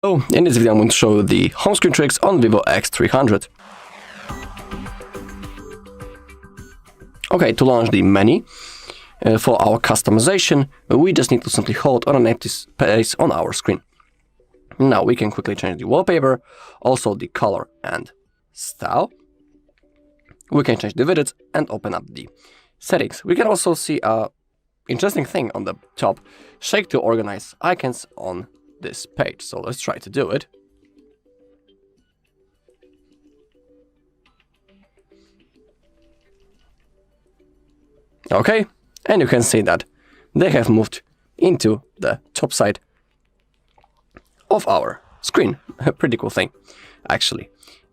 So in this video I'm going to show you the home screen tricks on Vivo X300. Okay, to launch the menu for our customization, we just need to simply hold on an empty space on our screen. Now we can quickly change the wallpaper, also the color and style. We can change the widgets and open up the settings. We can also see a interesting thing on the top, shake to organize icons on this page. So let's try to do it. Okay, and you can see that they have moved into the top side of our screen. A pretty cool thing, actually.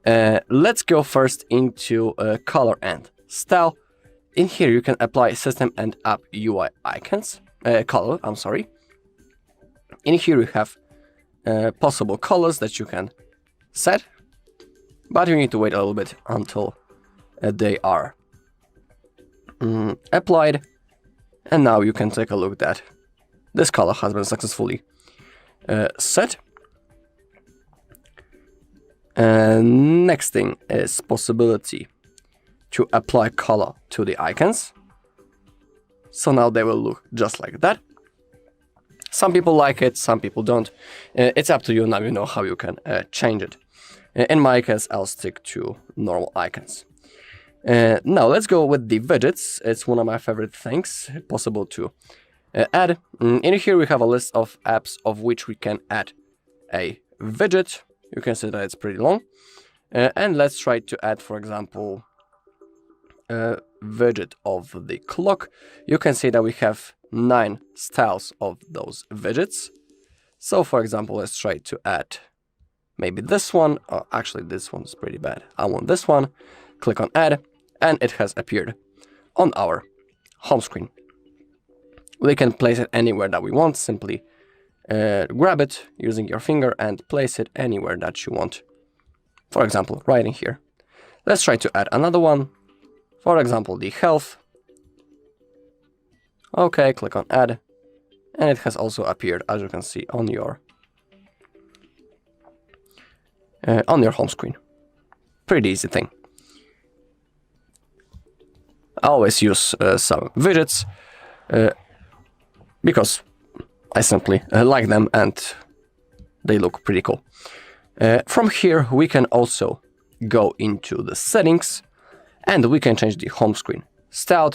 Let's go first into color and style. In here you can apply system and app UI icons, color, I'm sorry. In here you have possible colors that you can set, but you need to wait a little bit until they are applied. And now you can take a look that this color has been successfully set. Next thing is possibility to apply color to the icons. So now they will look just like that. Some people like it, some people don't. It's up to you. Now you know how you can change it. In my case, I'll stick to normal icons. Now let's go with the widgets. It's one of my favorite things possible to add. In here we have a list of apps of which we can add a widget. You can see that it's pretty long. And let's try to add, for example, a widget of the clock. You can see that we have 9 styles of those widgets. So for example, let's try to add maybe this one. Oh, actually, this one's pretty bad. I want this one. Click on add, and it has appeared on our home screen. We can place it anywhere that we want. Simply grab it using your finger and place it anywhere that you want. For example, right in here. Let's try to add another one. For example, the health. Okay, click on add, and it has also appeared, as you can see, on your home screen. Pretty easy thing. I always use some widgets because I simply like them and they look pretty cool. From here we can also go into the settings and we can change the home screen style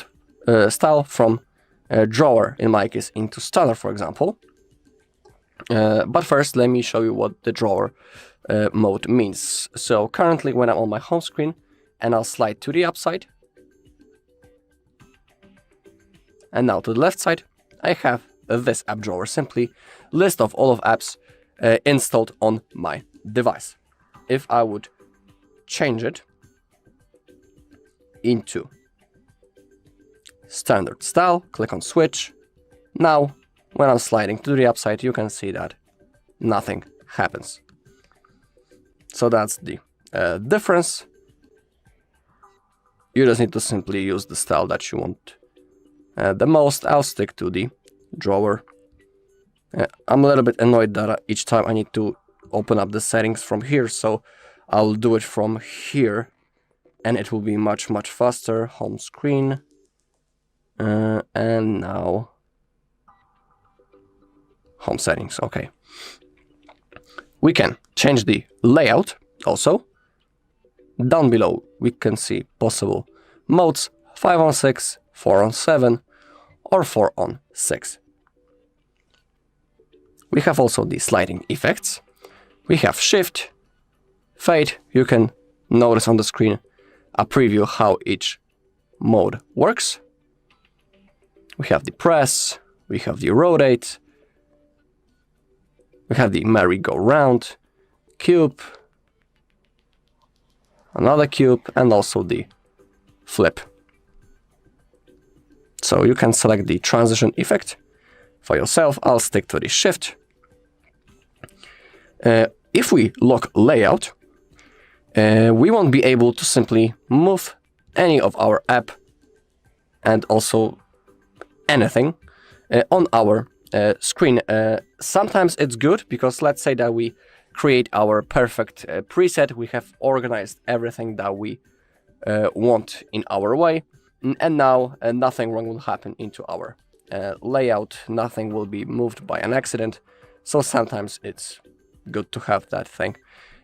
from drawer, in my case, into standard, for example. But first let me show you what the drawer mode means. So currently when I'm on my home screen and I'll slide to the upside and now to the left side, I have this app drawer, simply list of all of apps installed on my device. If I would change it into standard style, click on switch. Now, when I'm sliding to the upside, you can see that nothing happens. So that's the difference. You just need to simply use the style that you want the most. I'll stick to the drawer. I'm a little bit annoyed that each time I need to open up the settings from here, so I'll do it from here and it will be much faster. Home screen, and now home settings. Okay, we can change the layout also. Down below we can see possible modes: 5:6, 4:7, or 4:6. We have also the sliding effects. We have shift, fade. You can notice on the screen a preview how each mode works. We have the press, we have the rotate, we have the merry-go-round, cube, another cube, and also the flip. So you can select the transition effect for yourself. I'll stick to the shift. If we lock layout, we won't be able to simply move any of our app and also anything on our screen. Sometimes it's good because let's say that we create our perfect preset. We have organized everything that we want in our way, and now nothing wrong will happen into our layout. Nothing will be moved by an accident. So sometimes it's good to have that thing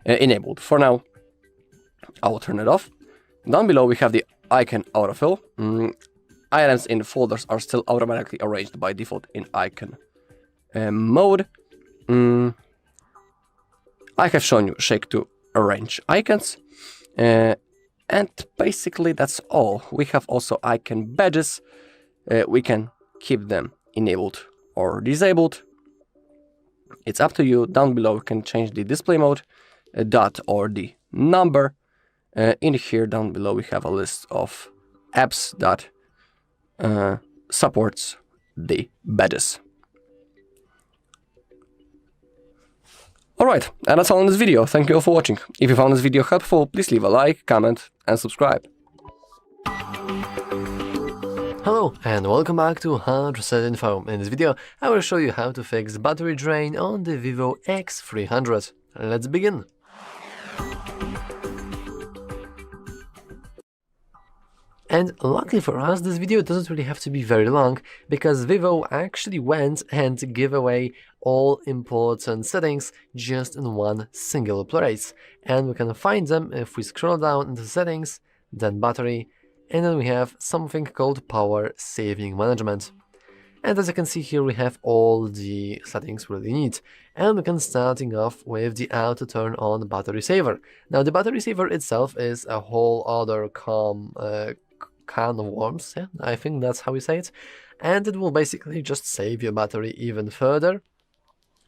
enabled. For now, I will turn it off. Down below we have the icon autofill. Items in folders are still automatically arranged by default in icon mode. I have shown you shake to arrange icons. And basically that's all. We have also icon badges. We can keep them enabled or disabled. It's up to you. Down below you can change the display mode, dot or the number. In here down below we have a list of apps that supports the badges. Alright, and that's all in this video. Thank you all for watching. If you found this video helpful, please leave a like, comment and subscribe. Hello and welcome back to HardReset.Info. In this video I will show you how to fix battery drain on the Vivo X300. Let's begin. And luckily for us, this video doesn't really have to be very long, because Vivo actually went and gave away all important settings just in one single place. And we can find them if we scroll down into settings, then battery, and then we have something called power saving management. And as you can see here, we have all the settings we really need. And we can starting off with the auto turn on battery saver. Now the battery saver itself is a whole other can of worms, yeah, I think that's how we say it, and it will basically just save your battery even further,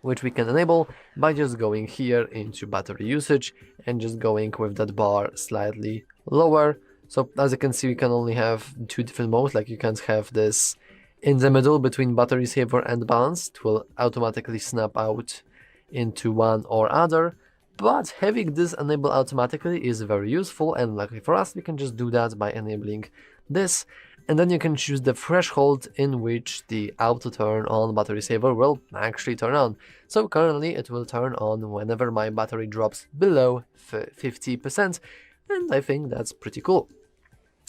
which we can enable by just going here into battery usage and just going with that bar slightly lower. So as you can see, we can only have two different modes, like you can't have this in the middle between battery saver and balance. It will automatically snap out into one or other. But having this enabled automatically is very useful, and luckily for us we can just do that by enabling this, and then you can choose the threshold in which the auto turn on battery saver will actually turn on. So currently it will turn on whenever my battery drops below 50%, and I think that's pretty cool.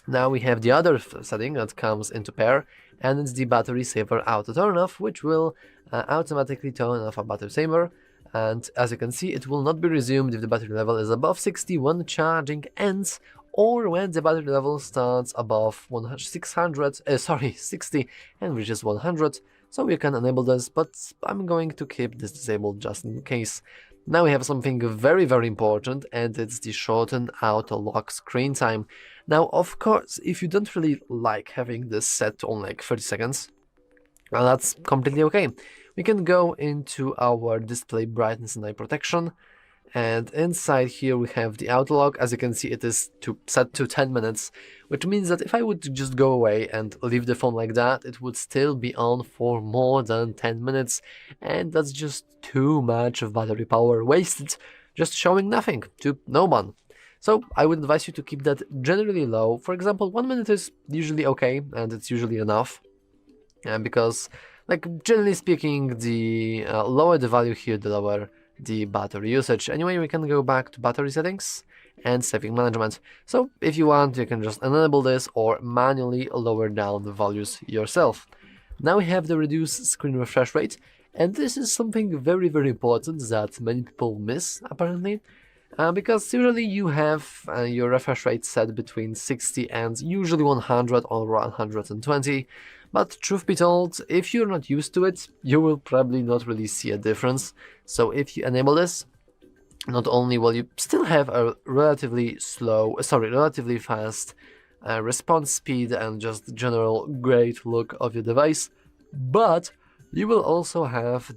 Now we have the other setting that comes into pair, and it's the battery saver auto turn off, which will automatically turn off a battery saver. And as you can see, it will not be resumed if the battery level is above 60 when charging ends, or when the battery level starts above 60 and reaches 100. So we can enable this, but I'm going to keep this disabled just in case. Now we have something very, very important, and it's the shorten auto lock screen time. Now, of course, if you don't really like having this set on like 30 seconds, well, that's completely okay. We can go into our display brightness and eye protection, and inside here we have the auto lock. As you can see, it is set to 10 minutes, which means that if I would just go away and leave the phone like that, it would still be on for more than 10 minutes, and that's just too much of battery power wasted, just showing nothing to no one. So I would advise you to keep that generally low. For example, 1 minute is usually okay, and it's usually enough, because, like, generally speaking, the lower the value here, the lower the battery usage. Anyway, we can go back to battery settings and saving management. So if you want, you can just enable this or manually lower down the values yourself. Now we have the reduced screen refresh rate, and this is something very, very important that many people miss, apparently. Because usually you have your refresh rate set between 60 and usually 100 or 120, but truth be told, if you're not used to it, you will probably not really see a difference. So if you enable this, not only will you still have a relatively fast response speed and just general great look of your device, but you will also have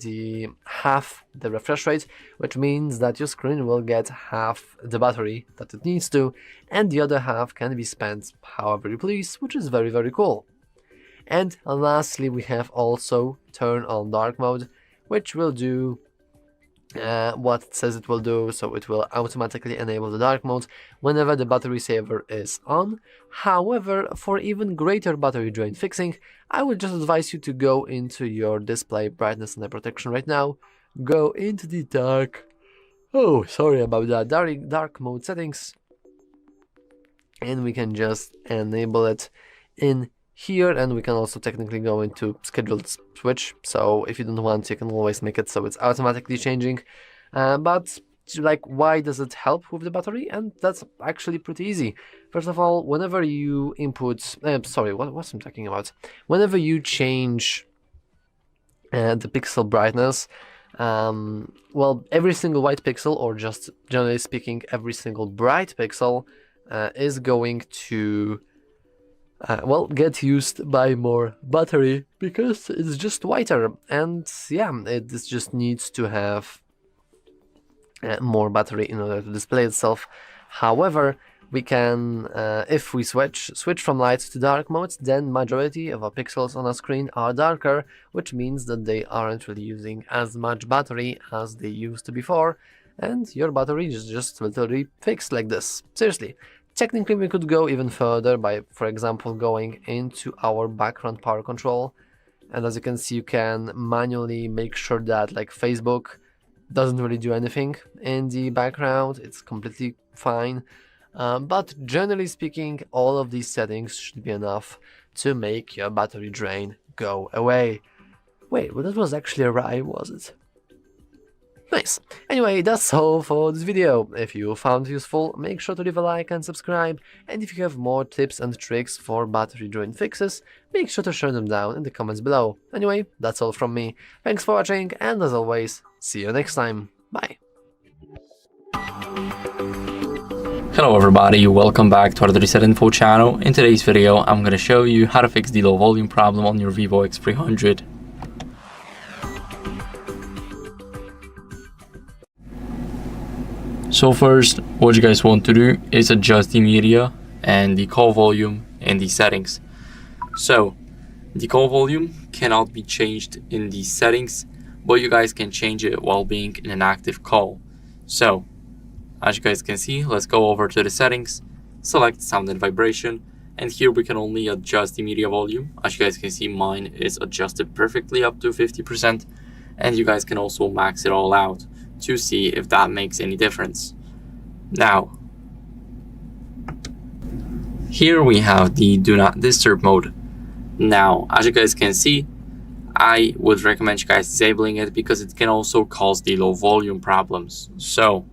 half the refresh rate, which means that your screen will get half the battery that it needs to, and the other half can be spent however you please, which is very, very cool. And lastly, we have also turn on dark mode, which will do what it says it will do. So it will automatically enable the dark mode whenever the battery saver is on. However, for even greater battery drain fixing, I would just advise you to go into your display brightness and eye protection right now, go into the dark Oh, sorry about that. Dark mode settings. And we can just enable it in here, and we can also technically go into scheduled switch. So if you don't want, you can always make it so it's automatically changing. But like, why does it help with the battery? And that's actually pretty easy. First of all, whenever you input, sorry, what I'm talking about? Whenever you change the pixel brightness, well, every single white pixel, or just generally speaking, every single bright pixel is going to well, get used by more battery because it's just whiter, and yeah, it just needs to have more battery in order to display itself. However, we can, if we switch from light to dark modes, then majority of our pixels on our screen are darker, which means that they aren't really using as much battery as they used to before, and your battery is just literally fixed like this. Seriously. Technically, we could go even further by, for example, going into our background power control, and as you can see, you can manually make sure that, like, Facebook doesn't really do anything in the background. It's completely fine. But generally speaking, all of these settings should be enough to make your battery drain go away. Wait, well, that was actually a rhyme, was it? Nice. Anyway, that's all for this video. If you found it useful, make sure to leave a like and subscribe. And if you have more tips and tricks for battery drain fixes, make sure to share them down in the comments below. Anyway, that's all from me. Thanks for watching, and as always, see you next time. Bye. Hello everybody, welcome back to HardReset.Info channel. In today's video, I'm going to show you how to fix the low volume problem on your Vivo X300. So first, what you guys want to do is adjust the media and the call volume in the settings. So, the call volume cannot be changed in the settings, but you guys can change it while being in an active call. So, as you guys can see, let's go over to the settings, select sound and vibration, and here we can only adjust the media volume. As you guys can see, mine is adjusted perfectly up to 50%, and you guys can also max it all out to see if that makes any difference. Now, here we have the do not disturb mode. Now, as you guys can see, I would recommend you guys disabling it because it can also cause the low volume problems. So,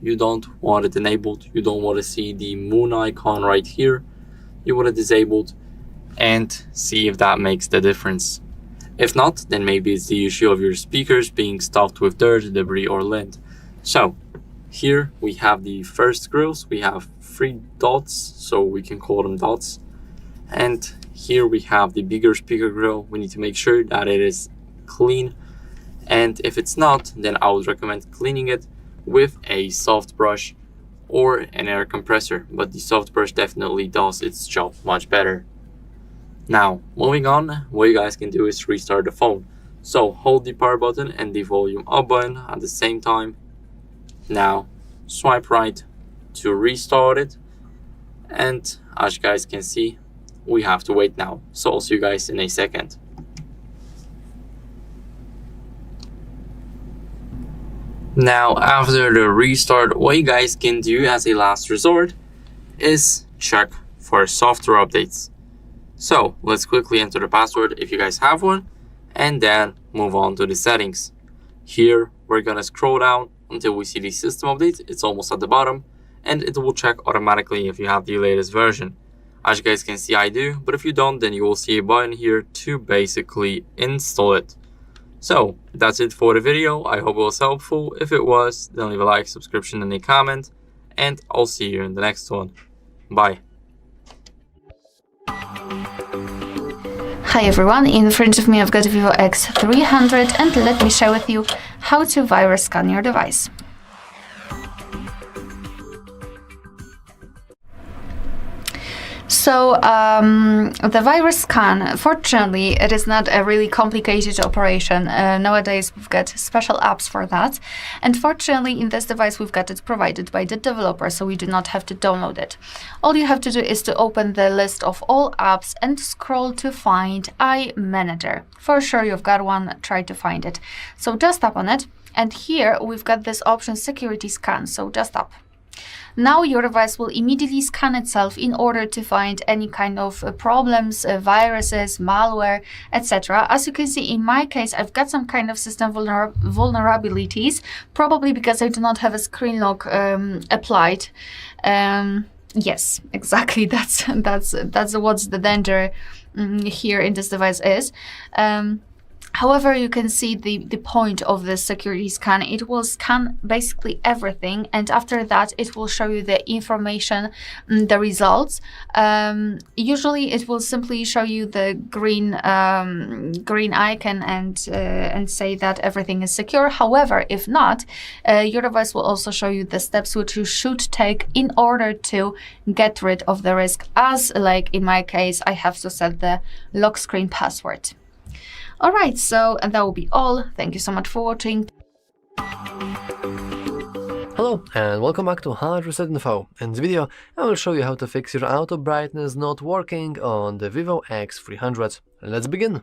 you don't want it enabled, you don't want to see the moon icon right here, you want it disabled, and see if that makes the difference. If not, then maybe it's the issue of your speakers being stuffed with dirt, debris, or lint. So, here we have the first grills, we have 3 dots, so we can call them dots. And here we have the bigger speaker grill. We need to make sure that it is clean. And if it's not, then I would recommend cleaning it with a soft brush or an air compressor. But the soft brush definitely does its job much better. Now, moving on, what you guys can do is restart the phone. So, hold the power button and the volume up button at the same time. Now, swipe right to restart it. And as you guys can see, we have to wait now. So, I'll see you guys in a second. Now, after the restart, what you guys can do as a last resort is check for software updates. So let's quickly enter the password if you guys have one, and then move on to the settings. Here we're gonna scroll down until we see the system update. It's almost at the bottom, and it will check automatically if you have the latest version. As you guys can see, I do, but if you don't, then you will see a button here to basically install it. So that's it for the video. I hope it was helpful. If it was, then leave a like, subscription, and a comment, and I'll see you in the next one. Bye. Hi everyone, in front of me I've got Vivo X300 and let me share with you how to virus scan your device. So the virus scan, fortunately, it is not a really complicated operation. Nowadays, we've got special apps for that. And fortunately, in this device, we've got it provided by the developer, so we do not have to download it. All you have to do is to open the list of all apps and scroll to find iManager. For sure, you've got one, try to find it. So just tap on it. And here we've got this option security scan, so just up. Now your device will immediately scan itself in order to find any kind of problems, viruses, malware, etc. As you can see, in my case, I've got some kind of system vulnerabilities, probably because I do not have a screen lock applied. Yes, exactly. That's what's the danger here in this device is. However, you can see the point of the security scan. It will scan basically everything, and after that it will show you the information, the results. Usually it will simply show you the green icon and say that everything is secure. However, if not, your device will also show you the steps which you should take in order to get rid of the risk, as like in my case, I have to set the lock screen password. Alright, so that will be all. Thank you so much for watching. Hello and welcome back to HardReset.Info. In this video, I will show you how to fix your auto brightness not working on the Vivo X300. Let's begin.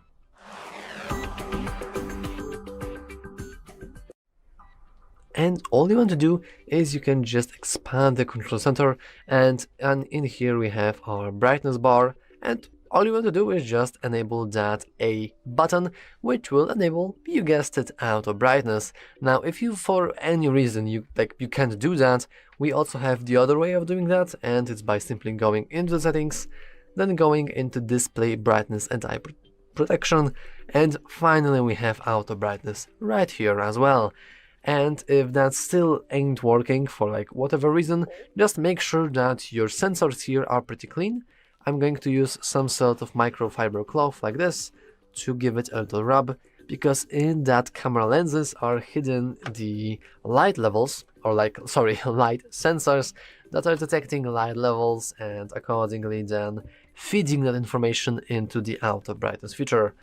And all you want to do is you can just expand the control center, and in here we have our brightness bar, and all you want to do is just enable that A button, which will enable, you guessed it, auto brightness. Now, if you for any reason you can't do that, we also have the other way of doing that, and it's by simply going into the settings, then going into display brightness and eye protection, and finally we have auto brightness right here as well. And if that still ain't working for like whatever reason, just make sure that your sensors here are pretty clean. I'm going to use some sort of microfiber cloth like this to give it a little rub, because in that camera lenses are hidden the light levels, or light sensors that are detecting light levels and accordingly then feeding that information into the auto brightness feature.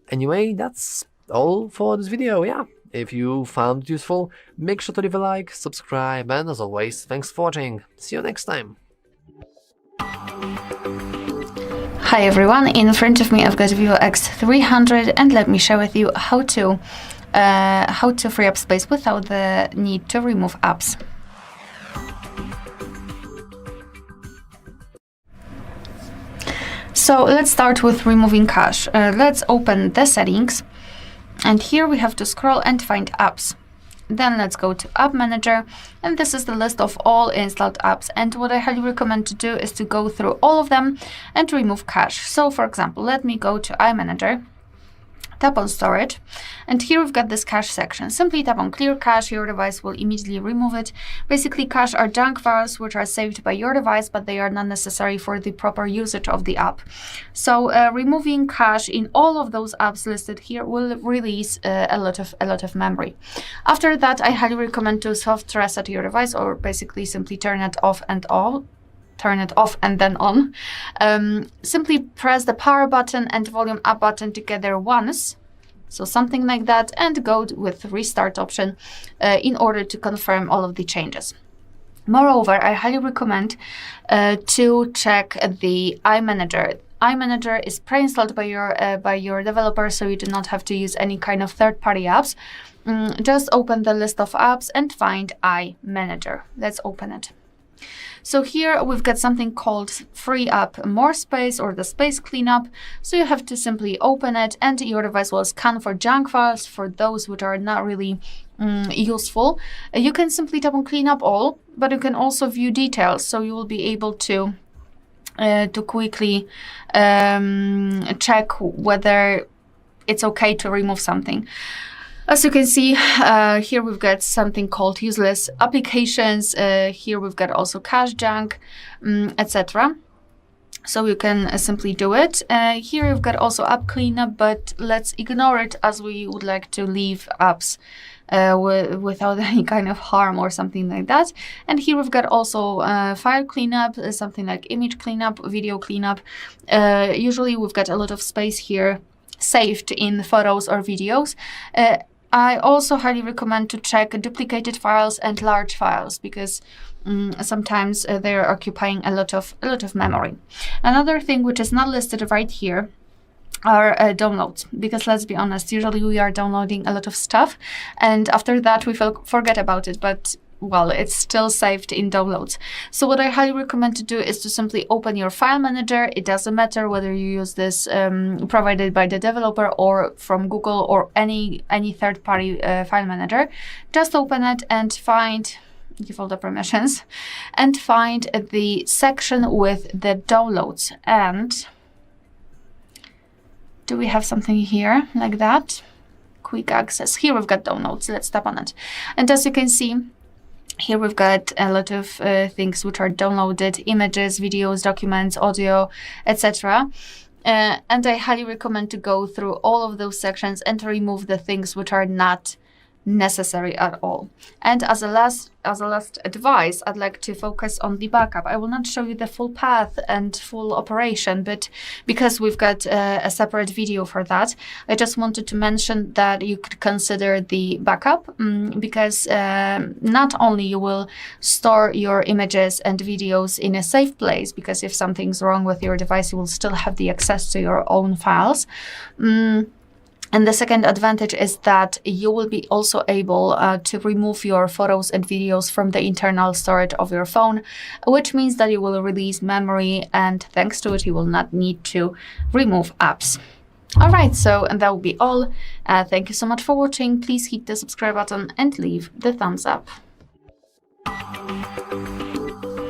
Anyway, that's all for this video. Yeah, if you found it useful, make sure to leave a like, subscribe, and as always, thanks for watching. See you next time. Hi everyone, in front of me I've got Vivo X300, and let me share with you how to free up space without the need to remove apps. So let's start with removing cache. Let's open the settings, and here we have to scroll and find apps. Then let's go to App Manager, and this is the list of all installed apps, and what I highly recommend to do is to go through all of them and remove cache. So for example, let me go to iManager, tap on Storage, and here we've got this cache section. Simply tap on Clear Cache, your device will immediately remove it. Basically, cache are junk files which are saved by your device, but they are not necessary for the proper usage of the app. So removing cache in all of those apps listed here will release a lot of memory. After that, I highly recommend to soft reset your device, or basically simply turn it off and then on. Simply press the power button and volume up button together once, so something like that, and go with restart option in order to confirm all of the changes. Moreover, I highly recommend to check the iManager. iManager is pre-installed by your developer, so you do not have to use any kind of third-party apps. Just open the list of apps and find iManager. Let's open it. So here we've got something called Free Up More Space, or the Space Cleanup. So you have to simply open it, and your device will scan for junk files, for those which are not really useful. You can simply tap on Clean Up All, but you can also view details, so you will be able to quickly check whether it's okay to remove something. As you can see, here we've got something called useless applications. Here we've got also cache junk, etc. So you can simply do it. Here we've got also app cleanup, but let's ignore it, as we would like to leave apps without any kind of harm or something like that. And here we've got also file cleanup, something like image cleanup, video cleanup. Usually we've got a lot of space here saved in photos or videos. I also highly recommend to check duplicated files and large files, because sometimes they're occupying a lot of memory. Another thing which is not listed right here our downloads, because let's be honest, usually we are downloading a lot of stuff and after that we forget about it, but well, it's still saved in downloads. So what I highly recommend to do is to simply open your file manager. It doesn't matter whether you use this provided by the developer or from Google or any third-party file manager. Just open it and find, give all the permissions, and find the section with the downloads. And do we have something here like that? Quick access. Here we've got downloads. Let's tap on it. And as you can see, here we've got a lot of things which are downloaded, images, videos, documents, audio, etc. And I highly recommend to go through all of those sections and to remove the things which are not necessary at all. And as a last advice, I'd like to focus on the backup. I will not show you the full path and full operation, but because we've got a separate video for that, I just wanted to mention that you could consider the backup because not only you will store your images and videos in a safe place, because if something's wrong with your device, you will still have the access to your own files. And the second advantage is that you will be also able to remove your photos and videos from the internal storage of your phone, which means that you will release memory, and thanks to it, you will not need to remove apps. All right, so and that will be all. Thank you so much for watching. Please hit the subscribe button and leave the thumbs up.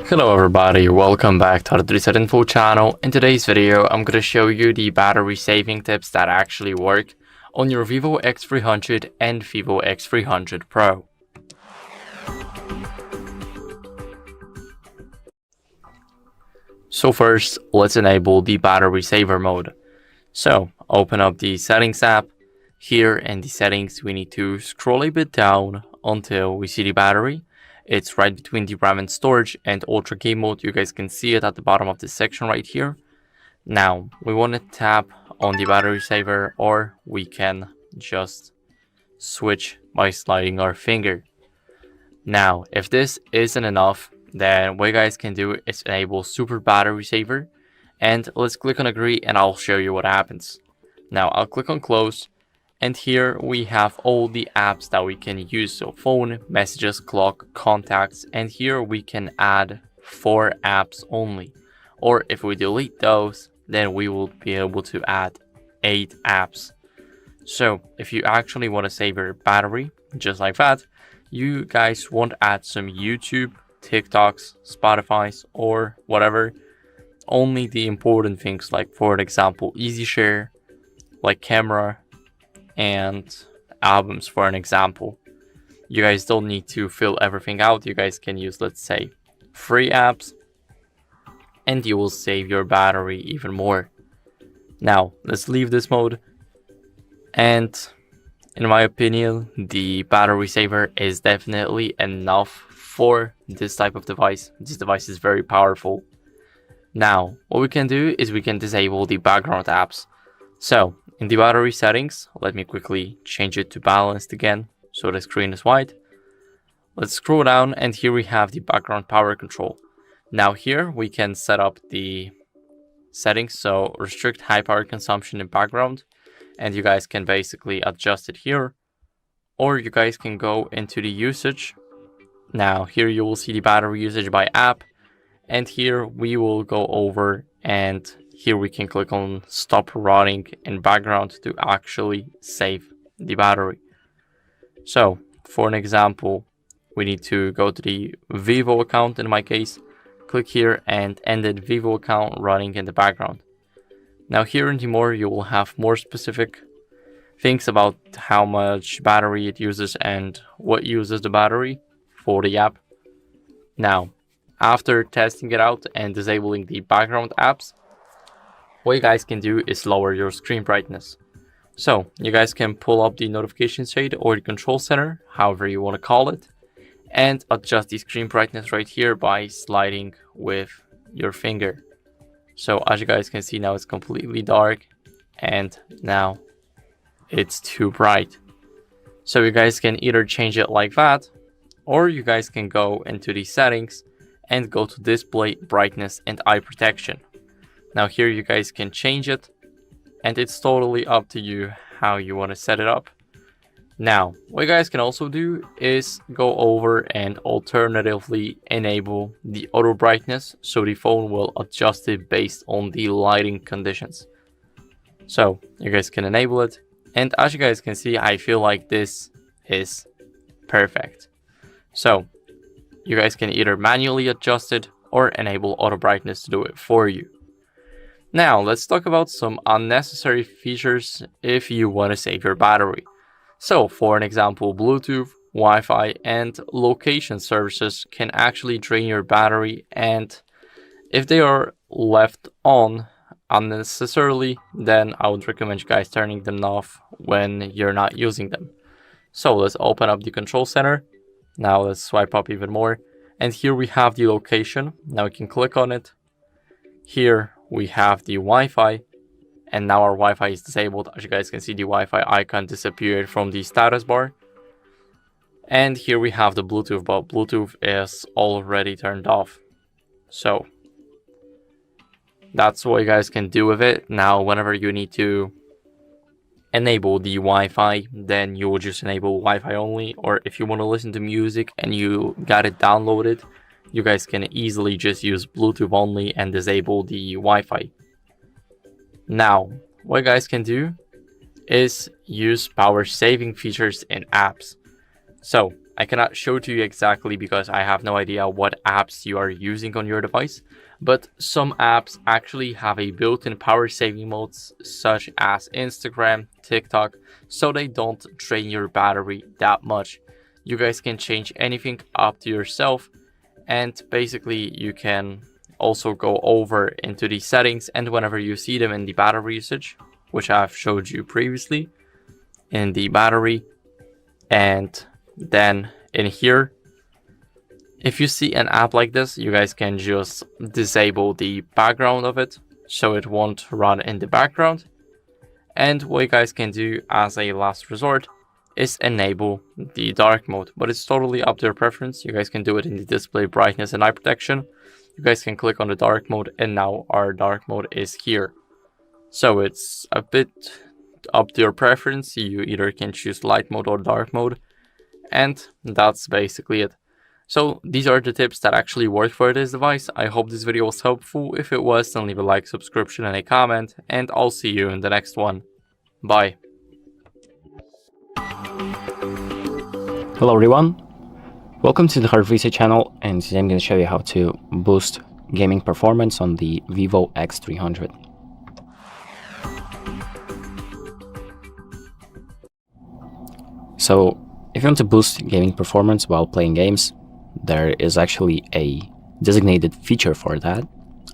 Hello everybody, welcome back to the HardReset.Info channel. In today's video, I'm going to show you the battery saving tips that actually work on your Vivo X300 and Vivo X300 Pro. So first, let's enable the battery saver mode. So open up the settings app. Here in the settings, we need to scroll a bit down until we see the battery. It's right between the RAM and storage and ultra game mode. You guys can see it at the bottom of this section right here. Now we want to tap on the battery saver, or we can just switch by sliding our finger. Now if this isn't enough, then what you guys can do is enable super battery saver, and let's click on agree and I'll show you what happens. Now I'll click on close, and here we have all the apps that we can use. So phone, messages, clock, contacts, and here we can add 4 apps only. Or if we delete those, then we will be able to add 8 apps. So if you actually want to save your battery, just like that, you guys won't add some YouTube, TikToks, Spotify's, or whatever. Only the important things, like for example, easy share, like camera, and albums for an example. You guys don't need to fill everything out. You guys can use, let's say, 3 apps, and you will save your battery even more. Now let's leave this mode, and in my opinion, the battery saver is definitely enough for this type of device. This device is very powerful. Now what we can do is we can disable the background apps. So in the battery settings, let me quickly change it to balanced again so the screen is white. Let's scroll down, and here we have the background power control. Now here we can set up the settings, so restrict high power consumption in background, and you guys can basically adjust it here, or you guys can go into the usage. Now here you will see the battery usage by app, and here we will go over, and here we can click on stop running in background to actually save the battery. So for an example, we need to go to the Vivo account in my case. Click here and ended Vivo account running in the background. Now here in the more, you will have more specific things about how much battery it uses and what uses the battery for the app. Now, after testing it out and disabling the background apps, what you guys can do is lower your screen brightness. So you guys can pull up the notification shade or the control center, however you want to call it, and adjust the screen brightness right here by sliding with your finger. So as you guys can see, now it's completely dark, and now it's too bright. So you guys can either change it like that, or you guys can go into the settings and go to display brightness and eye protection. Now here you guys can change it, and it's totally up to you how you want to set it up. Now, what you guys can also do is go over and alternatively enable the auto brightness, so the phone will adjust it based on the lighting conditions. So you guys can enable it, and as you guys can see, I feel like this is perfect. So you guys can either manually adjust it or enable auto brightness to do it for you. Now let's talk about some unnecessary features if you want to save your battery. So for an example, Bluetooth, Wi-Fi, and location services can actually drain your battery, and if they are left on unnecessarily, then I would recommend you guys turning them off when you're not using them. So let's open up the control center. Now let's swipe up even more, and here we have the location. Now we can click on it. Here we have the Wi-Fi, and now our Wi-Fi is disabled. As you guys can see, the Wi-Fi icon disappeared from the status bar. And here we have the Bluetooth, but Bluetooth is already turned off. So that's what you guys can do with it. Now, whenever you need to enable the Wi-Fi, then you will just enable Wi-Fi only. Or if you want to listen to music and you got it downloaded, you guys can easily just use Bluetooth only and disable the Wi-Fi. Now, what you guys can do is use power saving features in apps. So I cannot show to you exactly because I have no idea what apps you are using on your device, but some apps actually have a built-in power saving modes such as Instagram, TikTok, so they don't drain your battery that much. You guys can change anything up to yourself, and basically you can also go over into the settings, and whenever you see them in the battery usage, which I've showed you previously, in the battery, and then in here, if you see an app like this, you guys can just disable the background of it so it won't run in the background. And what you guys can do as a last resort is enable the dark mode, but it's totally up to your preference. You guys can do it in the display brightness and eye protection. You guys can click on the dark mode, and now our dark mode is here. So it's a bit up to your preference. You either can choose light mode or dark mode, and that's basically it. So these are the tips that actually work for this device. I hope this video was helpful. If it was, then leave a like, subscription, and a comment, and I'll see you in the next one. Bye. Hello everyone, welcome to the HardReset channel, and today I'm going to show you how to boost gaming performance on the Vivo X300. So if you want to boost gaming performance while playing games, there is actually a designated feature for that,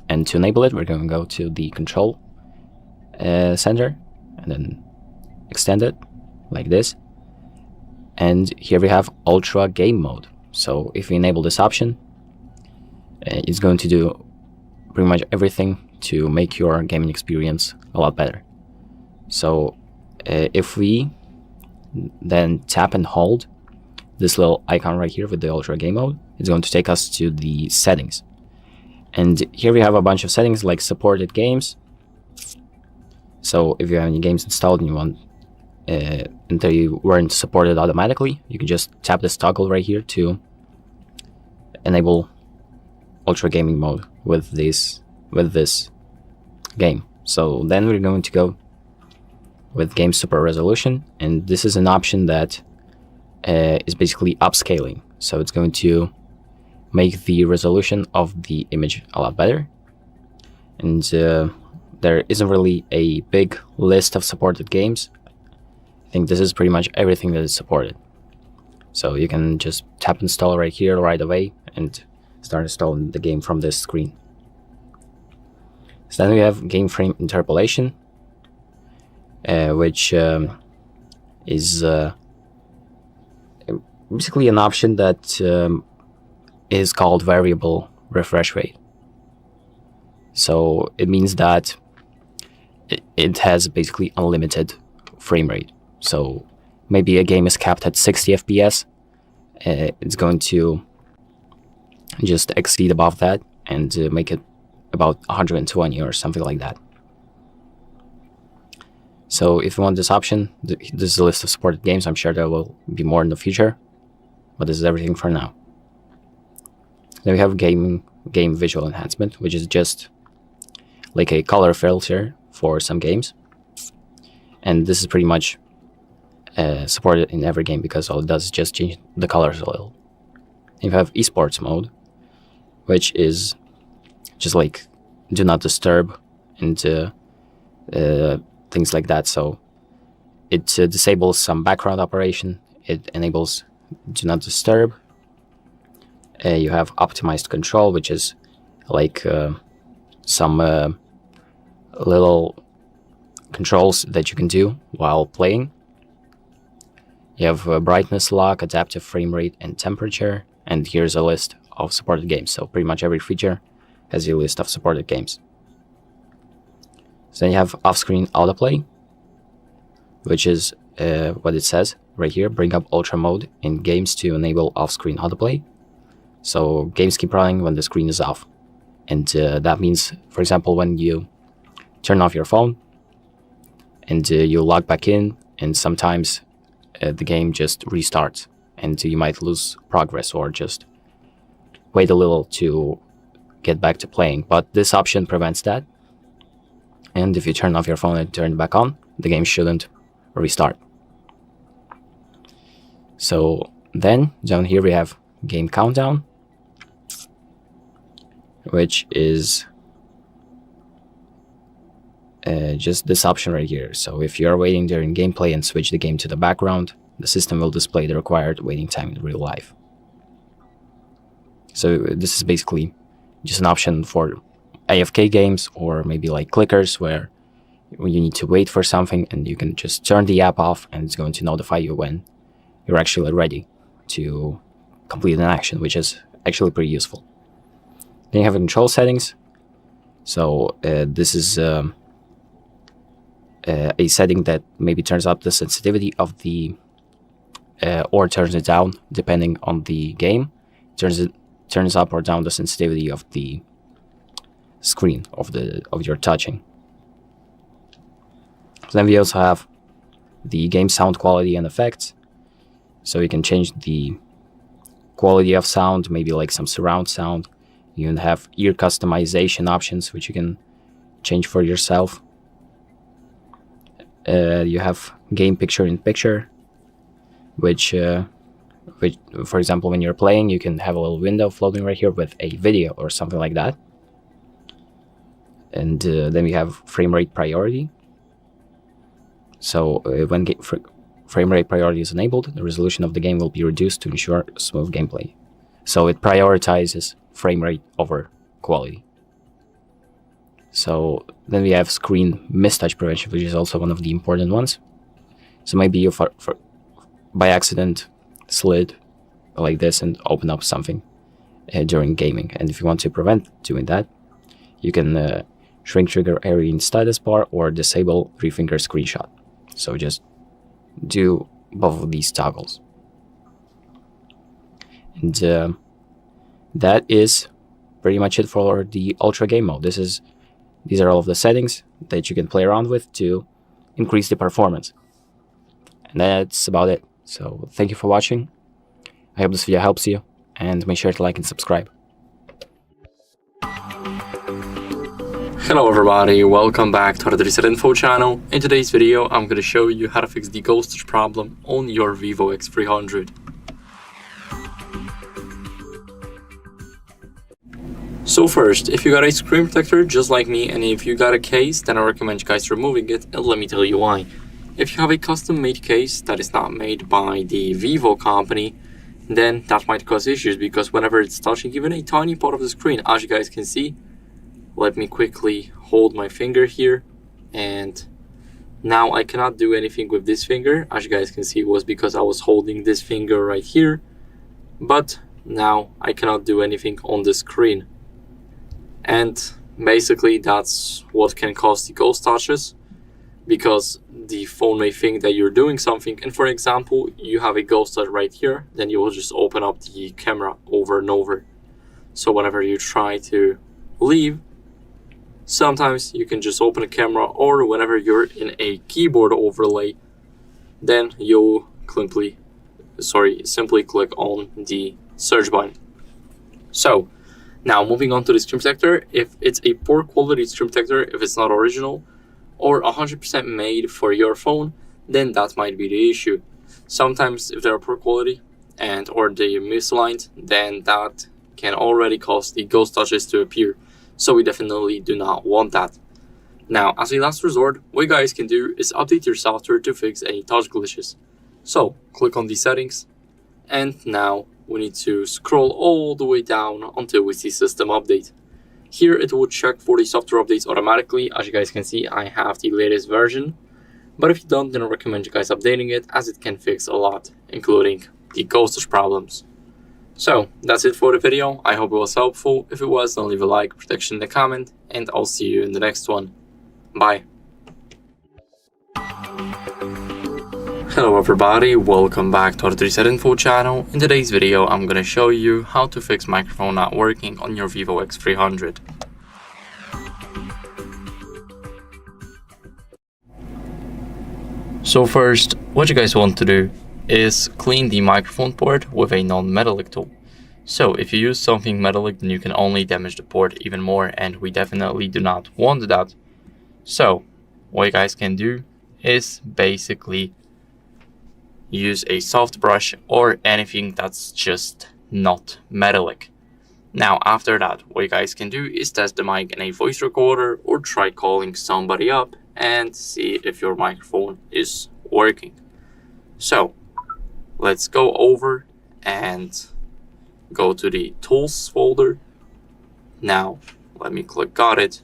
and to enable it we're going to go to the control center and then extend it like this. And here we have Ultra Game Mode. So if we enable this option, it's going to do pretty much everything to make your gaming experience a lot better. So if we then tap and hold this little icon right here with the Ultra Game Mode, it's going to take us to the settings. And here we have a bunch of settings like supported games. So if you have any games installed and you want and they weren't supported automatically, you can just tap this toggle right here to enable Ultra Gaming Mode with this game. So then we're going to go with Game Super Resolution, and this is an option that is basically upscaling. So it's going to make the resolution of the image a lot better, and there isn't really a big list of supported games. I think this is pretty much everything that is supported. So you can just tap install right here right away and start installing the game from this screen. So then we have game frame interpolation, which is basically an option that is called variable refresh rate. So it means that it has basically unlimited frame rate. So maybe a game is capped at 60 FPS, it's going to just exceed above that and make it about 120 or something like that. So if you want this option, this is a list of supported games. I'm sure there will be more in the future, but this is everything for now. Then we have game visual enhancement, which is just like a color filter for some games. And this is pretty much supported in every game because all it does is just change the colors a little. You have esports mode, which is just like do not disturb and things like that. So it disables some background operation. It enables do not disturb. You have optimized control, which is like some little controls that you can do while playing. You have brightness lock, adaptive frame rate, and temperature. And here's a list of supported games. So pretty much every feature has a list of supported games. So then you have off-screen autoplay, which is what it says right here. Bring up ultra mode in games to enable off-screen autoplay. So games keep running when the screen is off. And that means, for example, when you turn off your phone and you log back in, and sometimes the game just restarts and you might lose progress or just wait a little to get back to playing. But this option prevents that. And if you turn off your phone and turn it back on, the game shouldn't restart. So then down here we have game countdown, which is just this option right here. So if you are waiting during gameplay and switch the game to the background, the system will display the required waiting time in real life. So this is basically just an option for AFK games, or maybe like clickers where you need to wait for something and you can just turn the app off and it's going to notify you when you're actually ready to complete an action, which is actually pretty useful. Then you have control settings. So this is a setting that maybe turns up the sensitivity of the or turns it down depending on the game. Turns up or down the sensitivity of the screen of your touching. So then we also have the game sound quality and effects. So you can change the quality of sound, maybe like some surround sound. You can have ear customization options, which you can change for yourself. You have game picture-in-picture, which, for example, when you're playing, you can have a little window floating right here with a video or something like that. And then we have frame rate priority. So when frame rate priority is enabled, the resolution of the game will be reduced to ensure smooth gameplay. So it prioritizes frame rate over quality. So then we have screen mistouch prevention, which is also one of the important ones. So maybe you by accident slid like this and open up something during gaming. And if you want to prevent doing that, you can shrink trigger area in status bar or disable 3-finger screenshot. So just do both of these toggles. And that is pretty much it for the ultra game mode. These are all of the settings that you can play around with to increase the performance. And that's about it. So thank you for watching. I hope this video helps you, and make sure to like and subscribe. Hello everybody, welcome back to HardReset.Info channel. In today's video, I'm going to show you how to fix the ghostage problem on your Vivo X300. So first, if you got a screen protector just like me, and if you got a case, then I recommend you guys removing it, and let me tell you why. If you have a custom made case that is not made by the Vivo company, then that might cause issues, because whenever it's touching even a tiny part of the screen, as you guys can see, let me quickly hold my finger here, and now I cannot do anything with this finger. As you guys can see, it was because I was holding this finger right here, but now I cannot do anything on the screen. And basically that's what can cause the ghost touches, because the phone may think that you're doing something, and for example, you have a ghost touch right here, then you will just open up the camera over and over. So whenever you try to leave, sometimes you can just open a camera, or whenever you're in a keyboard overlay, then you'll simply click on the search button. So now moving on to the screen protector, if it's a poor quality screen protector, if it's not original or 100% made for your phone, then that might be the issue. Sometimes if they're poor quality or they misaligned, then that can already cause the ghost touches to appear. So we definitely do not want that. Now, as a last resort, what you guys can do is update your software to fix any touch glitches. So click on the settings, and now we need to scroll all the way down until we see system update. Here it will check for the software updates automatically. As you guys can see, I have the latest version, but if you don't, then I recommend you guys updating it, as it can fix a lot, including the ghost problems. So that's it for the video. I hope it was helpful. If it was, then leave a like, protection in the comment, and I'll see you in the next one. Bye. Hello everybody, welcome back to HardReset.Info channel. In today's video, I'm gonna show you how to fix microphone not working on your Vivo X300. So first, what you guys want to do is clean the microphone port with a non-metallic tool. So if you use something metallic, then you can only damage the port even more, and we definitely do not want that. So what you guys can do is basically use a soft brush or anything that's just not metallic. Now after that, what you guys can do is test the mic in a voice recorder or try calling somebody up and see if your microphone is working. So let's go over and go to the tools folder. Now let me click got it,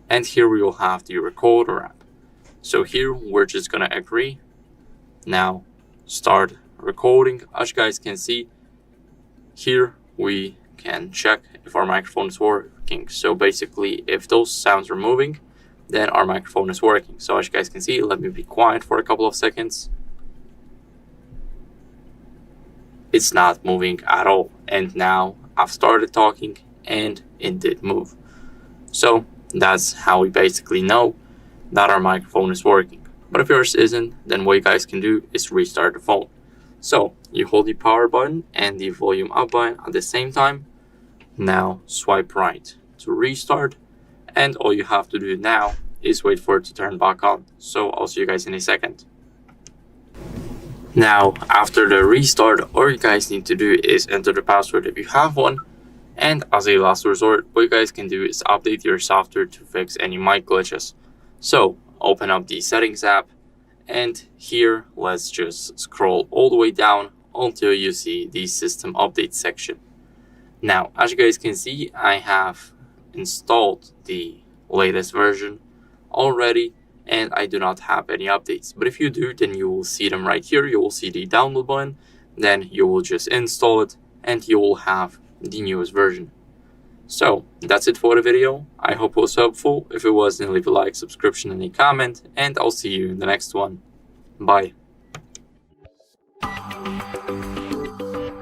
and here we will have the recorder app. So here we're just gonna agree. Now start recording. As you guys can see, here we can check if our microphone is working. So basically, if those sounds are moving, then our microphone is working. So as you guys can see, let me be quiet for a couple of seconds. It's not moving at all, and now I've started talking and it did move. So that's how we basically know that our microphone is working. But if yours isn't, then what you guys can do is restart the phone. So you hold the power button and the volume up button at the same time. Now swipe right to restart, and all you have to do now is wait for it to turn back on. So I'll see you guys in a second. Now after the restart, all you guys need to do is enter the password if you have one, and as a last resort, what you guys can do is update your software to fix any mic glitches. So open up the settings app, and here let's just scroll all the way down until you see the system update section. Now as you guys can see, I have installed the latest version already, and I do not have any updates. But if you do, then you will see them right here. You will see the download button, then you will just install it, and you will have the newest version. So that's it for the video. I hope it was helpful. If it was, then leave a like, subscription, and a comment, and I'll see you in the next one. Bye.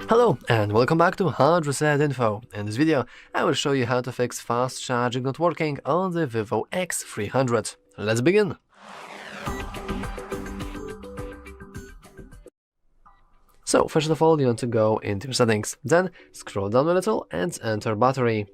Hello and welcome back to HardReset.Info. In this video, I will show you how to fix fast charging not working on the Vivo X300. Let's begin. So first of all, you want to go into settings, then scroll down a little and enter battery.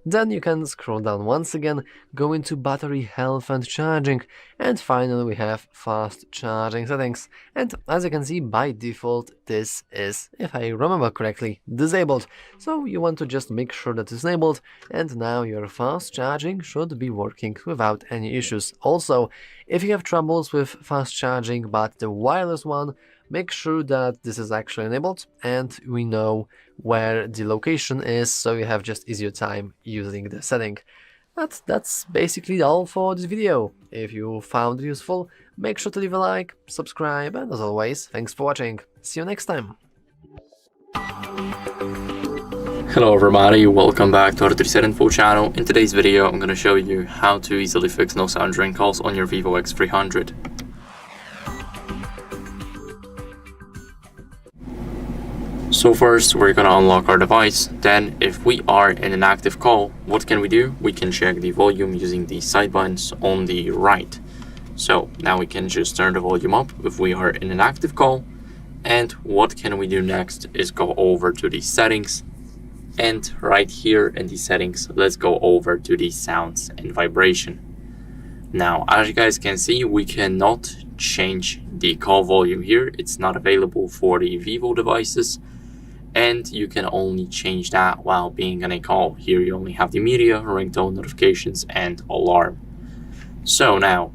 Then you can scroll down once again, go into battery health and charging, and finally we have fast charging settings. And as you can see, by default this is, if I remember correctly, disabled. So you want to just make sure that it's enabled, and now your fast charging should be working without any issues. Also, if you have troubles with fast charging but the wireless one, make sure that this is actually enabled and we know where the location is, so you have just easier time using the setting. But that's basically all for this video. If you found it useful, make sure to leave a like, subscribe, and as always, thanks for watching. See you next time. Hello everybody, welcome back to HardReset.Info channel. In today's video, I'm going to show you how to easily fix no sound during calls on your Vivo X300. So first we're gonna unlock our device. Then if we are in an active call, what can we do? We can check the volume using the side buttons on the right. So now we can just turn the volume up if we are in an active call. And what can we do next is go over to the settings. And right here in the settings, let's go over to the sounds and vibration. Now, as you guys can see, we cannot change the call volume here. It's not available for the Vivo devices. And you can only change that while being on a call. Here you only have the media, ringtone, notifications, and alarm. So now,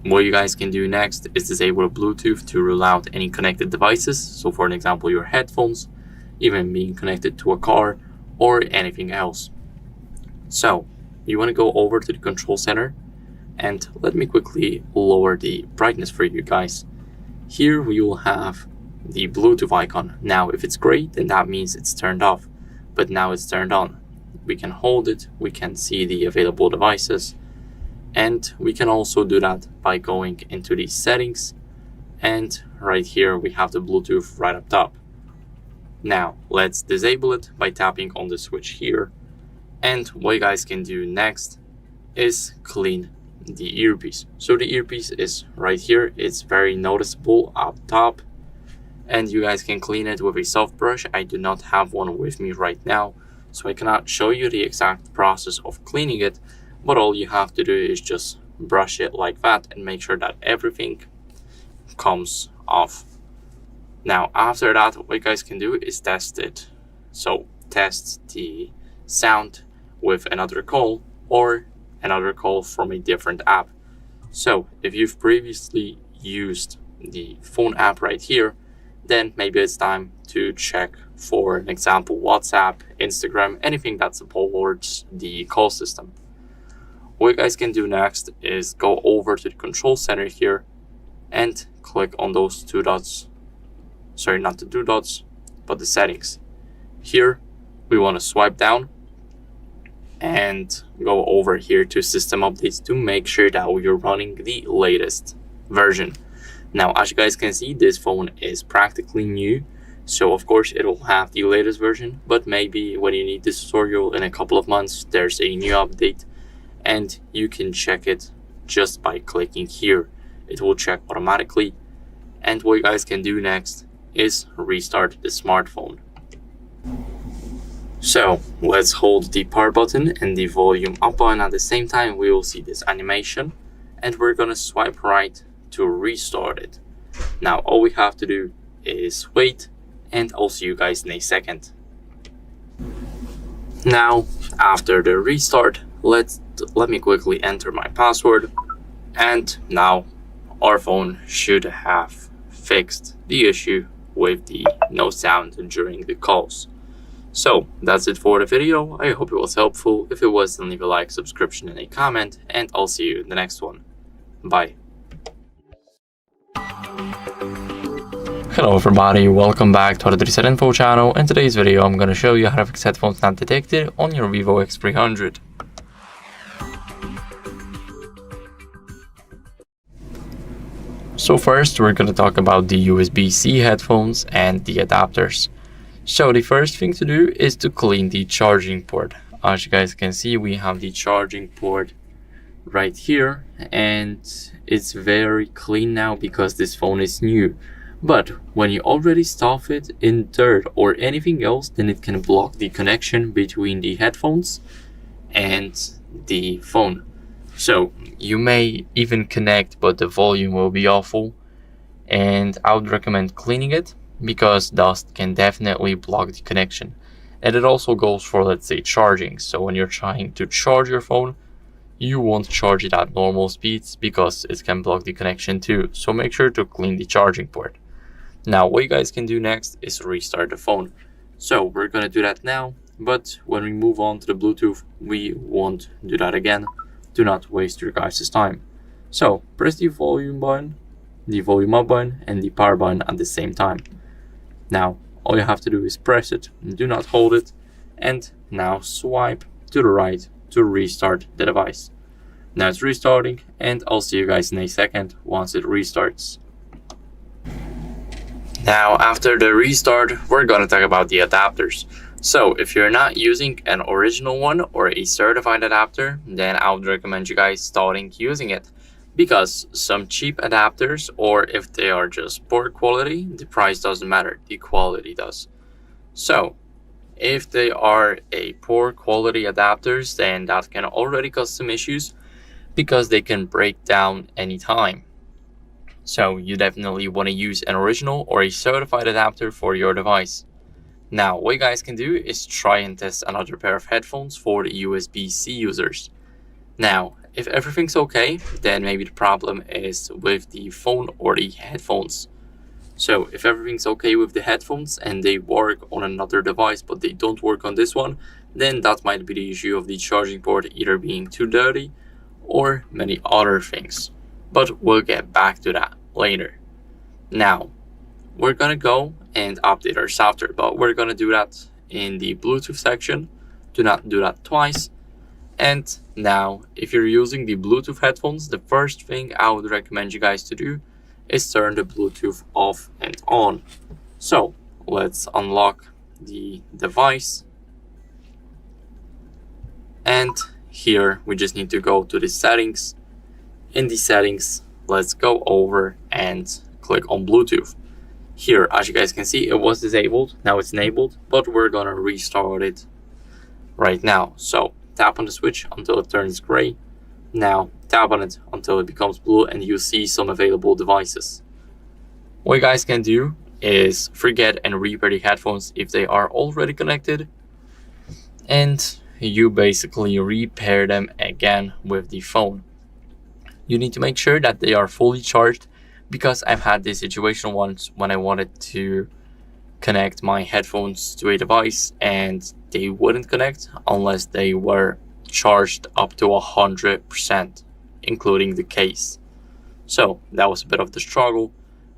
what you guys can do next is disable Bluetooth to rule out any connected devices. So for an example, your headphones, even being connected to a car or anything else. So you want to go over to the control center, and let me quickly lower the brightness for you guys. Here we will have the Bluetooth icon. Now if it's gray, then that means it's turned off, but now it's turned on. We can hold it, we can see the available devices, and we can also do that by going into the settings, and right here we have the Bluetooth right up top. Now let's disable it by tapping on the switch here, and what you guys can do next is clean the earpiece. So the earpiece is right here, it's very noticeable up top, and you guys can clean it with a soft brush. I do not have one with me right now, so I cannot show you the exact process of cleaning it, but all you have to do is just brush it like that and make sure that everything comes off. Now after that, what you guys can do is test it. So test the sound with another call or another call from a different app. So if you've previously used the phone app right here, then maybe it's time to check, for an example, WhatsApp, Instagram, anything that supports the call system. What you guys can do next is go over to the control center here and click on those two dots. Sorry, not the two dots, but the settings. Here we want to swipe down and go over here to system updates to make sure that we are running the latest version. Now, as you guys can see, this phone is practically new, so of course it will have the latest version, but maybe when you need this tutorial in a couple of months, there's a new update, and you can check it just by clicking here. It will check automatically, and what you guys can do next is restart the smartphone. So let's hold the power button and the volume up button at the same time. We will see this animation, and we're gonna swipe right to restart it. Now all we have to do is wait, and I'll see you guys in a second. Now after the restart, let me quickly enter my password, and now our phone should have fixed the issue with the no sound during the calls. So that's it for the video. I hope it was helpful. If it was, then leave a like, subscription, and a comment, and I'll see you in the next one. Bye. Hello everybody, welcome back to HardReset.Info channel. In today's video I'm going to show you how to fix headphones not detected on your Vivo X300. So first we're going to talk about the USB-C headphones and the adapters. So the first thing to do is to clean the charging port. As you guys can see, we have the charging port right here, and it's very clean now because this phone is new. But when you already stuff it in dirt or anything else, then it can block the connection between the headphones and the phone. So you may even connect, but the volume will be awful, and I would recommend cleaning it because dust can definitely block the connection. And it also goes for, let's say, charging. So when you're trying to charge your phone, you won't charge it at normal speeds because it can block the connection too. So make sure to clean the charging port. Now what you guys can do next is restart the phone. So we're gonna do that now, but when we move on to the Bluetooth, we won't do that again. Do not waste your guys' time. So press the volume button, the volume up button, and the power button at the same time. Now all you have to do is press it, do not hold it, and now swipe to the right to restart the device. Now it's restarting, and I'll see you guys in a second once it restarts. Now, after the restart, we're gonna talk about the adapters. So if you're not using an original one or a certified adapter, then I would recommend you guys starting using it, because some cheap adapters, or if they are just poor quality, the price doesn't matter, the quality does. So if they are a poor quality adapters, then that can already cause some issues because they can break down anytime. So you definitely want to use an original or a certified adapter for your device. Now, what you guys can do is try and test another pair of headphones for the USB-C users. Now, if everything's okay, then maybe the problem is with the phone or the headphones. So if everything's okay with the headphones and they work on another device but they don't work on this one, then that might be the issue of the charging port either being too dirty or many other things. But we'll get back to that later. Now, we're gonna go and update our software, but we're gonna do that in the Bluetooth section. Do not do that twice. And now, if you're using the Bluetooth headphones, the first thing I would recommend you guys to do is turn the Bluetooth off and on. So let's unlock the device. And here we just need to go to the settings. In the settings, let's go over and click on Bluetooth. Here, as you guys can see, it was disabled, now it's enabled, but we're gonna restart it right now. So tap on the switch until it turns gray. Now tap on it until it becomes blue and you see some available devices. What you guys can do is forget and repair the headphones if they are already connected, and you basically repair them again with the phone. You need to make sure that they are fully charged, because I've had this situation once when I wanted to connect my headphones to a device and they wouldn't connect unless they were charged up to 100%, including the case. So that was a bit of the struggle,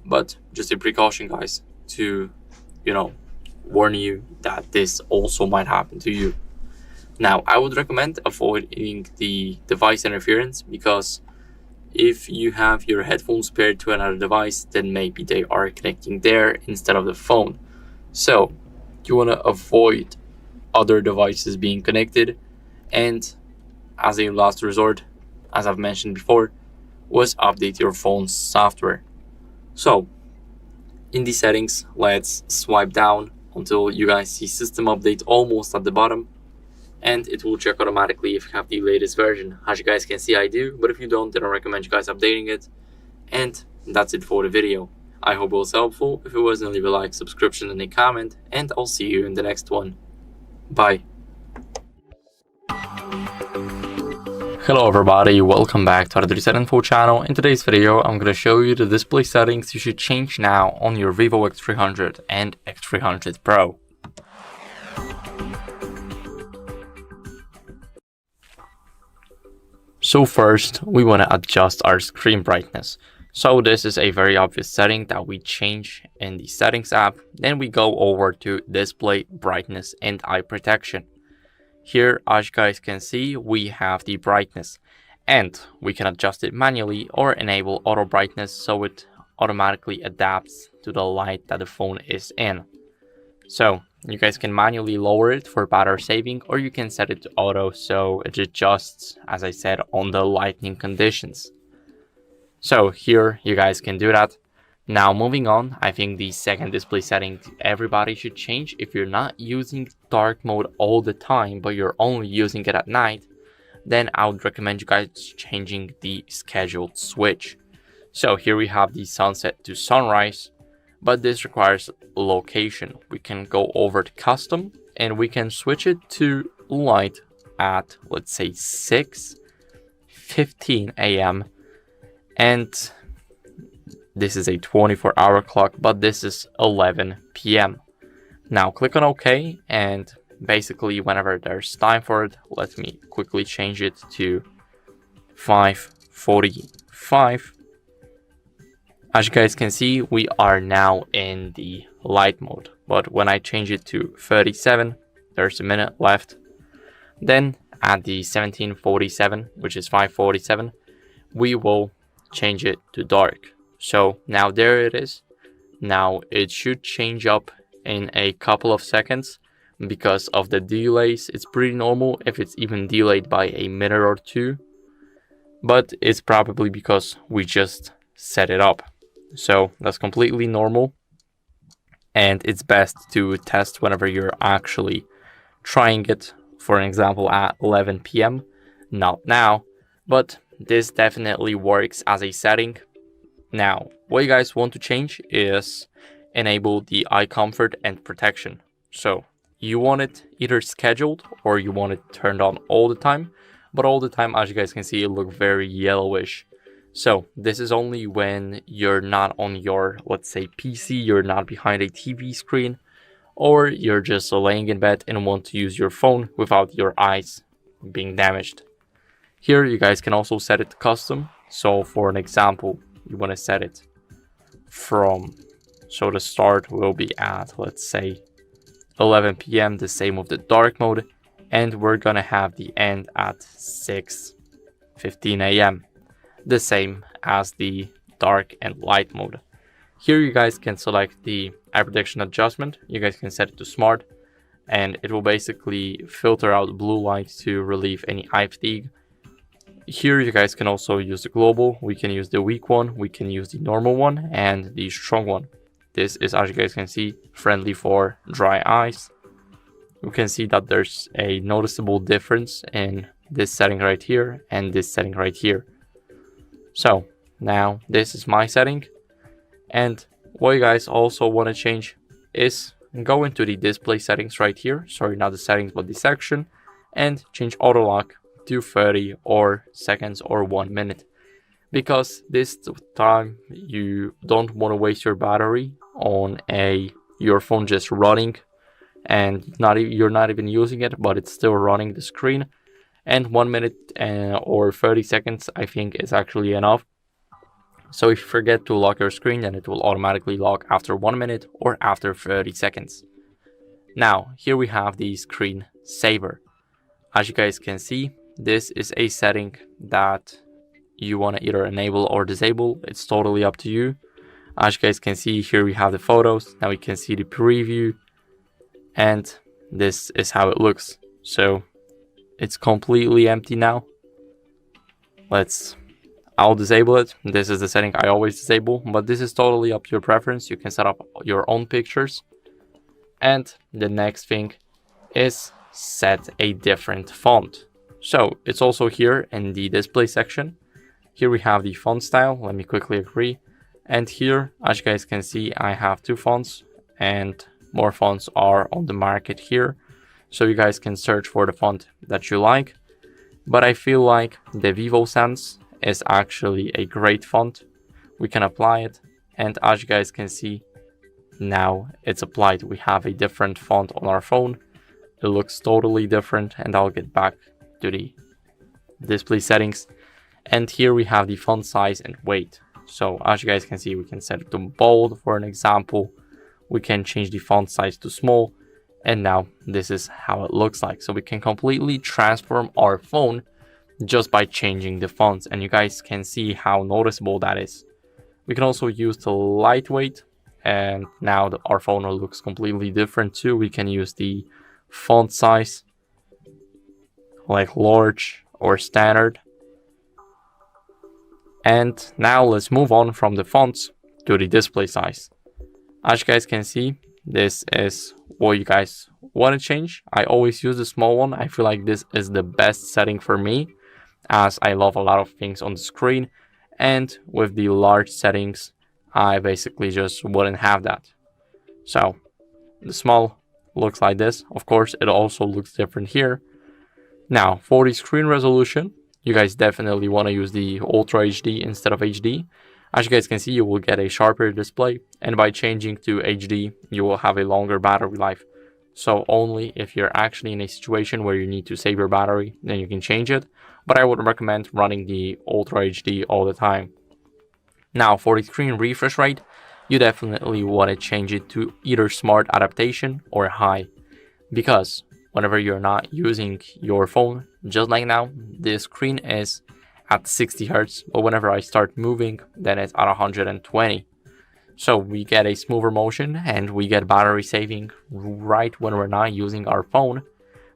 but just a precaution, guys, to, warn you that this also might happen to you. Now, I would recommend avoiding the device interference, because if you have your headphones paired to another device, then maybe they are connecting there instead of the phone. So you want to avoid other devices being connected, and as a last resort, as I've mentioned before, was update your phone's software. So in the settings, let's swipe down until you guys see system update almost at the bottom, and it will check automatically if you have the latest version. As you guys can see, I do, but if you don't, then I recommend you guys updating it. And that's it for the video. I hope it was helpful. If it was, then leave a like, subscription, and a comment, and I'll see you in the next one. Bye. Hello everybody, welcome back to HardReset.Info channel. In today's video, I'm going to show you the display settings you should change now on your Vivo X300 and X300 Pro. So first, we want to adjust our screen brightness. So this is a very obvious setting that we change in the settings app. Then we go over to display brightness and eye protection. Here, as you guys can see, we have the brightness, and we can adjust it manually or enable auto brightness so it automatically adapts to the light that the phone is in. So you guys can manually lower it for battery saving, or you can set it to auto so it adjusts, as I said, on the lighting conditions. So here you guys can do that. Now moving on, I think the second display setting everybody should change. If you're not using dark mode all the time, but you're only using it at night, then I would recommend you guys changing the scheduled switch. So here we have the sunset to sunrise, but this requires location. We can go over to custom and we can switch it to light at, let's say, 6:15 a.m. and this is a 24-hour clock, but this is 11 p.m. Now click on OK, and basically whenever there's time for it, let me quickly change it to 5:45. As you guys can see, we are now in the light mode, but when I change it to 37, there's a minute left. Then at the 17:47, which is 5:47, we will change it to dark. So now there it is. Now it should change up in a couple of seconds. Because of the delays, it's pretty normal if it's even delayed by a minute or two, but it's probably because we just set it up. So that's completely normal, and it's best to test whenever you're actually trying it, for an example at 11 p.m. not now, but this definitely works as a setting. Now what you guys want to change is enable the eye comfort and protection. So you want it either scheduled or you want it turned on all the time, but all the time, as you guys can see, it looks very yellowish. So this is only when you're not on your, let's say, PC, you're not behind a TV screen, or you're just laying in bed and want to use your phone without your eyes being damaged. Here you guys can also set it custom. So for an example, you want to set it from, so the start will be at, let's say, 11 p.m, the same with the dark mode, and we're gonna have the end at 6:15 a.m, the same as the dark and light mode. Here you guys can select the eye protection adjustment. You guys can set it to smart, and it will basically filter out blue light to relieve any eye fatigue. Here you guys can also use the global. We can use the weak one, we can use the normal one, and the strong one. This is, as you guys can see, friendly for dry eyes. You can see that there's a noticeable difference in this setting right here and this setting right here. So now this is my setting, and what you guys also want to change is go into the display settings right here. Sorry, not the settings, but the section, and change auto lock to 30 or seconds or 1 minute. Because this time you don't want to waste your battery on your phone just running and you're not even using it, but it's still running the screen. And 1 minute or 30 seconds I think is actually enough. So if you forget to lock your screen, then it will automatically lock after 1 minute or after 30 seconds. Now here we have the screen saver. As you guys can see, this is a setting that you want to either enable or disable. It's totally up to you. As you guys can see, here we have the photos. Now we can see the preview, and this is how it looks. So it's completely empty now. I'll disable it. This is the setting I always disable, but this is totally up to your preference. You can set up your own pictures. And the next thing is set a different font. So it's also here in the display section. Here we have the font style. Let me quickly agree. And here, as you guys can see, I have 2 fonts, and more fonts are on the market here. So you guys can search for the font that you like. But I feel like the Vivo Sans is actually a great font. We can apply it, and as you guys can see, now it's applied. We have a different font on our phone. It looks totally different, and I'll get back to the display settings. And here we have the font size and weight. So as you guys can see, we can set it to bold for an example. We can change the font size to small, and now this is how it looks like. So we can completely transform our phone just by changing the fonts, and you guys can see how noticeable that is. We can also use the lightweight, and now our phone looks completely different too. We can use the font size like large or standard. And now let's move on from the fonts to the display size. As you guys can see, this is what you guys want to change. I always use the small one. I feel like this is the best setting for me, as I love a lot of things on the screen. And with the large settings, I basically just wouldn't have that. So the small looks like this. Of course, it also looks different here. Now for the screen resolution, you guys definitely want to use the Ultra HD instead of HD. As you guys can see, you will get a sharper display, and by changing to HD, you will have a longer battery life. So only if you're actually in a situation where you need to save your battery, then you can change it. But I would recommend running the Ultra HD all the time. Now for the screen refresh rate, you definitely want to change it to either smart adaptation or high, because whenever you're not using your phone, just like now, the screen is at 60 Hz, but whenever I start moving, then it's at 120. So we get a smoother motion and we get battery saving right when we're not using our phone.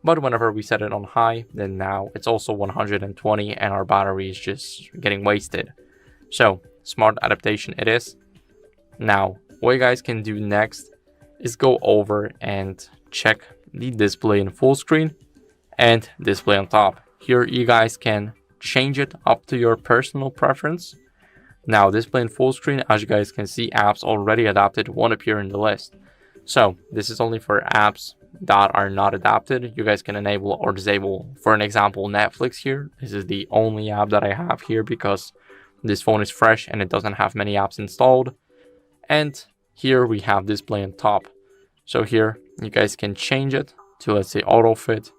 But whenever we set it on high, then now it's also 120 and our battery is just getting wasted. So smart adaptation it is. Now what you guys can do next is go over and check the display in full screen and display on top. Here you guys can change it up to your personal preference. Now display in full screen, as you guys can see, apps already adapted won't appear in the list. So this is only for apps that are not adapted. You guys can enable or disable, for an example, Netflix here. This is the only app that I have here because this phone is fresh and it doesn't have many apps installed. And here we have display on top. So here you guys can change it to, let's say, auto fit,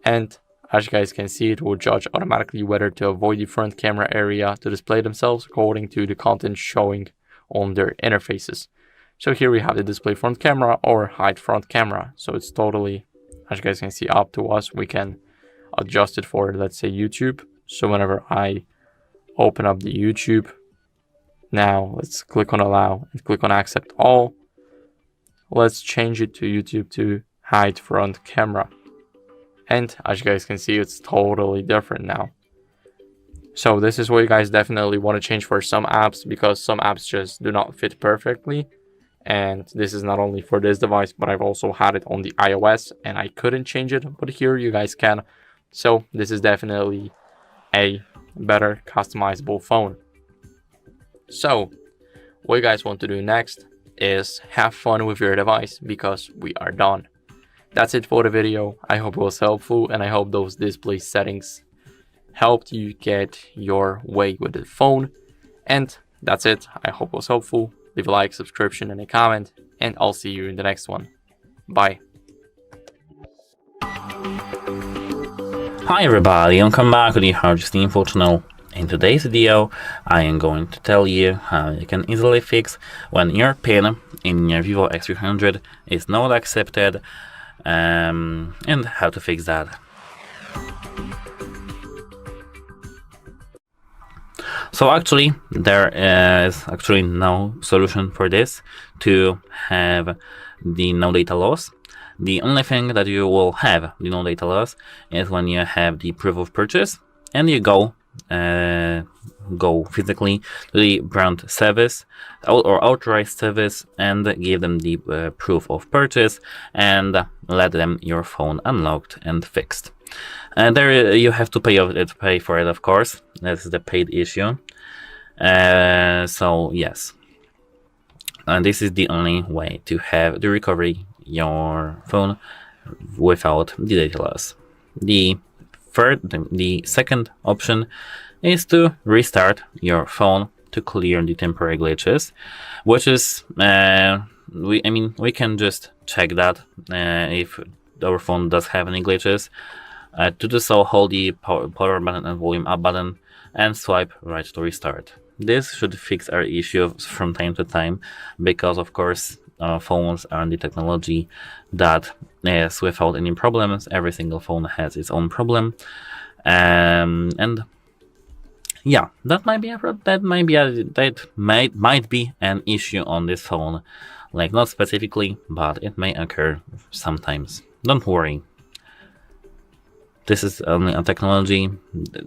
and as you guys can see, it will judge automatically whether to avoid the front camera area to display themselves according to the content showing on their interfaces. So here we have the display front camera or hide front camera. So it's totally, as you guys can see, up to us. We can adjust it for, let's say, YouTube. So whenever I open up the YouTube, now let's click on allow and click on accept all. Let's change it to YouTube to hide front camera. And as you guys can see, it's totally different now. So this is what you guys definitely want to change for some apps, because some apps just do not fit perfectly. And this is not only for this device, but I've also had it on the iOS and I couldn't change it, but here you guys can. So this is definitely a better customizable phone. So what you guys want to do next is have fun with your device, because we are done. That's it for the video. I hope it was helpful and I hope those display settings helped you get your way with the phone. And that's it. I hope it was helpful. Leave a like, subscription and a comment, and I'll see you in the next one. Bye. Hi everybody, welcome back to the HardReset.Info channel. In today's video, I am going to tell you how you can easily fix when your PIN in your Vivo X300 is not accepted, and how to fix that. So actually, there is actually no solution for this to have the no data loss. The only thing that you will have the no data loss is when you have the proof of purchase and you go physically to the brand service or authorized service and give them the proof of purchase and let them your phone unlocked and fixed. And there you have to pay for it, of course. That's the paid issue. So yes, and this is the only way to have the recovery your phone without the data loss. The second option is to restart your phone to clear the temporary glitches, which is we can just check that if our phone does have any glitches. To do so, hold the power button and volume up button and swipe right to restart. This should fix our issue from time to time, because of course phones are the technology that is without any problems. Every single phone has its own problem, and yeah, that might be an issue on this phone, like not specifically, but it may occur sometimes. Don't worry. This is only a technology.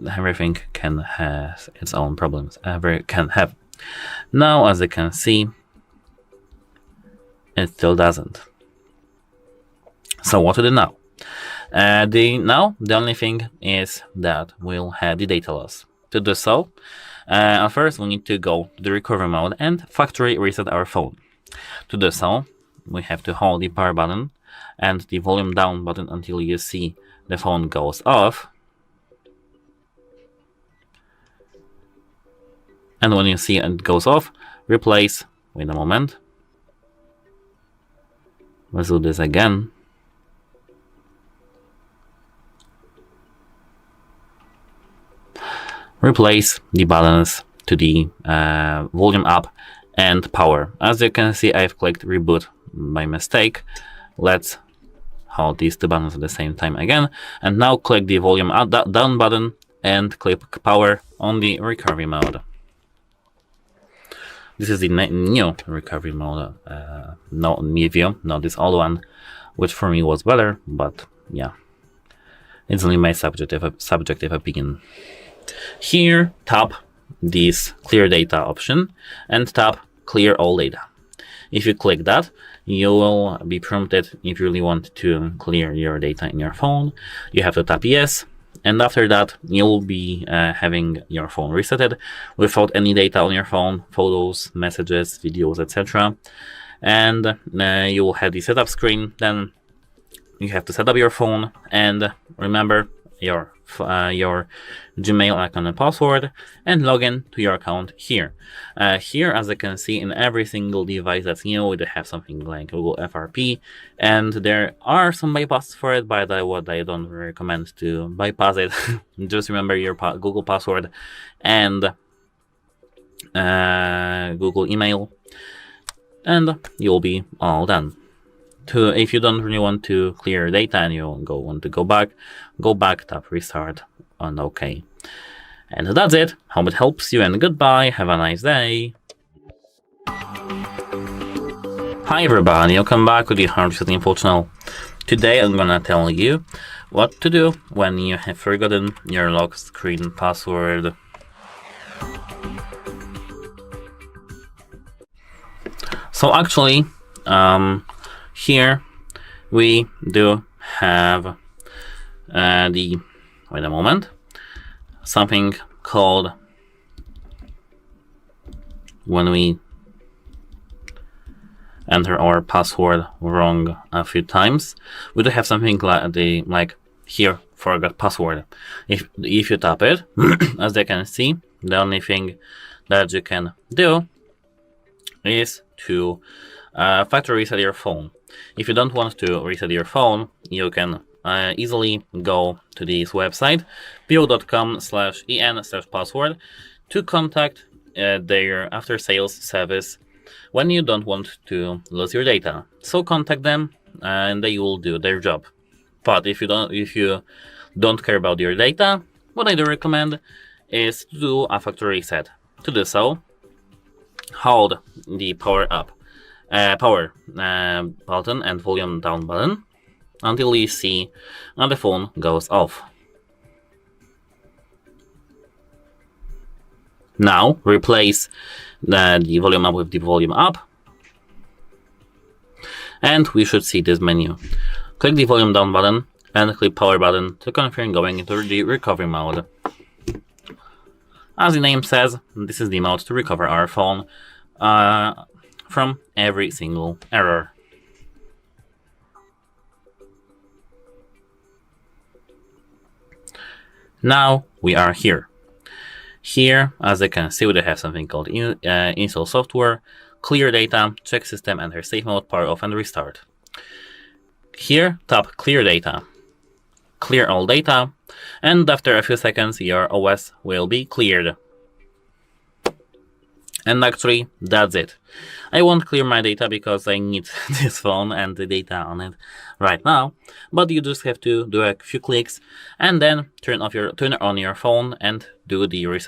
Everything can have its own problems. Can have. Now, as you can see, it still doesn't. So what to do now? The only thing is that we'll have the data loss. To do so, first we need to go to the recovery mode and factory reset our phone. To do so, we have to hold the power button and the volume down button until you see the phone goes off. And when you see it goes off, replace. Wait a moment. Let's do this again. Replace the buttons to the volume up and power. As you can see, I've clicked reboot by mistake. Let's hold these two buttons at the same time again, and now click the volume up, down button and click power on the recovery mode. This is the new recovery mode, not new view, not this old one, which for me was better, but yeah, it's only my subjective opinion. Here, tap this clear data option and tap clear all data. If you click that, you will be prompted if you really want to clear your data in your phone. You have to tap yes, and after that you'll be having your phone resetted without any data on your phone, photos, messages, videos, etc. And you will have the setup screen. Then you have to set up your phone and remember your Gmail account and password and log in to your account here. Here, as you can see, in every single device that's new, they have something like Google FRP, and there are some bypasses for it, but I don't recommend to bypass it. Just remember your Google password and Google email, and you'll be all done. If you don't really want to clear data and you want to go back, tap restart on OK. And that's it. Hope it helps you, and goodbye. Have a nice day. Hi everybody, welcome back to the HardReset.Info channel. Today I'm gonna tell you what to do when you have forgotten your lock screen password. So actually, here we do have wait a moment, something called, when we enter our password wrong a few times, we do have something like here, forgot password. If you tap it, as you can see, the only thing that you can do is to factory reset your phone. If you don't want to reset your phone, you can easily go to this website, vivo.com/en/password, to contact their after sales service when you don't want to lose your data. So contact them and they will do their job. But if you don't care about your data, what I do recommend is to do a factory reset. To do so, hold the power button and volume down button until you see the phone goes off. Now replace the volume up with the volume up, and we should see this menu. Click the volume down button and click power button to confirm going into the recovery mode. As the name says, this is the mode to recover our phone from every single error. Now we are here. Here, as you can see, we have something called install software, clear data, check system, enter safe mode, power off, and restart. Here, tap clear data. Clear all data, and after a few seconds, your OS will be cleared. And actually, that's it. I won't clear my data because I need this phone and the data on it right now. But you just have to do a few clicks and then turn on your phone and do the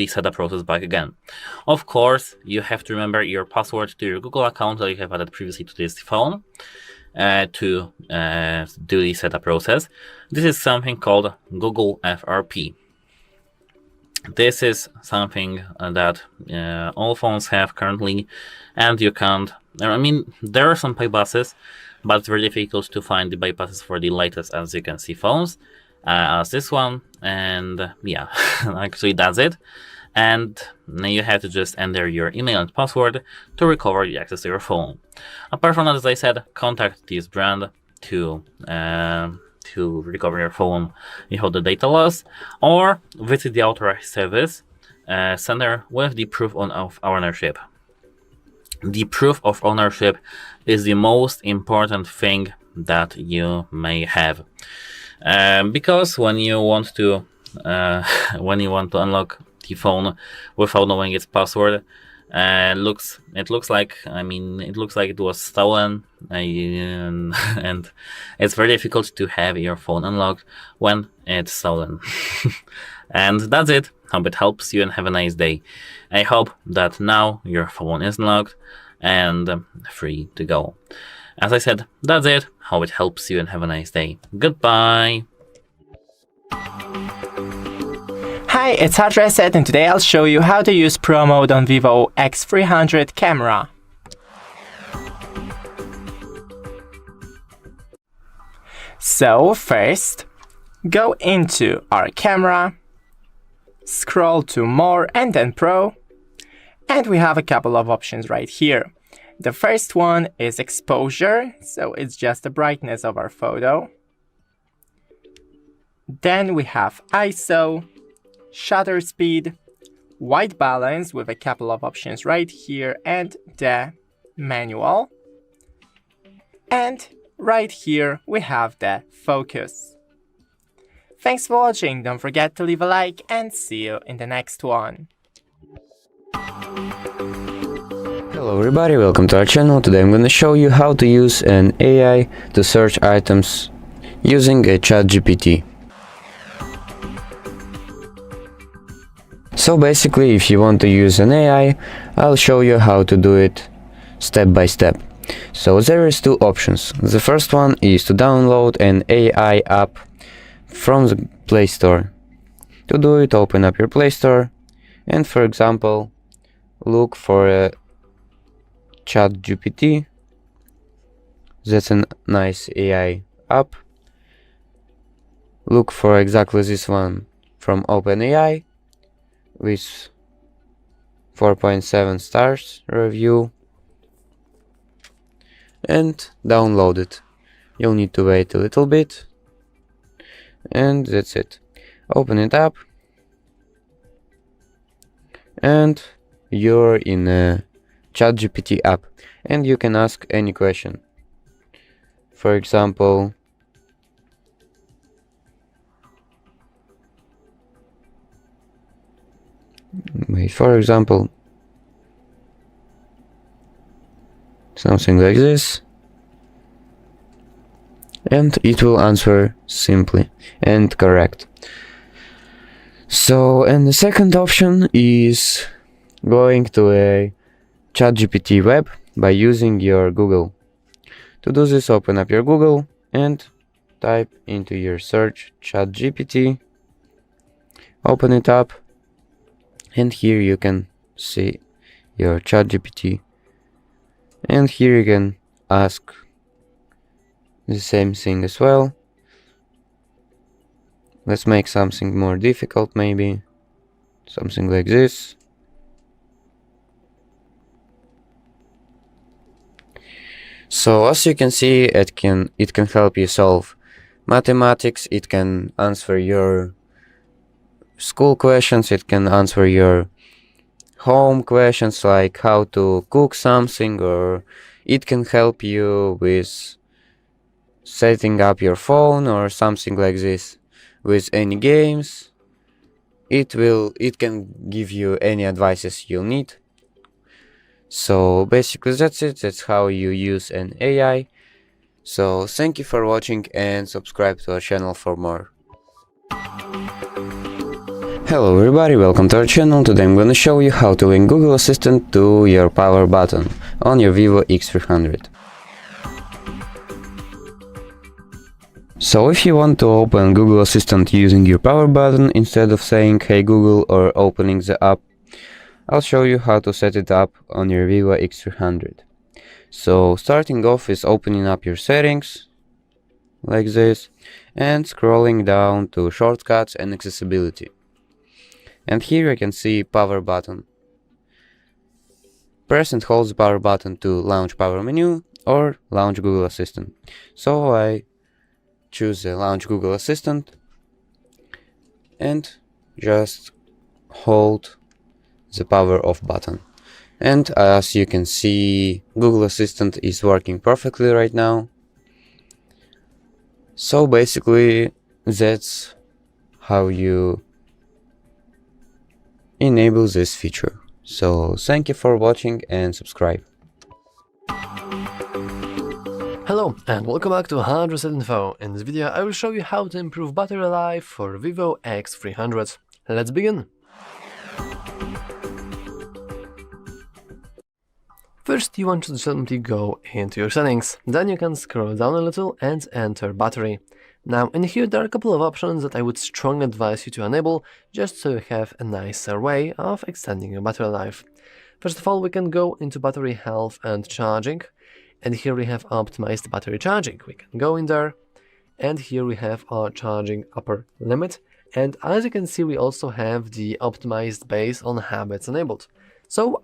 setup process back again. Of course, you have to remember your password to your Google account that you have added previously to this phone to do the setup process. This is something called Google FRP. This is something that all phones have currently, and you can't. I mean, there are some bypasses, but it's very difficult to find the bypasses for the latest, as you can see, phones, as this one. And yeah, actually that's it. And you have to just enter your email and password to recover the access to your phone. Apart from that, as I said, contact this brand to recover your phone without the data loss, or visit the authorized service center with the proof of ownership. The proof of ownership is the most important thing that you may have, because when you want to unlock the phone without knowing its password, it looks like it was stolen, and it's very difficult to have your phone unlocked when it's stolen. And that's it. Hope it helps you and have a nice day. I hope that now your phone is unlocked and free to go. As I said, that's it. Hope it helps you and have a nice day. Goodbye. Hi, it's HardReset, and today I'll show you how to use Pro mode on Vivo X300 camera. So first, go into our camera, scroll to More and then Pro, and we have a couple of options right here. The first one is exposure, so it's just the brightness of our photo. Then we have ISO, shutter speed, white balance with a couple of options right here, and the manual. And right here we have the focus. Thanks for watching, don't forget to leave a like and see you in the next one. Hello everybody, welcome to our channel. Today I'm going to show you how to use an AI to search items using a ChatGPT. So basically, if you want to use an AI, I'll show you how to do it step by step. So there is two options. The first one is to download an AI app from the Play Store. To do it, open up your Play Store and, for example, look for a ChatGPT. That's a nice AI app. Look for exactly this one from OpenAI with 4.7 stars review and download it. You'll need to wait a little bit and that's it. Open it up and you're in a ChatGPT app and you can ask any question. For example, something like this, and it will answer simply and correct. So, and the second option is going to a ChatGPT web by using your Google. To do this, open up your Google and type into your search ChatGPT, open it up, and here you can see your ChatGPT, and here you can ask the same thing as well. Let's make something more difficult, maybe something like this. So as you can see, it can help you solve mathematics, it can answer your school questions, it can answer your home questions like how to cook something, or it can help you with setting up your phone or something like this with any games. It can give you any advices you'll need. So basically that's it. That's how you use an AI. So thank you for watching and subscribe to our channel for more. Hello everybody, welcome to our channel. Today I'm gonna show you how to link Google Assistant to your power button on your Vivo X300. So if you want to open Google Assistant using your power button instead of saying "Hey Google" or opening the app, I'll show you how to set it up on your Vivo X300. So starting off is opening up your settings like this and scrolling down to shortcuts and accessibility. And here you can see power button. Press and hold the power button to launch power menu or launch Google Assistant. So I choose the launch Google Assistant and just hold the power off button. And as you can see, Google Assistant is working perfectly right now. So basically that's how you enable this feature. So thank you for watching and subscribe. Hello and welcome back to HardReset.Info. In this video I will show you how to improve battery life for Vivo X300. Let's begin! First, you want to simply go into your settings. Then you can scroll down a little and enter battery. Now, in here there are a couple of options that I would strongly advise you to enable, just so you have a nicer way of extending your battery life. First of all, we can go into battery health and charging, and here we have optimized battery charging. We can go in there, and here we have our charging upper limit, and as you can see, we also have the optimized based on habits enabled. So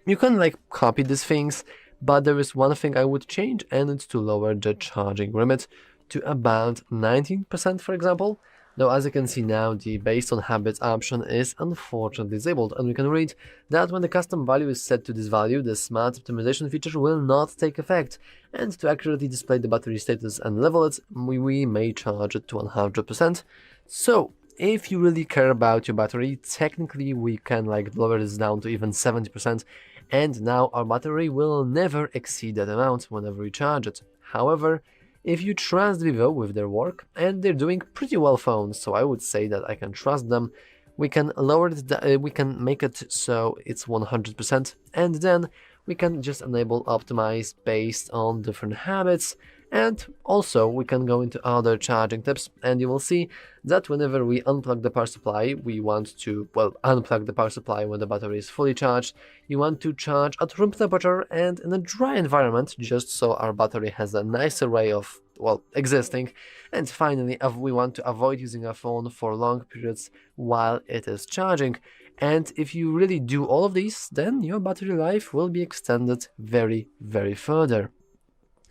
you can like copy these things, but there is one thing I would change, and it's to lower the charging limit to about 19%, for example. Now, as you can see now, the based on habits option is unfortunately disabled, and we can read that when the custom value is set to this value, the smart optimization feature will not take effect, and to accurately display the battery status and level it, we may charge it to 100%. So, if you really care about your battery, technically we can like lower this down to even 70%, and now our battery will never exceed that amount whenever we charge it. However, if you trust Vivo with their work, and they're doing pretty well phones, so I would say that I can trust them, we can lower it, we can make it so it's 100%, and then we can just enable optimize based on different habits. And also we can go into other charging tips, and you will see that whenever we unplug the power supply, we want to, well, unplug the power supply when the battery is fully charged. You want to charge at room temperature and in a dry environment, just so our battery has a nicer way of, well, existing. And finally, we want to avoid using our phone for long periods while it is charging. And if you really do all of these, then your battery life will be extended very, very further.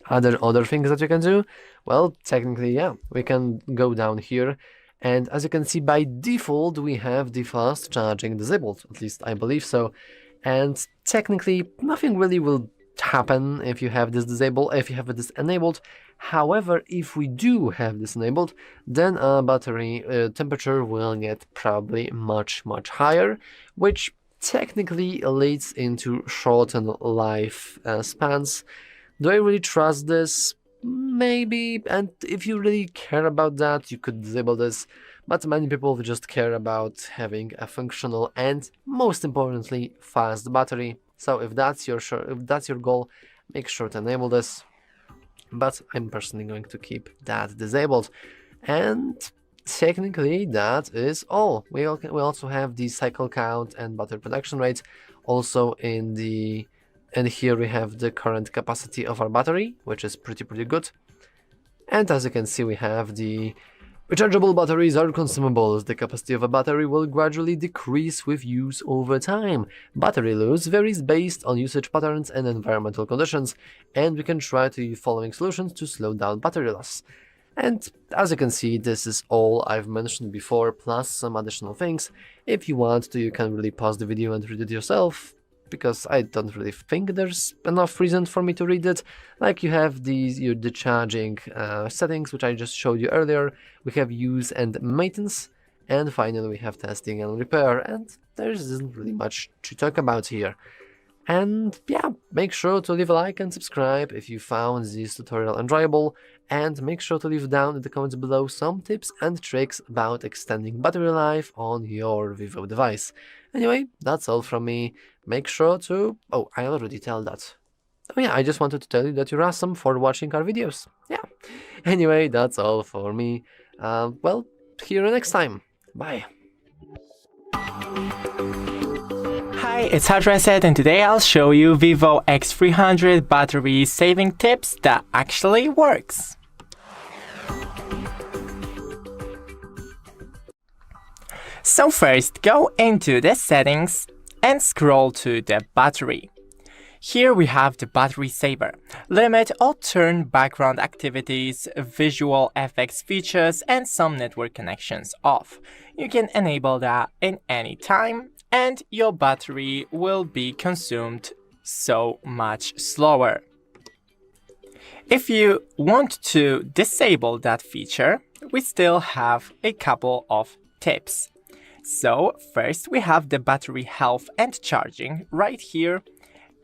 Other things that you can do? Well, technically, yeah, we can go down here, and as you can see, by default we have the fast charging disabled, at least I believe so, and technically nothing really will happen if you have this enabled. However, if we do have this enabled, then our battery temperature will get probably much higher, which technically leads into shortened life spans. Do I really trust this? Maybe, and if you really care about that, you could disable this, but many people just care about having a functional and, most importantly, fast battery. So if that's your goal, make sure to enable this, but I'm personally going to keep that disabled. And technically that is all. We also have the cycle count and battery production rate also and here we have the current capacity of our battery, which is pretty good. And as you can see, we have the rechargeable batteries are consumables. The capacity of a battery will gradually decrease with use over time. Battery loss varies based on usage patterns and environmental conditions, and we can try the following solutions to slow down battery loss. And as you can see, this is all I've mentioned before, plus some additional things. If you want to, you can really pause the video and read it yourself, because I don't really think there's enough reason for me to read it. Like, you have the charging settings, which I just showed you earlier. We have use and maintenance, and finally we have testing and repair, and there isn't really much to talk about here. And yeah, make sure to leave a like and subscribe if you found this tutorial enjoyable, and make sure to leave down in the comments below some tips and tricks about extending battery life on your Vivo device. Anyway, that's all from me. Make sure to... oh, I already tell that. Oh yeah, I just wanted to tell you that you're awesome for watching our videos. Yeah. Anyway, that's all for me. Well, see you next time. Bye. Hi, it's HardReset, and today I'll show you Vivo X300 battery saving tips that actually works. So first, go into the settings and scroll to the battery. Here we have the battery saver. Limit or turn background activities, visual effects features, and some network connections off. You can enable that in any time, and your battery will be consumed so much slower. If you want to disable that feature, we still have a couple of tips. So first we have the battery health and charging right here,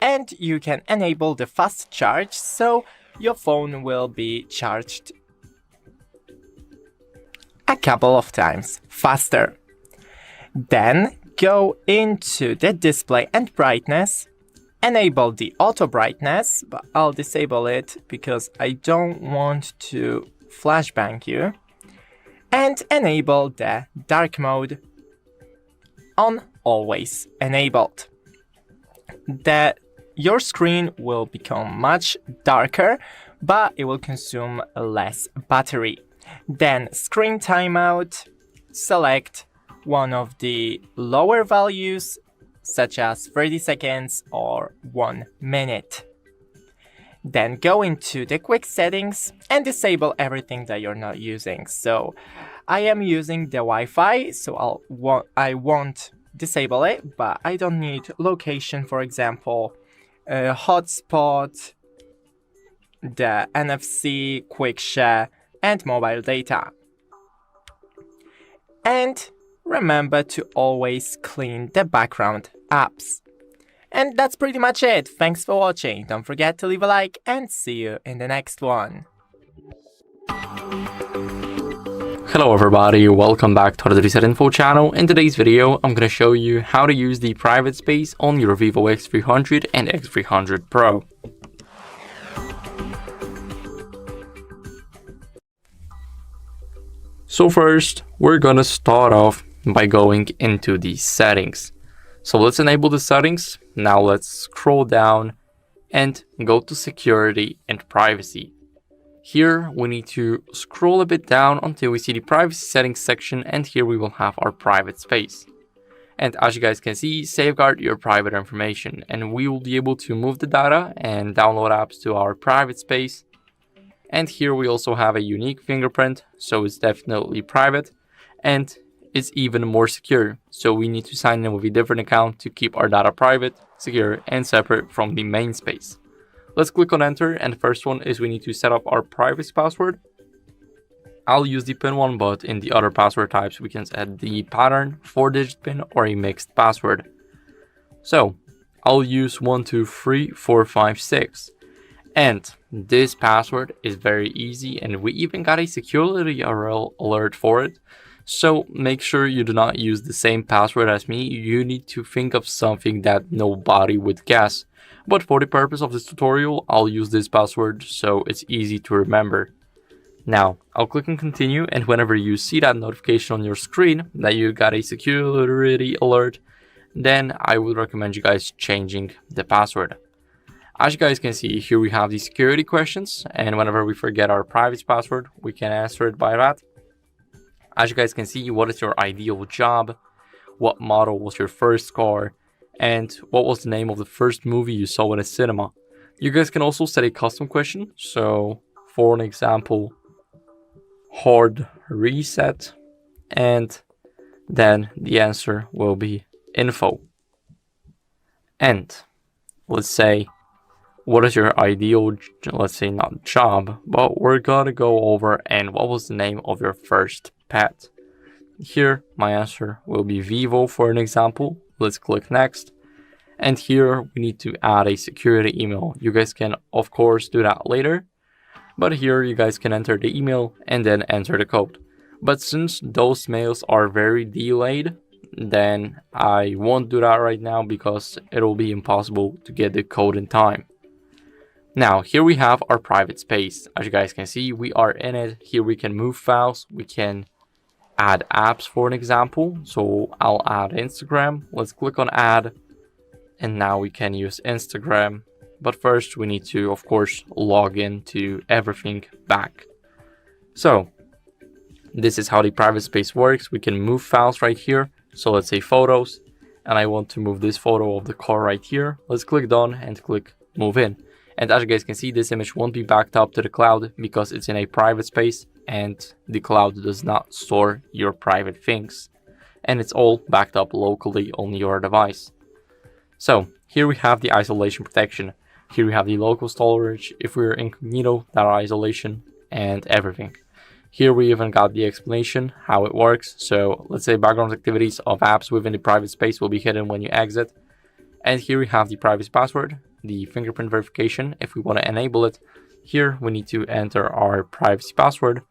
and you can enable the fast charge so your phone will be charged a couple of times faster. Then go into the display and brightness, enable the auto brightness, but I'll disable it because I don't want to flashbang you, and enable the dark mode on always enabled. Your screen will become much darker, but it will consume less battery. Then screen timeout, select one of the lower values such as 30 seconds or 1 minute. Then go into the quick settings and disable everything that you're not using. So I am using the Wi-Fi, so I won't disable it, but I don't need location, for example, hotspot, the NFC, quick share, and mobile data. And remember to always clean the background apps. And that's pretty much it. Thanks for watching. Don't forget to leave a like and see you in the next one. Hello everybody, welcome back to the HardReset.Info channel. In today's video, I'm going to show you how to use the private space on your Vivo X300 and X300 Pro. So first, we're going to start off by going into the settings. So let's enable the settings. Now let's scroll down and go to security and privacy. Here we need to scroll a bit down until we see the privacy settings section, and here we will have our private space. And as you guys can see, safeguard your private information, and we will be able to move the data and download apps to our private space. And here we also have a unique fingerprint, so it's definitely private, and it's even more secure. So we need to sign in with a different account to keep our data private, secure, and separate from the main space. Let's click on enter, and the first one is we need to set up our privacy password. I'll use the PIN one, but in the other password types we can set the pattern, 4-digit PIN, or a mixed password. So I'll use 123456. And this password is very easy, and we even got a security URL alert for it. So make sure you do not use the same password as me. You need to think of something that nobody would guess. But for the purpose of this tutorial, I'll use this password so it's easy to remember. Now, I'll click on continue, and whenever you see that notification on your screen that you got a security alert, then I would recommend you guys changing the password. As you guys can see, here we have the security questions, and whenever we forget our privacy password, we can answer it by that. As you guys can see, what is your ideal job? What model was your first car? And what was the name of the first movie you saw in a cinema? You guys can also set a custom question. So for an example, hard reset, and then the answer will be info. And let's say, what is your ideal, let's say not job, but we're gonna go over and what was the name of your first pet? Here my answer will be Vivo for an example. Let's click next, and here we need to add a security email. You guys can of course do that later, but here you guys can enter the email and then enter the code. But since those mails are very delayed, then I won't do that right now because it'll be impossible to get the code in time. Now here we have our private space. As you guys can see, we are in it. Here we can move files, we can add apps for an example. So I'll add Instagram. Let's click on add, and now we can use Instagram. But first we need to of course log in to everything back. So this is how the private space works. We can move files right here. So let's say photos, and I want to move this photo of the car right here. Let's click done and click move in. And as you guys can see, this image won't be backed up to the cloud because it's in a private space, and the cloud does not store your private things, and it's all backed up locally on your device. So here we have the isolation protection. Here we have the local storage, if we're incognito, data isolation, and everything. Here we even got the explanation how it works. So let's say background activities of apps within the private space will be hidden when you exit. And here we have the privacy password, the fingerprint verification. If we want to enable it, here we need to enter our privacy password,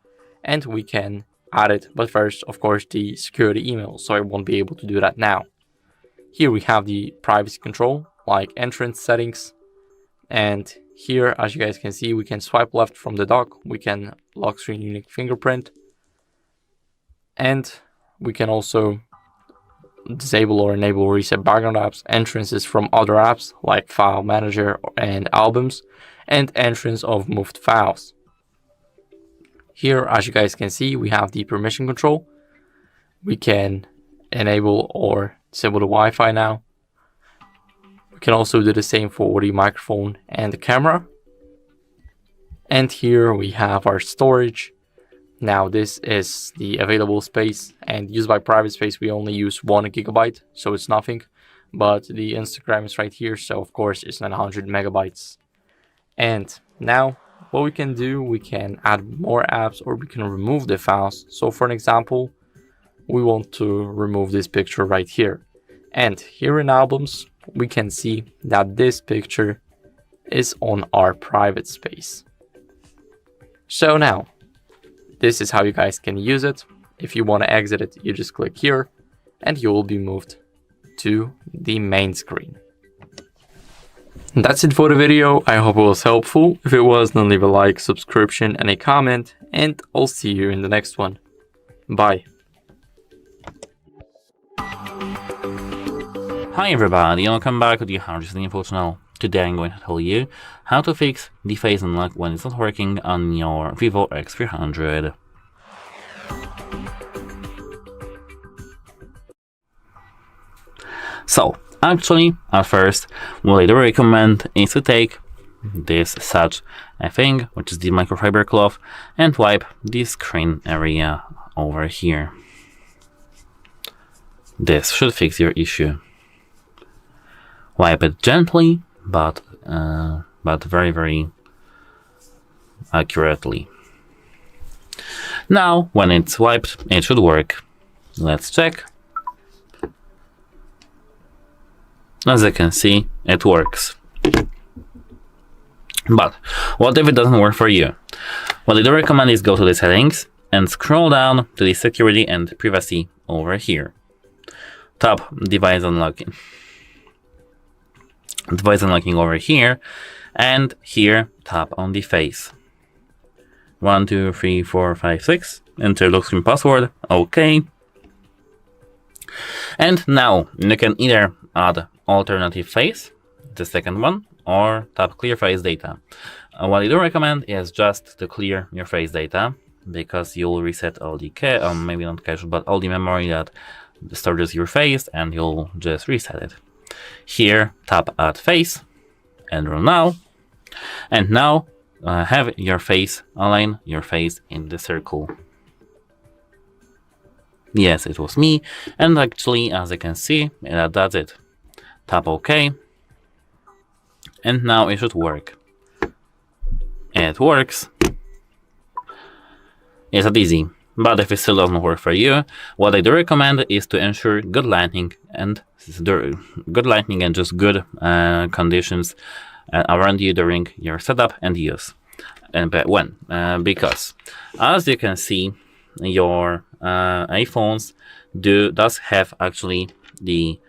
and we can add it. But first, of course, the security email, so I won't be able to do that now. Here we have the privacy control, like entrance settings. And here, as you guys can see, we can swipe left from the dock. We can lock screen unique fingerprint. And we can also disable or enable reset background apps, entrances from other apps like File Manager and Albums, and entrance of moved files. Here, as you guys can see, we have the permission control. We can enable or disable the Wi-Fi now. We can also do the same for the microphone and the camera. And here we have our storage. Now this is the available space, and used by private space we only use 1 GB, so it's nothing. But the Instagram is right here, so of course it's 900 megabytes. And now what we can do, we can add more apps or we can remove the files. So for an example, we want to remove this picture right here. And here in Albums, we can see that this picture is on our private space. So now, this is how you guys can use it. If you want to exit it, you just click here and you will be moved to the main screen. That's it for the video. I hope it was helpful. If it was, then leave a like, subscription and a comment, and I'll see you in the next one. Bye. Hi everybody, welcome back to the HardReset.Info channel. Today I'm going to tell you how to fix the face unlock when it's not working on your Vivo X300. So, actually, at first, what I do recommend is to take this such a thing, which is the microfiber cloth, and wipe the screen area over here. This should fix your issue. Wipe it gently, but very, very accurately. Now, when it's wiped, it should work. Let's check. As you can see, it works. But what if it doesn't work for you? What I do recommend is go to the settings and scroll down to the security and privacy over here. Tap device unlocking. Device unlocking over here, and here tap on the face. 1, 2, 3, 4, 5, 6. Enter lock screen password. OK. And now you can either add alternative face, the second one, or tap clear face data. What I do recommend is just to clear your face data, because you'll reset all the cache, maybe not cache, but all the memory that stores your face, and you'll just reset it. Here, tap add face, enroll now, and now have your face, align your face in the circle. Yes, it was me, and actually, as you can see, that's it. Tap OK, and now it should work. It works. It's that easy. But if it still doesn't work for you, what I do recommend is to ensure good lighting and just good conditions around you during your setup and use. Because as you can see, your iPhones does have actually the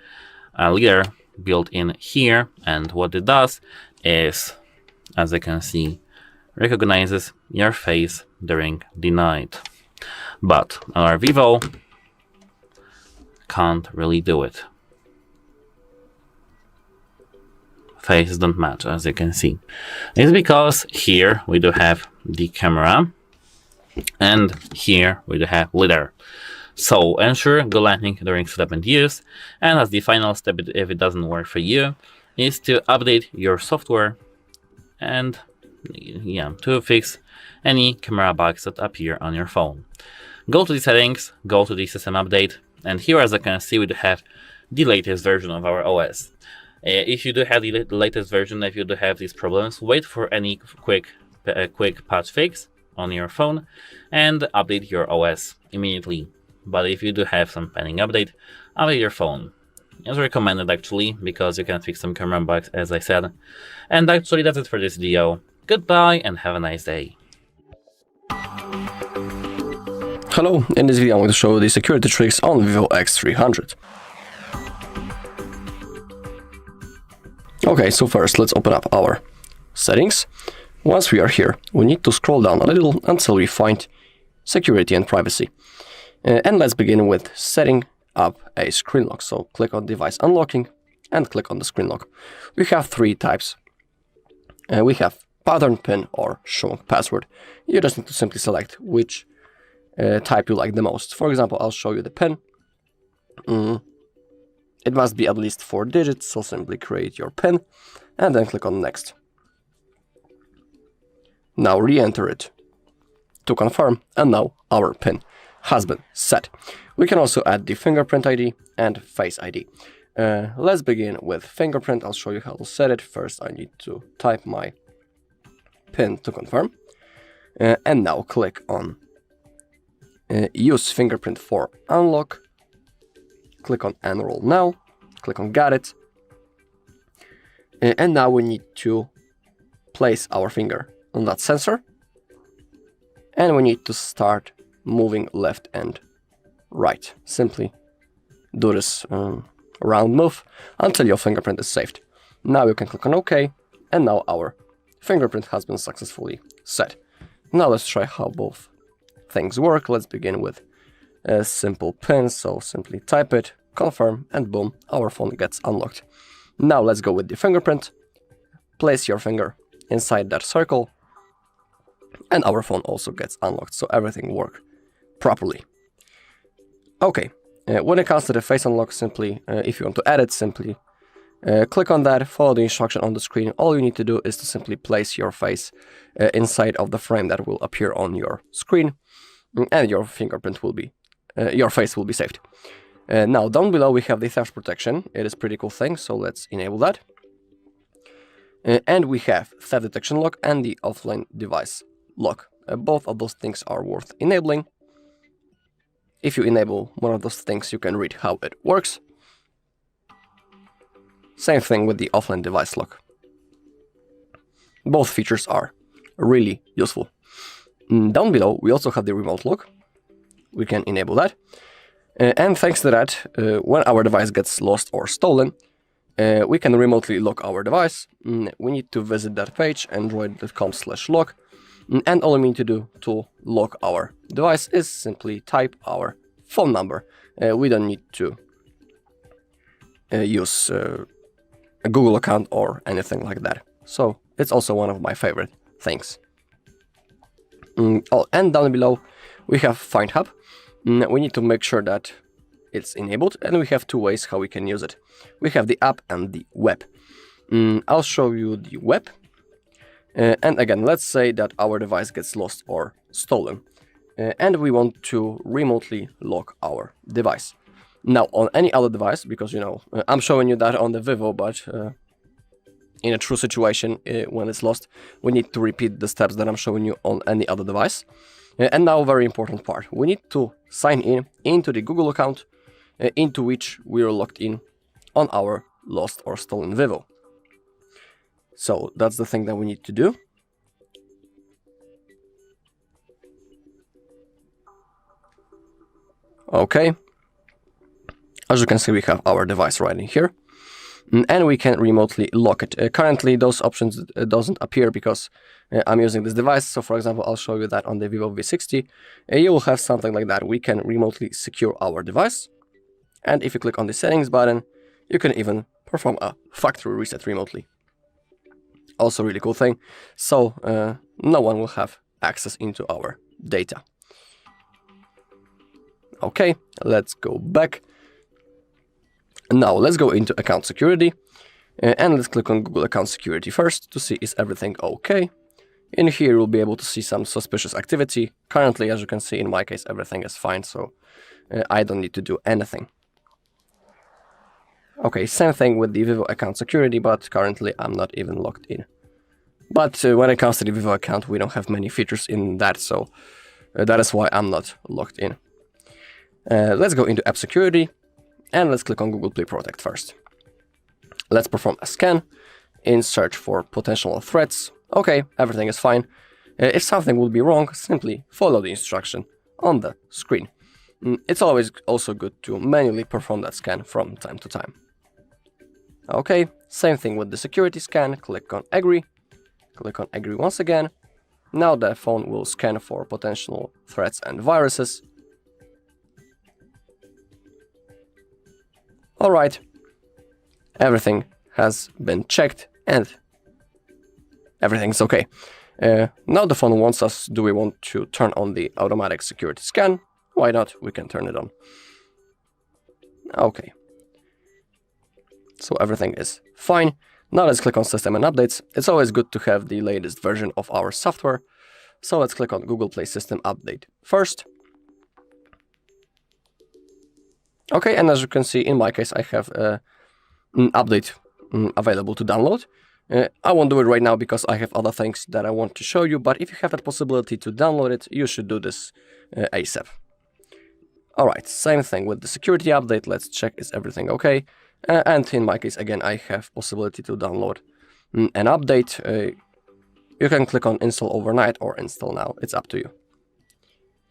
leader built in here, and what it does is, as you can see, recognizes your face during the night. But our Vivo can't really do it. Faces don't match, as you can see. It's because here we do have the camera, and here we do have LiDAR. So ensure good lighting during setup and use, and as the final step, if it doesn't work for you, is to update your software and to fix any camera bugs that appear on your phone. Go to the settings, go to the system update, and here, as you can see, we do have the latest version of our OS. If you do have the latest version, if you do have these problems, wait for any quick patch fix on your phone and update your OS immediately. But if you do have some pending update your phone. It's recommended actually, because you can fix some camera bugs, as I said. And actually, that's it for this video. Goodbye and have a nice day. Hello, in this video I'm going to show the security tricks on Vivo X300. Okay, so first let's open up our settings. Once we are here, we need to scroll down a little until we find security and privacy. And let's begin with setting up a screen lock. So click on device unlocking and click on the screen lock. We have three types. We have pattern, PIN, or show password. You just need to simply select which type you like the most. For example, I'll show you the PIN. It must be at least 4 digits, so simply create your PIN and then click on next. Now re-enter it to confirm, and now our PIN has been set. We can also add the fingerprint ID and face ID. Let's begin with fingerprint. I'll show you how to set it. First, I need to type my PIN to confirm. And now click on use fingerprint for unlock. Click on enroll now. Click on got it. And now we need to place our finger on that sensor. And we need to start moving left and right. Simply do this round move until your fingerprint is saved. Now you can click on OK, and now our fingerprint has been successfully set. Now let's try how both things work. Let's begin with a simple PIN, so simply type it, confirm, and boom, our phone gets unlocked. Now let's go with the fingerprint. Place your finger inside that circle, and our phone also gets unlocked, so everything works properly. Okay, when it comes to the face unlock, simply, if you want to add it, simply click on that, follow the instruction on the screen. All you need to do is to simply place your face inside of the frame that will appear on your screen, and your fingerprint will be, your face will be saved. Now down below we have the theft protection. It is a pretty cool thing, so let's enable that. And we have theft detection lock and the offline device lock. Both of those things are worth enabling. If you enable one of those things, you can read how it works. Same thing with the offline device lock. Both features are really useful. Down below, we also have the remote lock. We can enable that. And thanks to that, when our device gets lost or stolen, we can remotely lock our device. We need to visit that page, android.com/lock. And all we need to do to lock our device is simply type our phone number. We don't need to use a Google account or anything like that. So it's also one of my favorite things. Oh, and down below we have Find Hub. We need to make sure that it's enabled, and we have two ways how we can use it. We have the app and the web. I'll show you the web. And again, let's say that our device gets lost or stolen, and we want to remotely lock our device. Now, on any other device, because, you know, I'm showing you that on the Vivo, but in a true situation, when it's lost, we need to repeat the steps that I'm showing you on any other device. And now, very important part, we need to sign in into the Google account into which we are logged in on our lost or stolen Vivo. So that's the thing that we need to do. Okay. As you can see, we have our device right in here, and we can remotely lock it. Currently, those options doesn't appear because I'm using this device. So for example, I'll show you that on the Vivo V60, you will have something like that. We can remotely secure our device. And if you click on the settings button, you can even perform a factory reset remotely. Also really cool thing. So no one will have access into our data. Okay, let's go back. Now let's go into account security, and let's click on Google account security first to see is everything okay. In here you'll be able to see some suspicious activity. Currently, as you can see, in my case, everything is fine, so I don't need to do anything. Okay, same thing with the Vivo account security, but currently I'm not even logged in. But when it comes to the Vivo account, we don't have many features in that, so that is why I'm not logged in. Let's go into app security, and let's click on Google Play Protect first. Let's perform a scan in search for potential threats. Okay, everything is fine. If something will be wrong, simply follow the instruction on the screen. It's always also good to manually perform that scan from time to time. Okay, same thing with the security scan. Click on agree. Click on agree once again. Now the phone will scan for potential threats and viruses. Alright, everything has been checked and everything's okay. Now the phone wants us, do we want to turn on the automatic security scan? Why not? We can turn it on. Okay. So everything is fine. Now let's click on System and Updates. It's always good to have the latest version of our software. So let's click on Google Play System Update first. Okay, and as you can see, in my case, I have an update available to download. I won't do it right now because I have other things that I want to show you, but if you have that possibility to download it, you should do this ASAP. Alright, same thing with the security update. Let's check is everything okay. And in my case, again, I have possibility to download an update. You can click on install overnight or install now. It's up to you.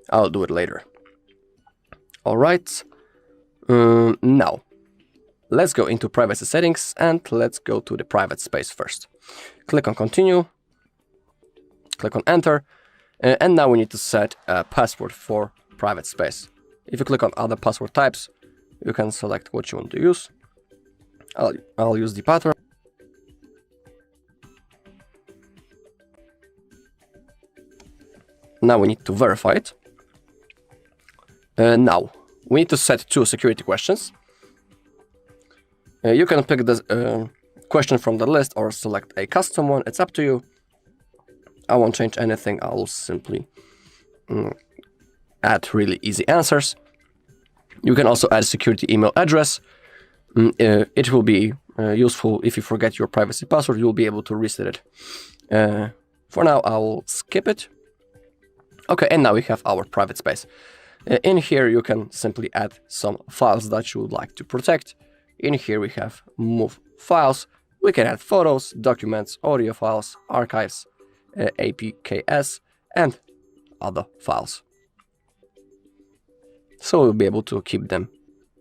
I'll do it later. Alright. Now, let's go into privacy settings and let's go to the private space first. Click on continue. Click on enter. And now we need to set a password for private space. If you click on other password types, you can select what you want to use. I'll use the pattern. Now we need to verify it. Now, we need to set 2 security questions. You can pick the question from the list or select a custom one. It's up to you. I won't change anything. I'll simply add really easy answers. You can also add security email address. It will be useful if you forget your privacy password. You'll be able to reset it. For now, I'll skip it. Okay, and now we have our private space. In here, you can simply add some files that you would like to protect. In here, we have move files. We can add photos, documents, audio files, archives, APKs, and other files. So we'll be able to keep them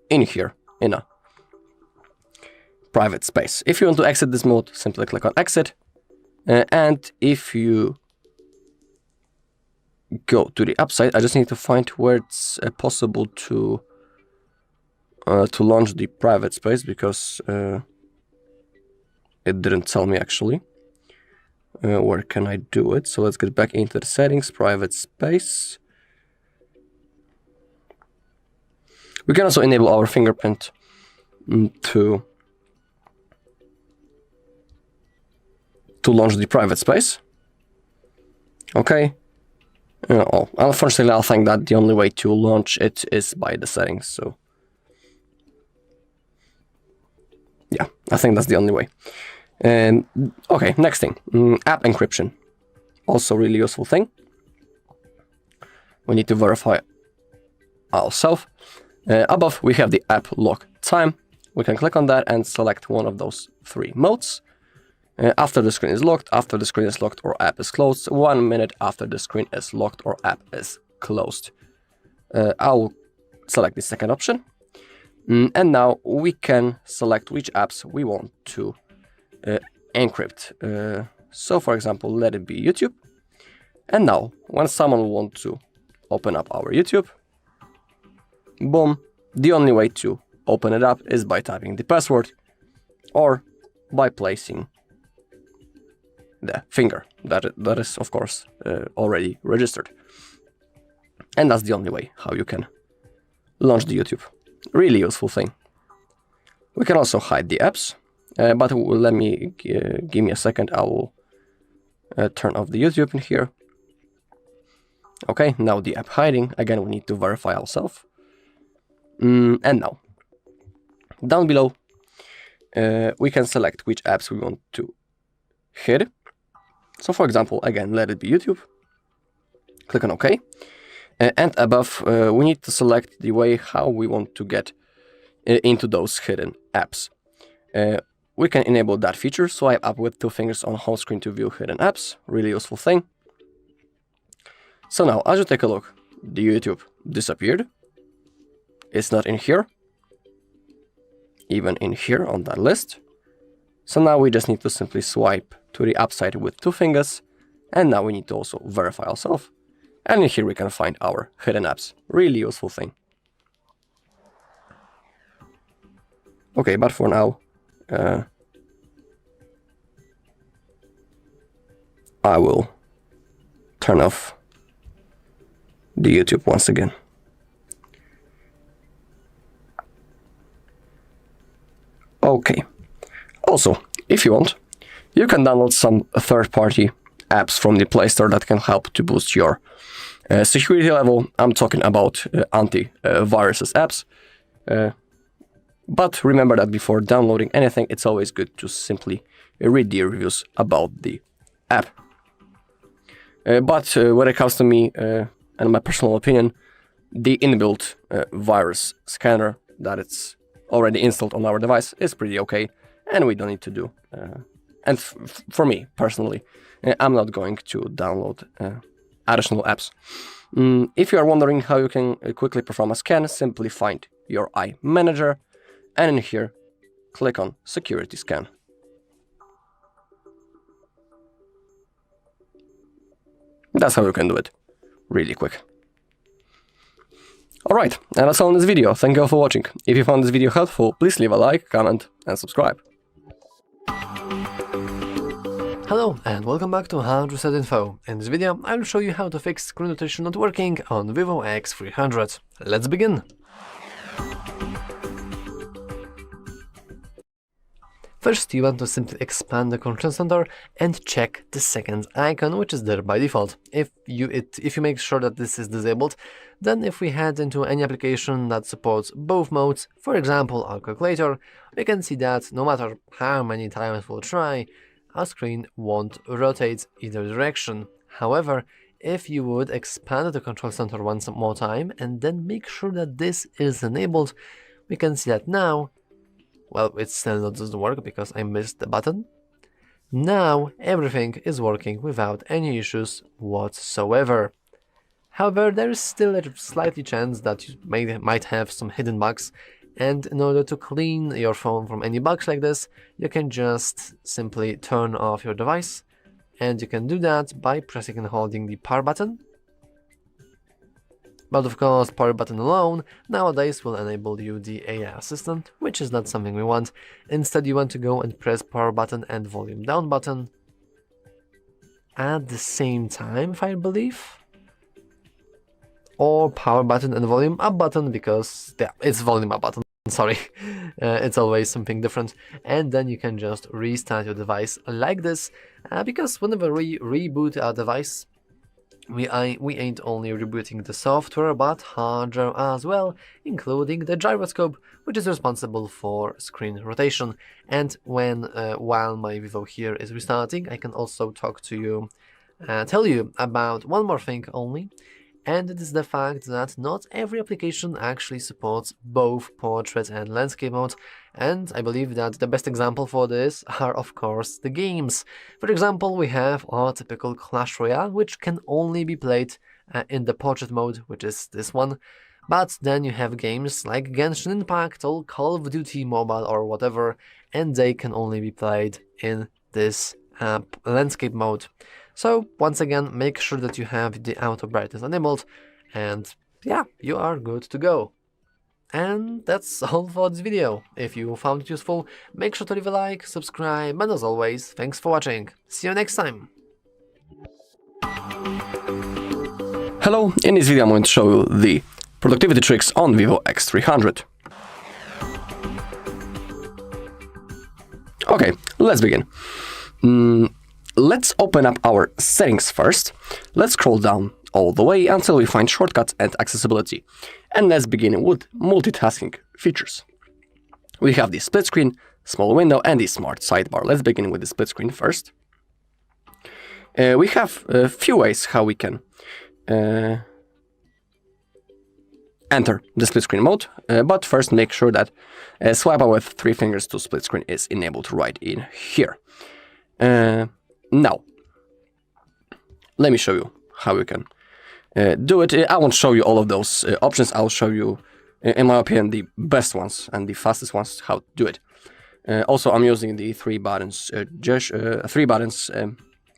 in here, in a private space. If you want to exit this mode, simply click on exit. And if you go to the upside, I just need to find where it's possible to launch the private space, because it didn't tell me actually. Where can I do it? So let's get back into the settings, private space. We can also enable our fingerprint to launch the private space. Okay. Unfortunately, I think that the only way to launch it is by the settings. So yeah, I think that's the only way. And okay, next thing, app encryption. Also really useful thing. We need to verify ourselves. Above, we have the app lock time. We can click on that and select one of those 3 modes. After the screen is locked, after the screen is locked or app is closed, 1 minute after the screen is locked or app is closed. I'll select the second option. And now we can select which apps we want to encrypt. So for example, let it be YouTube. And now, when someone will want to open up our YouTube, boom, the only way to open it up is by typing the password or by placing the finger that is of course already registered. And that's the only way how you can launch the YouTube. Really useful thing. We can also hide the apps, but let me give me a second. I will turn off the YouTube in here. Okay, now the app hiding. Again, we need to verify ourselves. And now, down below, we can select which apps we want to hide. So for example, again, let it be YouTube. Click on OK. And above, we need to select the way how we want to get into those hidden apps. We can enable that feature, swipe up with 2 fingers on home screen to view hidden apps. Really useful thing. So now, as you take a look, the YouTube disappeared. It's not in here. Even in here on that list. So now we just need to simply swipe to the upside with 2 fingers, and now we need to also verify ourselves. And here we can find our hidden apps. Really useful thing. Okay, but for now, I will turn off the YouTube once again. Okay. Also, if you want, you can download some third-party apps from the Play Store that can help to boost your security level. I'm talking about anti-viruses apps. But remember that before downloading anything, it's always good to simply read the reviews about the app. But when it comes to me and my personal opinion, the inbuilt virus scanner that it's already installed on our device is pretty okay, and we don't need to do. And for me personally, I'm not going to download additional apps. If you are wondering how you can quickly perform a scan, simply find your iManager, and in here, click on Security Scan. That's how you can do it, really quick. Alright, and that's all in this video. Thank you all for watching. If you found this video helpful, please leave a like, comment, and subscribe. Hello and welcome back to HardReset.Info. In this video, I'll show you how to fix screen rotation not working on Vivo X300. Let's begin! First, you want to simply expand the control center and check the second icon, which is there by default. If you make sure that this is disabled, then if we head into any application that supports both modes, for example our calculator, we can see that no matter how many times we'll try, our screen won't rotate either direction. However, if you would expand the control center once more time and then make sure that this is enabled, we can see that now, well, it still doesn't work because I missed the button. Now everything is working without any issues whatsoever. However, there is still a slightly chance that you might have some hidden bugs, and in order to clean your phone from any bugs like this, you can just simply turn off your device, and you can do that by pressing and holding the power button. But of course, power button alone nowadays will enable you the AI assistant, which is not something we want. Instead, you want to go and press power button and volume down button at the same time, if I believe. Or power button and volume up button, because yeah, it's volume up button, sorry. It's always something different. And then you can just restart your device like this, because whenever we reboot our device, we ain't only rebooting the software, but hardware as well, including the gyroscope, which is responsible for screen rotation. And while my Vivo here is restarting, I can also tell you about one more thing only, and it is the fact that not every application actually supports both portrait and landscape mode, and I believe that the best example for this are of course the games. For example, we have our typical Clash Royale, which can only be played in the portrait mode, which is this one, but then you have games like Genshin Impact or Call of Duty Mobile or whatever, and they can only be played in this landscape mode. So once again, make sure that you have the auto brightness enabled, and yeah, you are good to go. And that's all for this video. If you found it useful, make sure to leave a like, subscribe, and as always, thanks for watching. See you next time. Hello, in this video I'm going to show you the productivity tricks on Vivo X300. Okay, let's begin. Let's open up our settings first. Let's scroll down all the way until we find shortcuts and accessibility. And let's begin with multitasking features. We have the split screen, small window, and the smart sidebar. Let's begin with the split screen first. We have a few ways how we can enter the split screen mode, but first make sure that swipe with 3 fingers to split screen is enabled right in here. Now, let me show you how you can do it. I won't show you all of those options. I'll show you, in my opinion, the best ones and the fastest ones how to do it. Also, I'm using the three buttons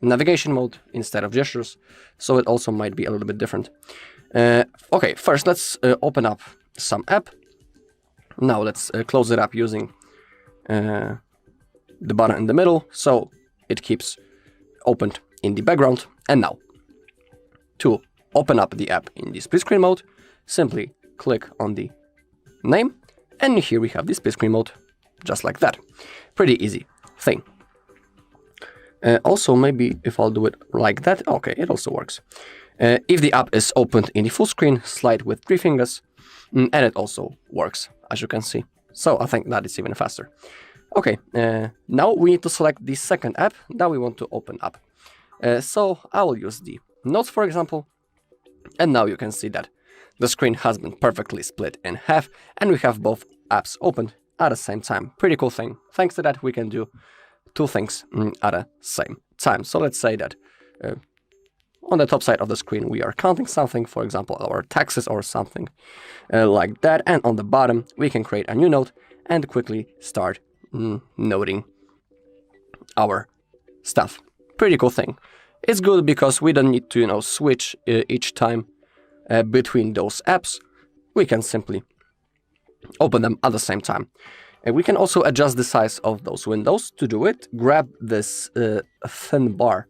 navigation mode instead of gestures, so it also might be a little bit different. Okay, first let's open up some app. Now let's close it up using the button in the middle, so it keeps opened in the background. And now, to open up the app in the split screen mode, simply click on the name, and here we have the split screen mode, just like that. Pretty easy thing. Also, maybe if I'll do it like that, okay, it also works. If the app is opened in the full screen, slide with 3 fingers, and it also works, as you can see. So I think that is even faster. Okay, now we need to select the second app that we want to open up. So I will use the Notes, for example, and now you can see that the screen has been perfectly split in half, and we have both apps opened at the same time. Pretty cool thing. Thanks to that, we can do 2 things at the same time. So let's say that on the top side of the screen we are counting something, for example our taxes or something like that, and on the bottom we can create a new note and quickly start noting our stuff. Pretty cool thing. It's good because we don't need to, you know, switch each time between those apps. We can simply open them at the same time. And we can also adjust the size of those windows. To do it, grab this thin bar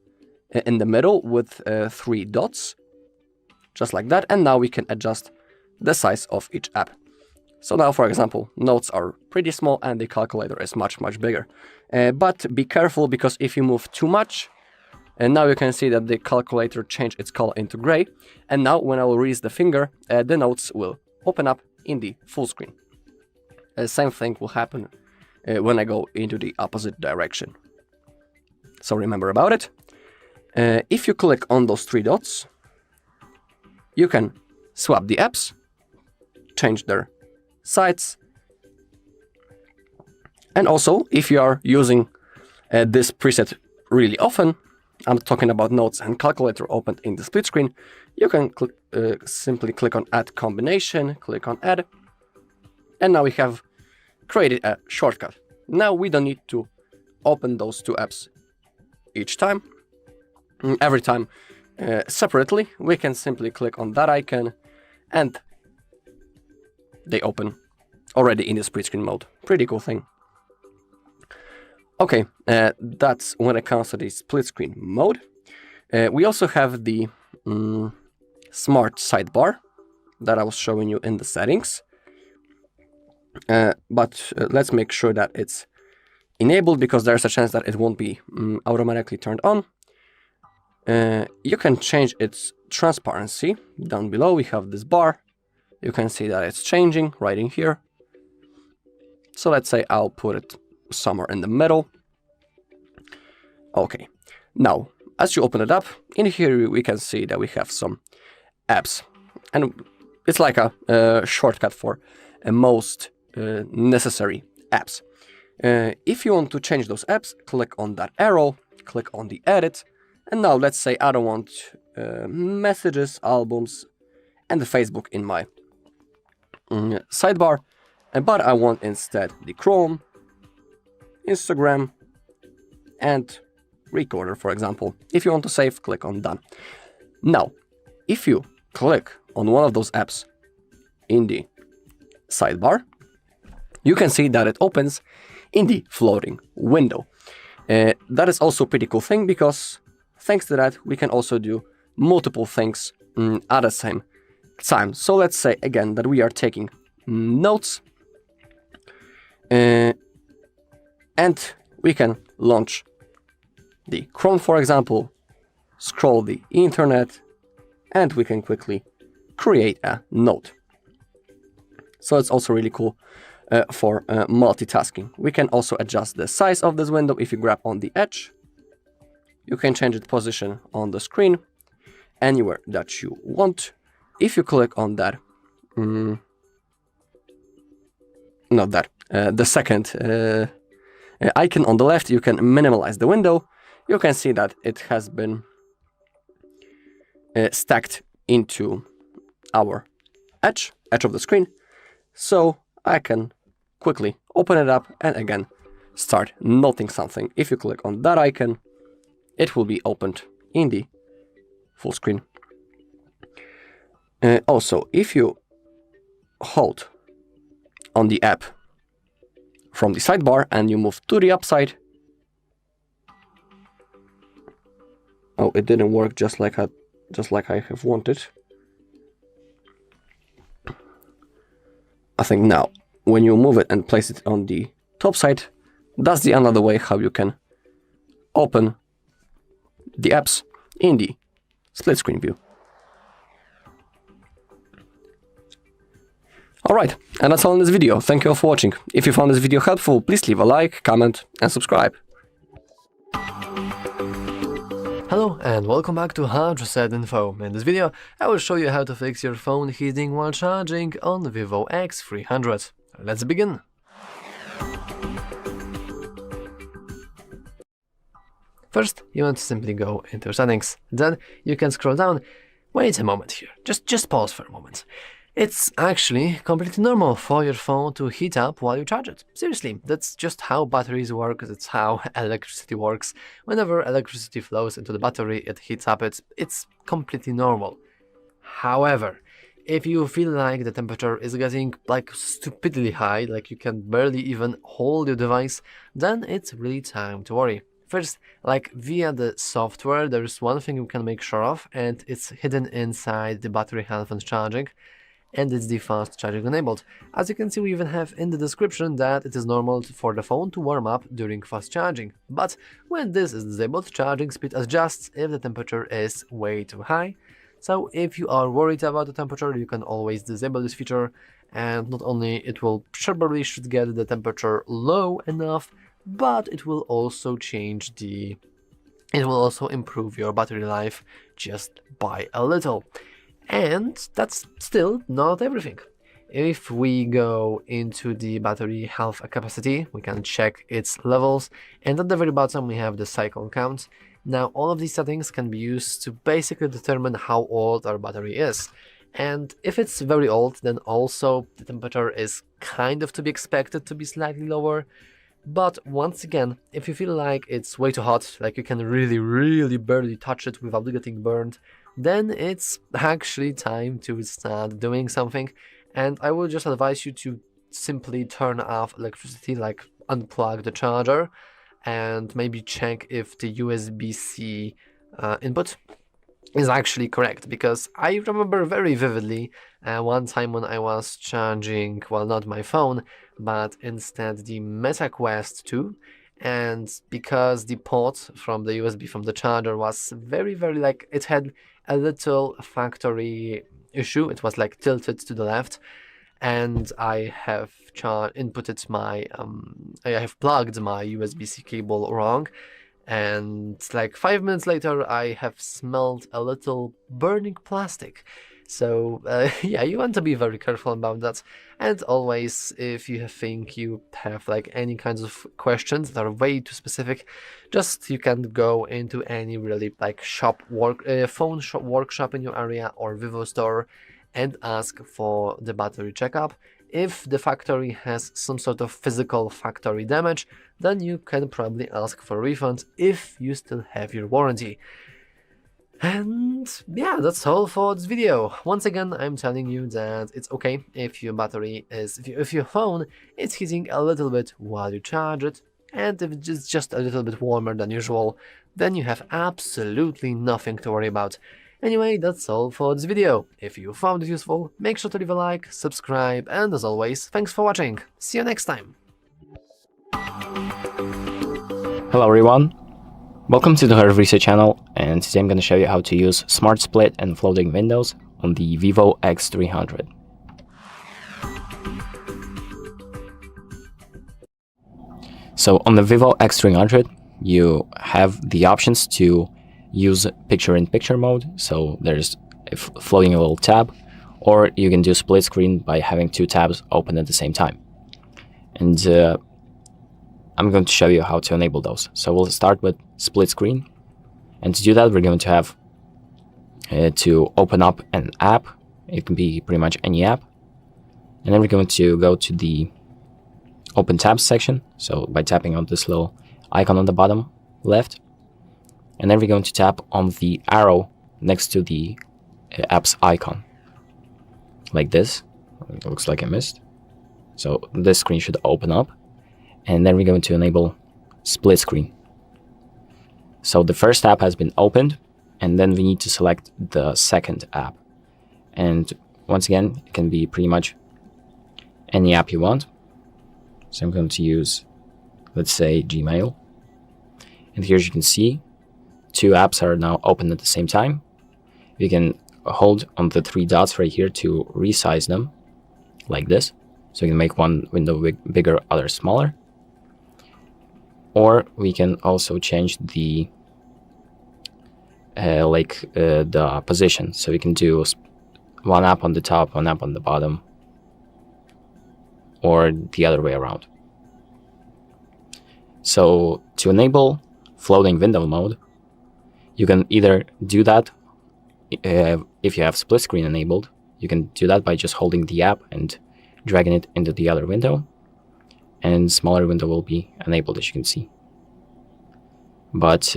in the middle with 3 dots, just like that, and now we can adjust the size of each app. So now, for example, notes are pretty small and the calculator is much bigger. But be careful, because if you move too much, and now you can see that the calculator changed its color into gray, and now when I will raise the finger, the notes will open up in the full screen. Same thing will happen when I go into the opposite direction. So remember about it. If you click on those 3 dots, you can swap the apps, change their size, and also if you are using this preset really often, I'm talking about notes and calculator opened in the split screen, you can simply click on Add Combination, click on Add, and now we have created a shortcut. Now we don't need to open those 2 apps each time. Every time separately, we can simply click on that icon and they open already in the split screen mode. Pretty cool thing. Okay, that's when it comes to the split screen mode. We also have the smart sidebar that I was showing you in the settings. But let's make sure that it's enabled, because there's a chance that it won't be automatically turned on. You can change its transparency. Down below we have this bar. You can see that it's changing right in here. So let's say I'll put it somewhere in the middle. Okay, now as you open it up, in here we can see that we have some apps, and it's like a shortcut for most necessary apps. If you want to change those apps, click on that arrow, click on the edit, and now let's say I don't want messages, albums, and the Facebook in my sidebar, but I want instead the Chrome, Instagram, and Recorder, for example. If you want to save, click on Done. Now, if you click on one of those apps in the sidebar, you can see that it opens in the floating window. That is also a pretty cool thing, because thanks to that we can also do multiple things at the same time. So let's say again that we are taking notes, and we can launch the Chrome, for example, scroll the internet, and we can quickly create a note. So it's also really cool for multitasking. We can also adjust the size of this window. If you grab on the edge, you can change its position on the screen anywhere that you want. If you click on that, the second icon on the left, you can minimize the window. You can see that it has been stacked into our edge of the screen. So I can quickly open it up and again start noting something. If you click on that icon, it will be opened in the full screen. Also, if you hold on the app from the sidebar and you move to the upside, oh, it didn't work just like I have wanted. I think now, when you move it and place it on the top side, that's the another way how you can open the apps in the split screen view. Alright, and that's all in this video. Thank you all for watching. If you found this video helpful, please leave a like, comment and subscribe. Hello and welcome back to HardReset.Info. In this video, I will show you how to fix your phone heating while charging on the Vivo X300. Let's begin. First, you want to simply go into settings. Then you can scroll down. Wait a moment here. Just pause for a moment. It's actually completely normal for your phone to heat up while you charge it. Seriously, that's just how batteries work, that's how electricity works. Whenever electricity flows into the battery, it heats up, it's completely normal. However, if you feel like the temperature is getting like stupidly high, like you can barely even hold your device, then it's really time to worry. First, like via the software, there is one thing you can make sure of, and it's hidden inside the battery health and charging. And it's the fast charging enabled. As you can see, we even have in the description that it is normal for the phone to warm up during fast charging. But when this is disabled, charging speed adjusts if the temperature is way too high. So if you are worried about the temperature, you can always disable this feature, and not only it will probably should get the temperature low enough, but it will also improve your battery life just by a little. And that's still not everything. If we go into the battery health capacity, we can check its levels, and at the very bottom we have the cycle count. Now all of these settings can be used to basically determine how old our battery is. And if it's very old, then also the temperature is kind of to be expected to be slightly lower. But once again, if you feel like it's way too hot, like you can really barely touch it without getting burned, then it's actually time to start doing something. And I will just advise you to simply turn off electricity, like unplug the charger, and maybe check if the USB-C input is actually correct, because I remember very vividly one time when I was charging, well, not my phone, but instead the Meta Quest 2, and because the port from the USB from the charger was very like, it had a little factory issue, it was like tilted to the left, and I have inputted my I have plugged my USB-C cable wrong, and like 5 minutes later I have smelled a little burning plastic. So yeah, you want to be very careful about that. And always, if you think you have like any kinds of questions that are way too specific, just you can go into any really like phone shop workshop in your area or Vivo store and ask for the battery checkup. If the factory has some sort of physical factory damage, then you can probably ask for a refund if you still have your warranty. And yeah, that's all for this video. Once again, I'm telling you that it's okay if your battery is, if your phone is heating a little bit while you charge it, and if it's just a little bit warmer than usual, then you have absolutely nothing to worry about. Anyway, that's all for this video. If you found it useful, make sure to leave a like, subscribe, and as always, thanks for watching. See you next time. Hello everyone, welcome to the HardReset channel, and today I'm going to show you how to use Smart Split and floating windows on the Vivo X300. So on the Vivo X300, you have the options to use picture-in-picture mode, so there's a floating a little tab, or you can do split screen by having two tabs open at the same time. And I'm going to show you how to enable those. So we'll start with split screen, and to do that we're going to have to open up an app. It can be pretty much any app, and then we're going to go to the open tabs section. So by tapping on this little icon on the bottom left, and then we're going to tap on the arrow next to the apps icon, like this. It looks like I missed. So this screen should open up, and then we're going to enable split screen. So the first app has been opened, and then we need to select the second app. And once again, it can be pretty much any app you want. So I'm going to use, let's say, Gmail. And here, as you can see, 2 apps are now open at the same time. You can hold on the 3 dots right here to resize them, like this. So you can make one window bigger, other smaller. Or we can also change the the position. So we can do one app on the top, one app on the bottom, or the other way around. So to enable floating window mode, you can either do that if you have split screen enabled. You can do that by just holding the app and dragging it into the other window, and smaller window will be enabled, as you can see. But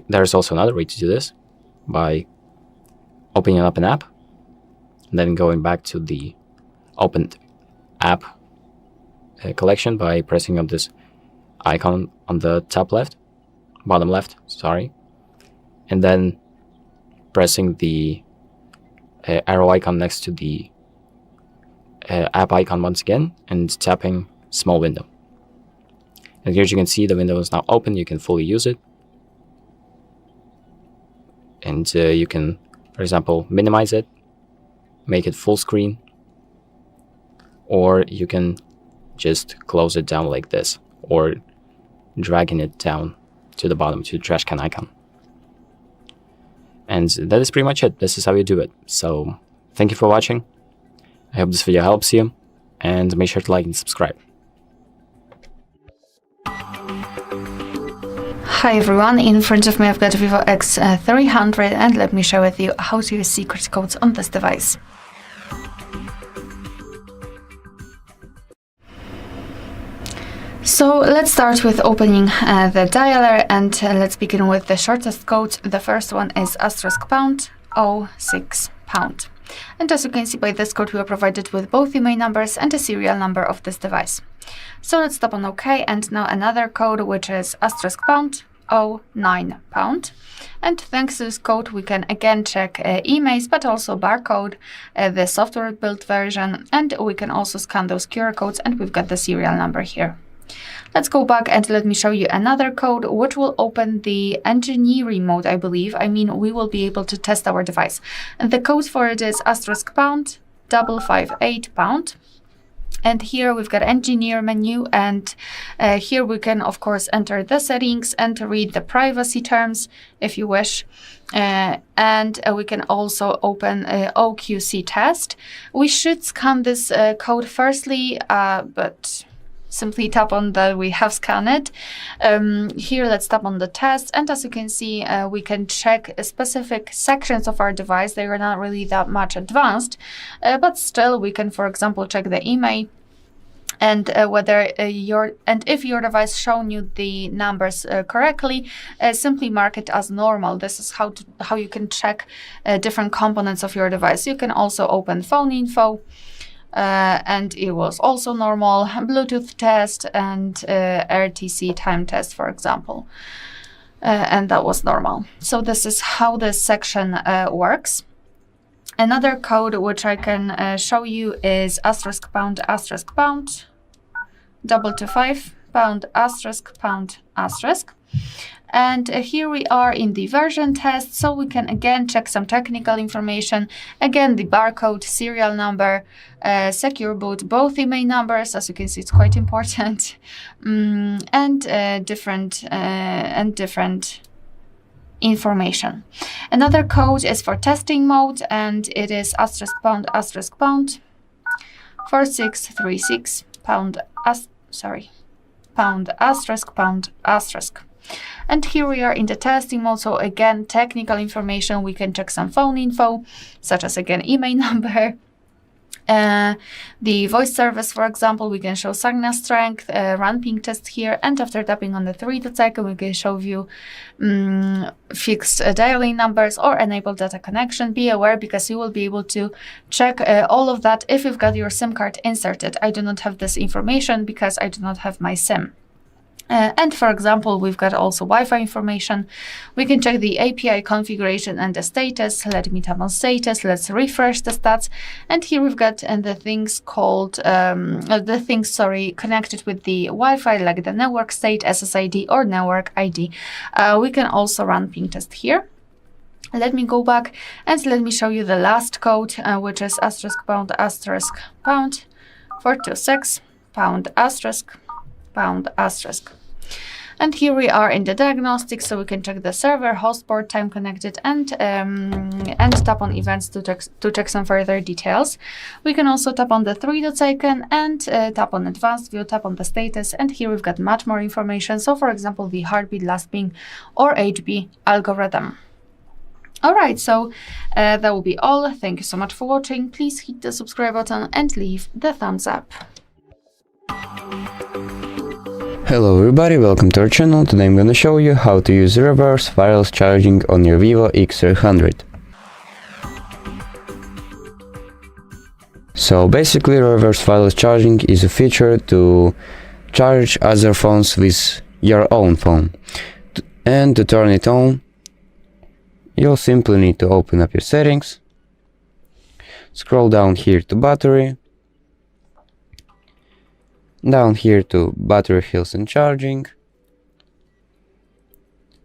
there's also another way to do this, by opening up an app, and then going back to the opened app collection by pressing on this icon on the bottom left, sorry, and then pressing the arrow icon next to the app icon once again, and tapping small window. And here, as you can see, the window is now open. You can fully use it, and you can, for example, minimize it, make it full screen, or you can just close it down like this, or dragging it down to the bottom to the trash can icon. And that is pretty much it. This is how you do it. So thank you for watching. I hope this video helps you, and make sure to like and subscribe. Hi everyone, in front of me I've got Vivo X300 and let me share with you how to use secret codes on this device. So let's start with opening the dialer, and let's begin with the shortest code. The first one is *#06#. And as you can see by this code, we are provided with both IMEI numbers and a serial number of this device. So let's tap on OK, and now another code, which is *#09#. And thanks to this code, we can again check IMEIs, but also barcode, the software built version, and we can also scan those QR codes, and we've got the serial number here. Let's go back and let me show you another code, which will open the engineering mode, I believe. I mean, we will be able to test our device. And the code for it is *#558#. And here we've got engineer menu, and here we can, of course, enter the settings and read the privacy terms if you wish. And we can also open OQC test. We should scan this code firstly, but simply tap on that we have scanned it. Here, let's tap on the test, and as you can see, we can check specific sections of our device. They are not really that much advanced, but still we can, for example, check the IMEI and whether if your device shown you the numbers correctly, simply mark it as normal. This is how you can check different components of your device. You can also open phone info. And it was also normal, Bluetooth test and RTC time test, for example, and that was normal. So this is how this section works. Another code which I can show you is *##, *225#**#**. And here we are in the version test, so we can again check some technical information. Again, the barcode, serial number, secure boot, both IMEI numbers, as you can see, it's quite important, and different information. Another code is for testing mode, and it is *##, *4636#, *##. And here we are in the testing mode, so again, technical information. We can check some phone info, such as again IMEI number, the voice service, for example, we can show signal strength, run ping test here, and after tapping on the 3 dots icon, we can show view fixed dialing numbers or enable data connection. Be aware, because you will be able to check all of that if you've got your SIM card inserted. I do not have this information because I do not have my SIM. And for example, we've got also Wi-Fi information. We can check the API configuration and the status. Let me tap on status. Let's refresh the stats. And here we've got the things called, connected with the Wi-Fi, like the network state, SSID, or network ID. We can also run ping test here. Let me go back and let me show you the last code, which is *pound *pound 426 #pound *. And here we are in the diagnostics, so we can check the server, host port, time connected, and tap on events to check some further details. We can also tap on the 3 dots icon and tap on advanced view, tap on the status, and here we've got much more information. So for example, the heartbeat, last ping, or HB algorithm. Alright, so that will be all. Thank you so much for watching. Please hit the subscribe button and leave the thumbs up. Hello everybody, welcome to our channel. Today I'm gonna show you how to use reverse wireless charging on your Vivo X300. So basically, reverse wireless charging is a feature to charge other phones with your own phone. And to turn it on, you'll simply need to open up your settings, scroll down here to battery, down here to battery health and charging,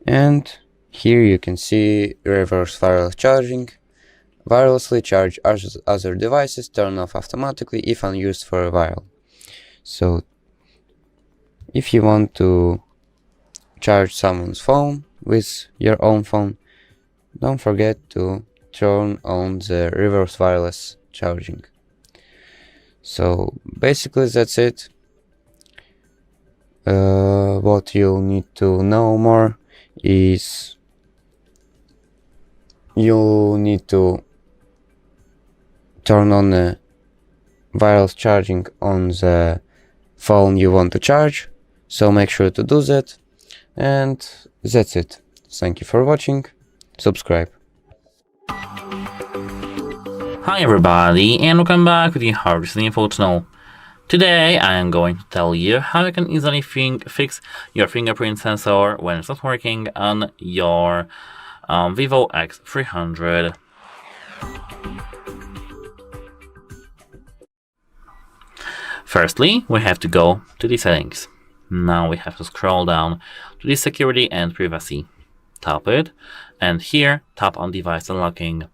and here you can see reverse wireless charging. Wirelessly charge other devices, turn off automatically if unused for a while. So if you want to charge someone's phone with your own phone, don't forget to turn on the reverse wireless charging. So basically that's it. What you'll need to know more is you'll need to turn on the wireless charging on the phone you want to charge, so make sure to do that. And that's it. Thank you for watching. Subscribe. Hi everybody, and welcome back to the HardReset.Info channel. Today I am going to tell you how you can easily fix your fingerprint sensor when it's not working on your Vivo X300. Firstly, we have to go to the settings. Now we have to scroll down to the security and privacy. Tap it, and here tap on device unlocking.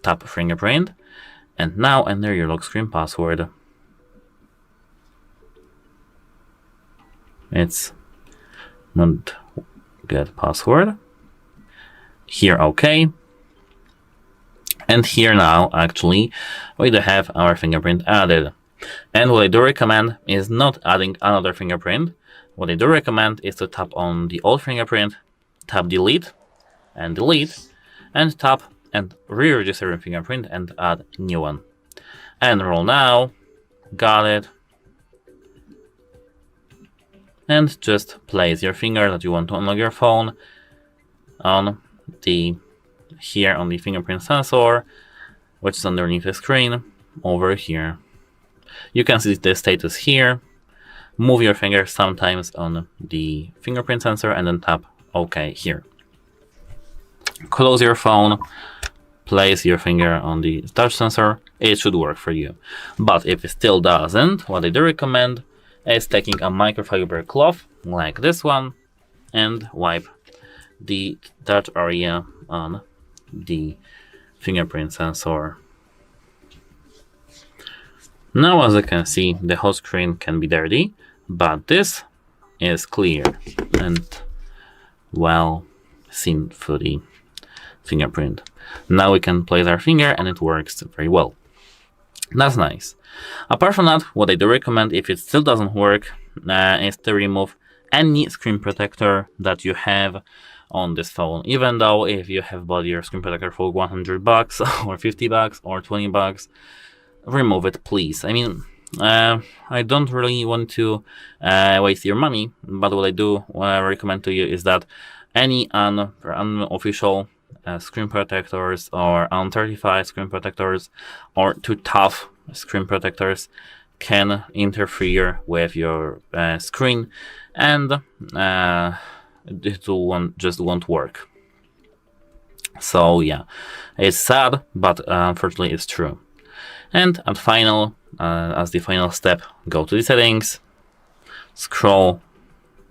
Tap fingerprint, and now enter your lock screen password. It's not get password. Here OK. And here now actually we do have our fingerprint added. And what I do recommend is not adding another fingerprint. What I do recommend is to tap on the old fingerprint, tap delete, and tap and re-register your fingerprint and add new one. Enroll now. Got it. And just place your finger that you want to unlock your phone on the here on the fingerprint sensor, which is underneath the screen over here. You can see the status here. Move your finger sometimes on the fingerprint sensor and then tap OK here. Close your phone, place your finger on the touch sensor. It should work for you. But if it still doesn't, what I do recommend is taking a microfiber cloth like this one and wipe the touch area on the fingerprint sensor. Now, as you can see, the whole screen can be dirty, but this is clear and well seen through the fingerprint. Now we can place our finger and it works very well. That's nice. Apart from that, what I do recommend, if it still doesn't work, is to remove any screen protector that you have on this phone. Even though if you have bought your screen protector for $100 or $50 or $20, remove it, please. I mean, I don't really want to waste your money, but what I do recommend to you is that any unofficial screen protectors or uncertified screen protectors or too tough screen protectors can interfere with your screen, and it just won't work. So yeah, it's sad, but unfortunately it's true. And as the final step, go to the settings, scroll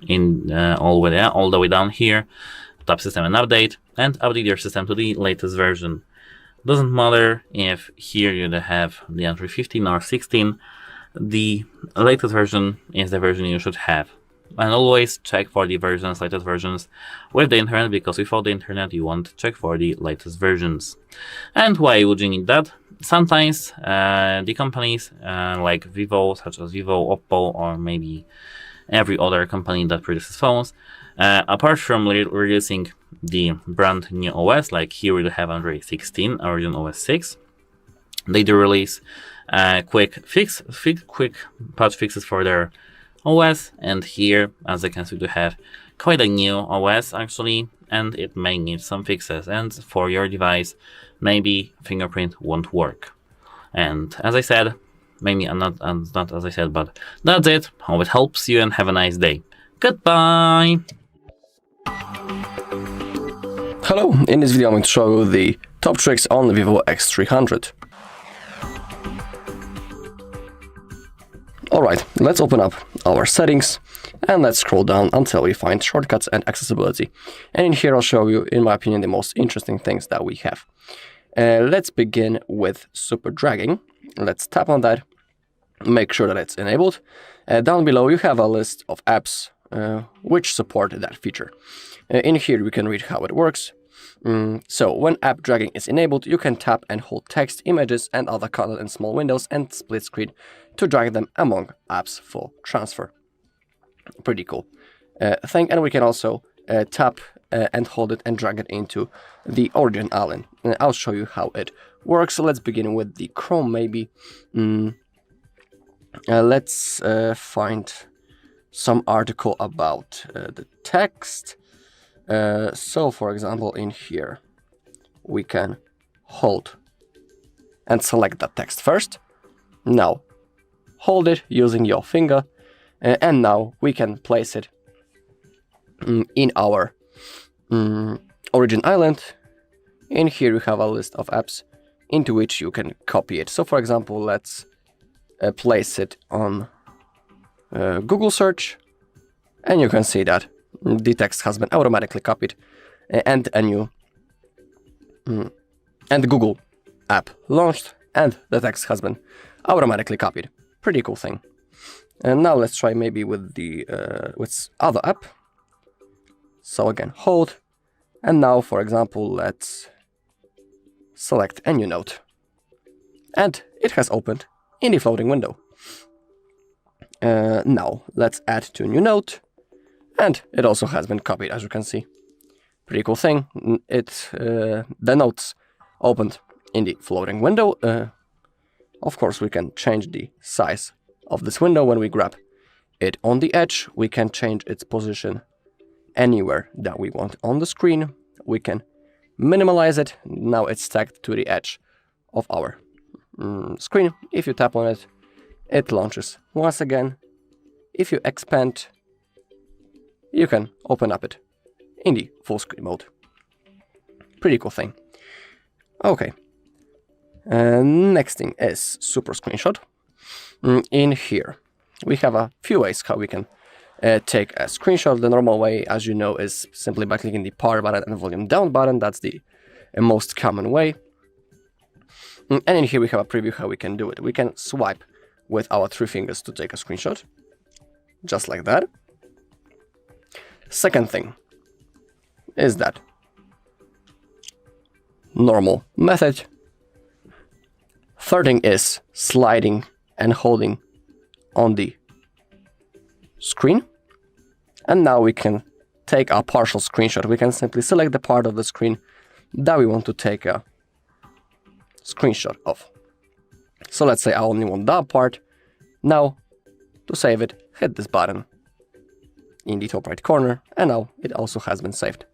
in all the way down here, tap system and update your system to the latest version. Doesn't matter if here you have the Android 15 or 16, the latest version is the version you should have. And always check for the latest versions with the internet, because without the internet you won't check for the latest versions. And why would you need that? Sometimes the companies like Vivo, such as Vivo, Oppo, or maybe every other company that produces phones, apart from releasing the brand new OS, like here we have Android 16, Origin OS 6, they do release quick patch fixes for their OS, and here, as I can see, we have quite a new OS actually, and it may need some fixes, and for your device maybe Fingerprint won't work. And as I said, maybe not as I said, but that's it. Hope it helps you, and have a nice day. Goodbye! Hello, in this video I'm going to show you the top tricks on the Vivo X300. Alright, let's open up our settings and let's scroll down until we find shortcuts and accessibility. And in here I'll show you, in my opinion, the most interesting things that we have. Let's begin with super dragging. Let's tap on that, make sure that it's enabled. Down below you have a list of apps which support that feature. In here we can read how it works. So when app dragging is enabled, you can tap and hold text, images and other content in small windows and split screen to drag them among apps for transfer. Pretty cool thing. And we can also tap and hold it and drag it into the origin island. And I'll show you how it works. So let's begin with the Chrome maybe. Let's find some article about the text. So for example, in here we can hold and select that text first. Now hold it using your finger, and now we can place it in our origin island. In here you have a list of apps into which you can copy it. So for example, let's place it on Google search, and you can see that the text has been automatically copied, and a new and the Google app launched, and the text has been automatically copied. Pretty cool thing. And now let's try maybe with the with other app. So again, hold, and now for example let's select a new note, and it has opened in the floating window. Now let's add to a new note, and it also has been copied, as you can see. Pretty cool thing. The notes opened in the floating window. Of course, we can change the size of this window when we grab it on the edge. We can change its position anywhere that we want on the screen. We can minimize it. Now it's stacked to the edge of our screen. If you tap on it, it launches once again. If you expand, you can open up it in the full screen mode. Pretty cool thing. Okay. Next thing is super screenshot. In here we have a few ways how we can take a screenshot. The normal way, as you know, is simply by clicking the power button and volume down button. That's the most common way. And in here we have a preview how we can do it. We can swipe with our 3 fingers to take a screenshot, just like that. Second thing is that normal method. Third thing is sliding and holding on the screen. And now we can take a partial screenshot. We can simply select the part of the screen that we want to take a screenshot of. So let's say I only want that part. Now, to save it, hit this button in the top right corner, and now it also has been saved.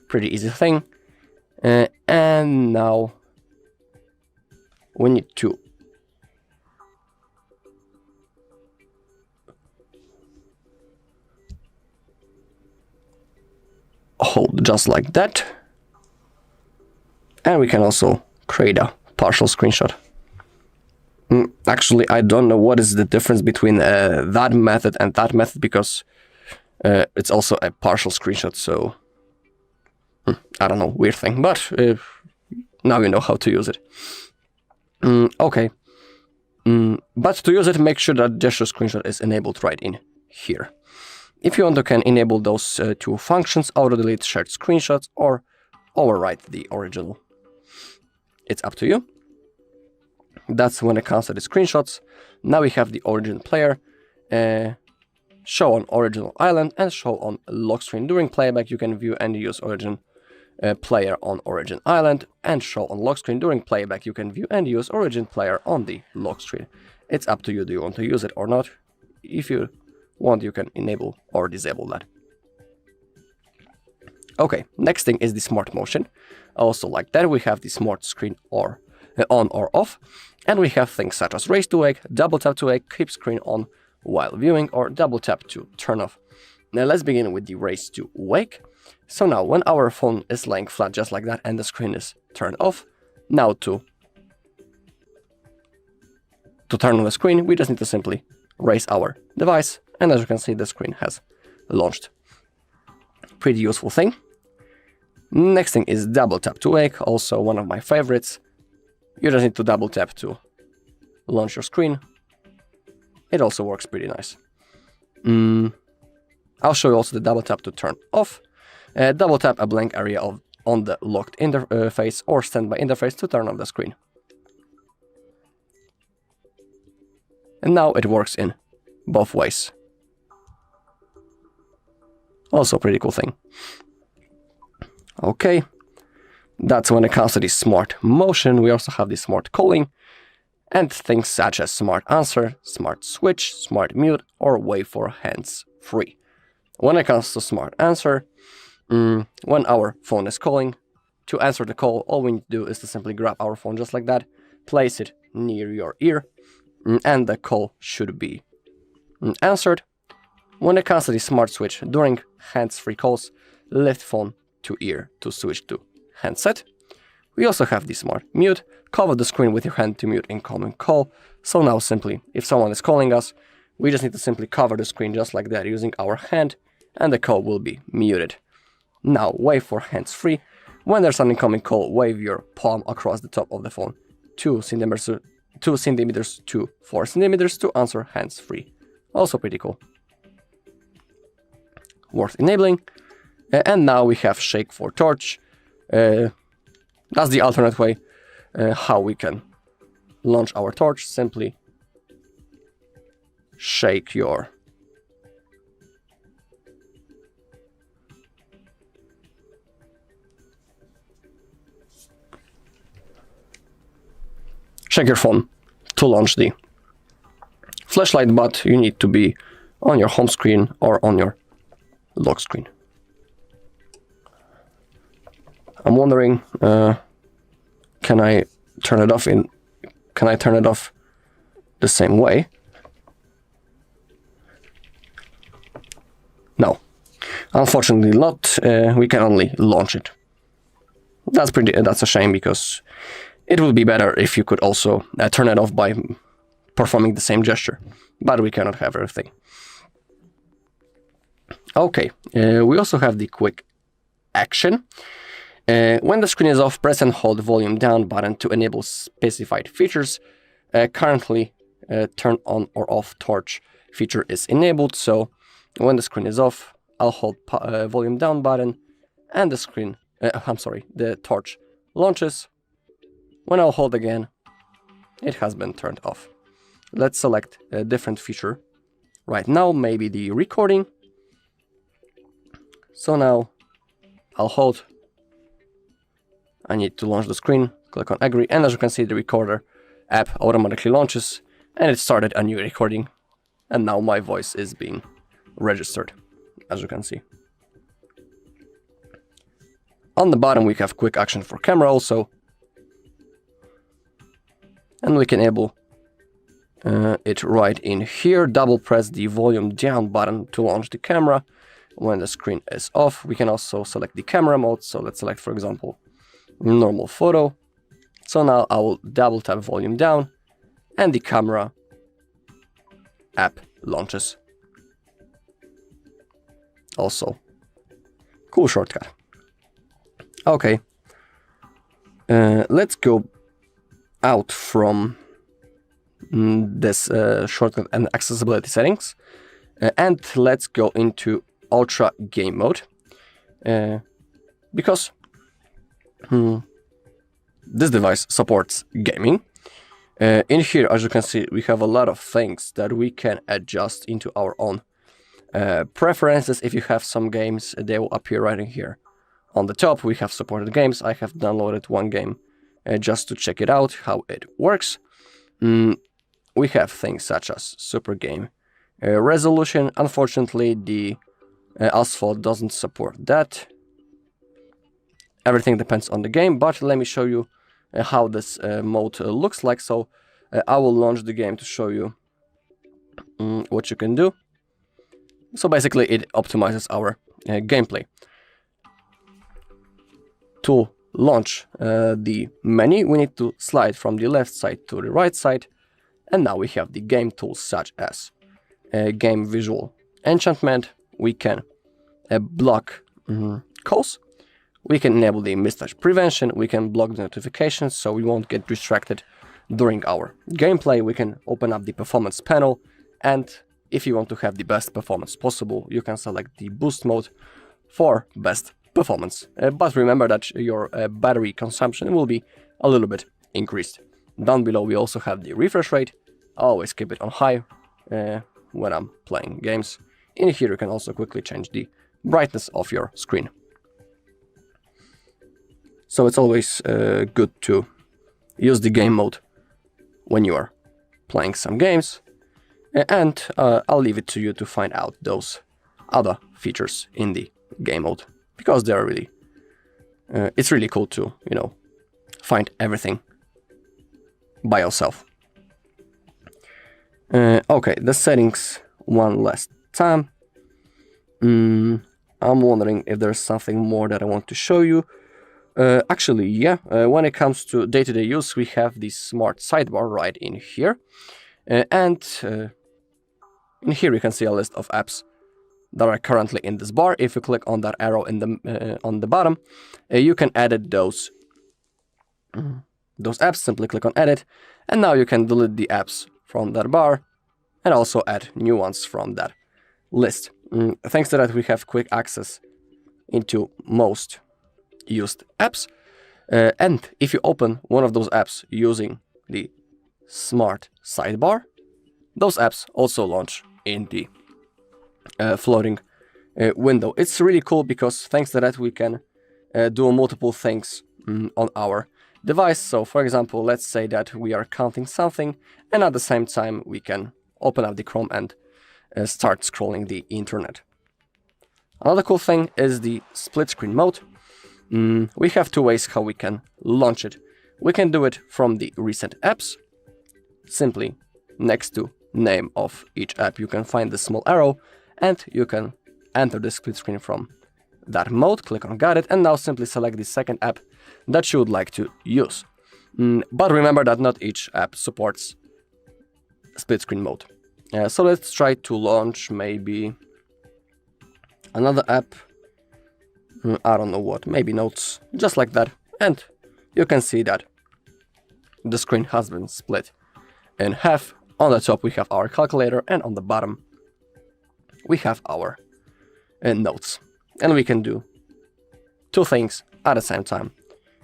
Pretty easy thing. And now we need to hold just like that. And we can also create a partial screenshot. Actually, I don't know what is the difference between that method and that method, because it's also a partial screenshot, so I don't know, weird thing, but now you know how to use it. Okay, but to use it, make sure that gesture screenshot is enabled right in here. If you want, you can enable those two functions, auto-delete shared screenshots or overwrite the original. It's up to you. That's when it comes to the screenshots. Now we have the origin player, show on original island and show on lock screen. During playback, you can view and use origin player on origin island, and show on lock screen. During playback, you can view and use origin player on the lock screen. It's up to you, do you want to use it or not. If you want, you can enable or disable that. Okay, next thing is the smart motion. Also like that, we have the smart screen or on or off, and we have things such as raise to wake, double tap to wake, keep screen on while viewing, or double tap to turn off. Now let's begin with the raise to wake. So now when our phone is laying flat just like that and the screen is turned off, now to turn on the screen, we just need to simply raise our device, and as you can see, the screen has launched. Pretty useful thing. Next thing is double tap to wake, also one of my favorites. You just need to double tap to launch your screen. It also works pretty nice. I'll show you also the double tap to turn off. Double tap a blank area on the locked interface or standby interface to turn off the screen. And now it works in both ways. Also pretty cool thing. Okay, that's when it comes to the smart motion. We also have the smart calling and things such as smart answer, smart switch, smart mute, or wait for hands free. When it comes to smart answer, when our phone is calling, to answer the call, all we need to do is to simply grab our phone just like that, place it near your ear, and the call should be answered. When it comes to the smart switch, during hands-free calls, lift phone to ear to switch to handset. We also have the smart mute, cover the screen with your hand to mute incoming call. So now simply, if someone is calling us, we just need to simply cover the screen just like that using our hand, and the call will be muted. Now wait for hands free. When there's an incoming call, wave your palm across the top of the phone 2 centimeters to 4 centimeters to answer hands free. Also pretty cool. Worth enabling. And now we have shake for torch. That's the alternate way how we can launch our torch. Simply shake your phone to launch the flashlight, but you need to be on your home screen or on your lock screen. I'm wondering, can I turn it off the same way? No, unfortunately not. We can only launch it. That's a shame, because it would be better if you could also turn it off by performing the same gesture, but we cannot have everything. Okay, we also have the quick action. When the screen is off, press and hold the volume down button to enable specified features. Currently, turn on or off torch feature is enabled, so when the screen is off, I'll hold volume down button and the torch launches. When I'll hold again, it has been turned off. Let's select a different feature. Right now, maybe the recording. So now I'll hold. I need to launch the screen, click on agree, and as you can see, the recorder app automatically launches and it started a new recording, and now my voice is being registered, as you can see. On the bottom we have quick action for camera also, and we can enable it right in here. Double press the volume down button to launch the camera when the screen is off. We can also select the camera mode, so let's select, for example, normal photo. So now I will double tap volume down and the camera app launches. Also, cool shortcut. Okay, let's go out from this shortcut and accessibility settings, and let's go into ultra game mode, because this device supports gaming. In here, as you can see, we have a lot of things that we can adjust into our own preferences. If you have some games, they will appear right in here. On the top, we have supported games. I have downloaded one game just to check it out, how it works. We have things such as super game resolution. Unfortunately, the Asphalt doesn't support that. Everything depends on the game, but let me show you how this mode looks like. So I will launch the game to show you what you can do. So basically it optimizes our gameplay. To launch the menu, we need to slide from the left side to the right side, and now we have the game tools such as game visual enchantment. We can block calls. We can enable the mismatch prevention. We can block the notifications so we won't get distracted during our gameplay. We can open up the performance panel, and if you want to have the best performance possible, you can select the boost mode for best performance. But remember that your battery consumption will be a little bit increased. Down below we also have the refresh rate. I always keep it on high when I'm playing games. In here you can also quickly change the brightness of your screen. So it's always good to use the game mode when you are playing some games. And I'll leave it to you to find out those other features in the game mode, because they are really, it's really cool to, you know, find everything by yourself. Okay, the settings one last time. I'm wondering if there's something more that I want to show you. Actually, yeah, when it comes to day-to-day use, we have the smart sidebar right in here. And in here you can see a list of apps that are currently in this bar. If you click on that arrow in the on the bottom, you can edit those apps. Simply click on edit, and now you can delete the apps from that bar and also add new ones from that list. Thanks to that, we have quick access into most used apps, and if you open one of those apps using the smart sidebar, those apps also launch in the floating window. It's really cool because thanks to that we can do multiple things on our device. So for example, let's say that we are counting something, and at the same time we can open up the Chrome and start scrolling the internet. Another cool thing is the split screen mode. We have two ways how we can launch it. We can do it from the recent apps. Simply next to name of each app you can find the small arrow, and you can enter the split screen from that mode. Click on got it, and now simply select the second app that you would like to use. But remember that not each app supports split screen mode. So let's try to launch maybe another app. I don't know what, maybe Notes, just like that. And you can see that the screen has been split in half. On the top we have our calculator, and on the bottom we have our notes. And we can do two things at the same time.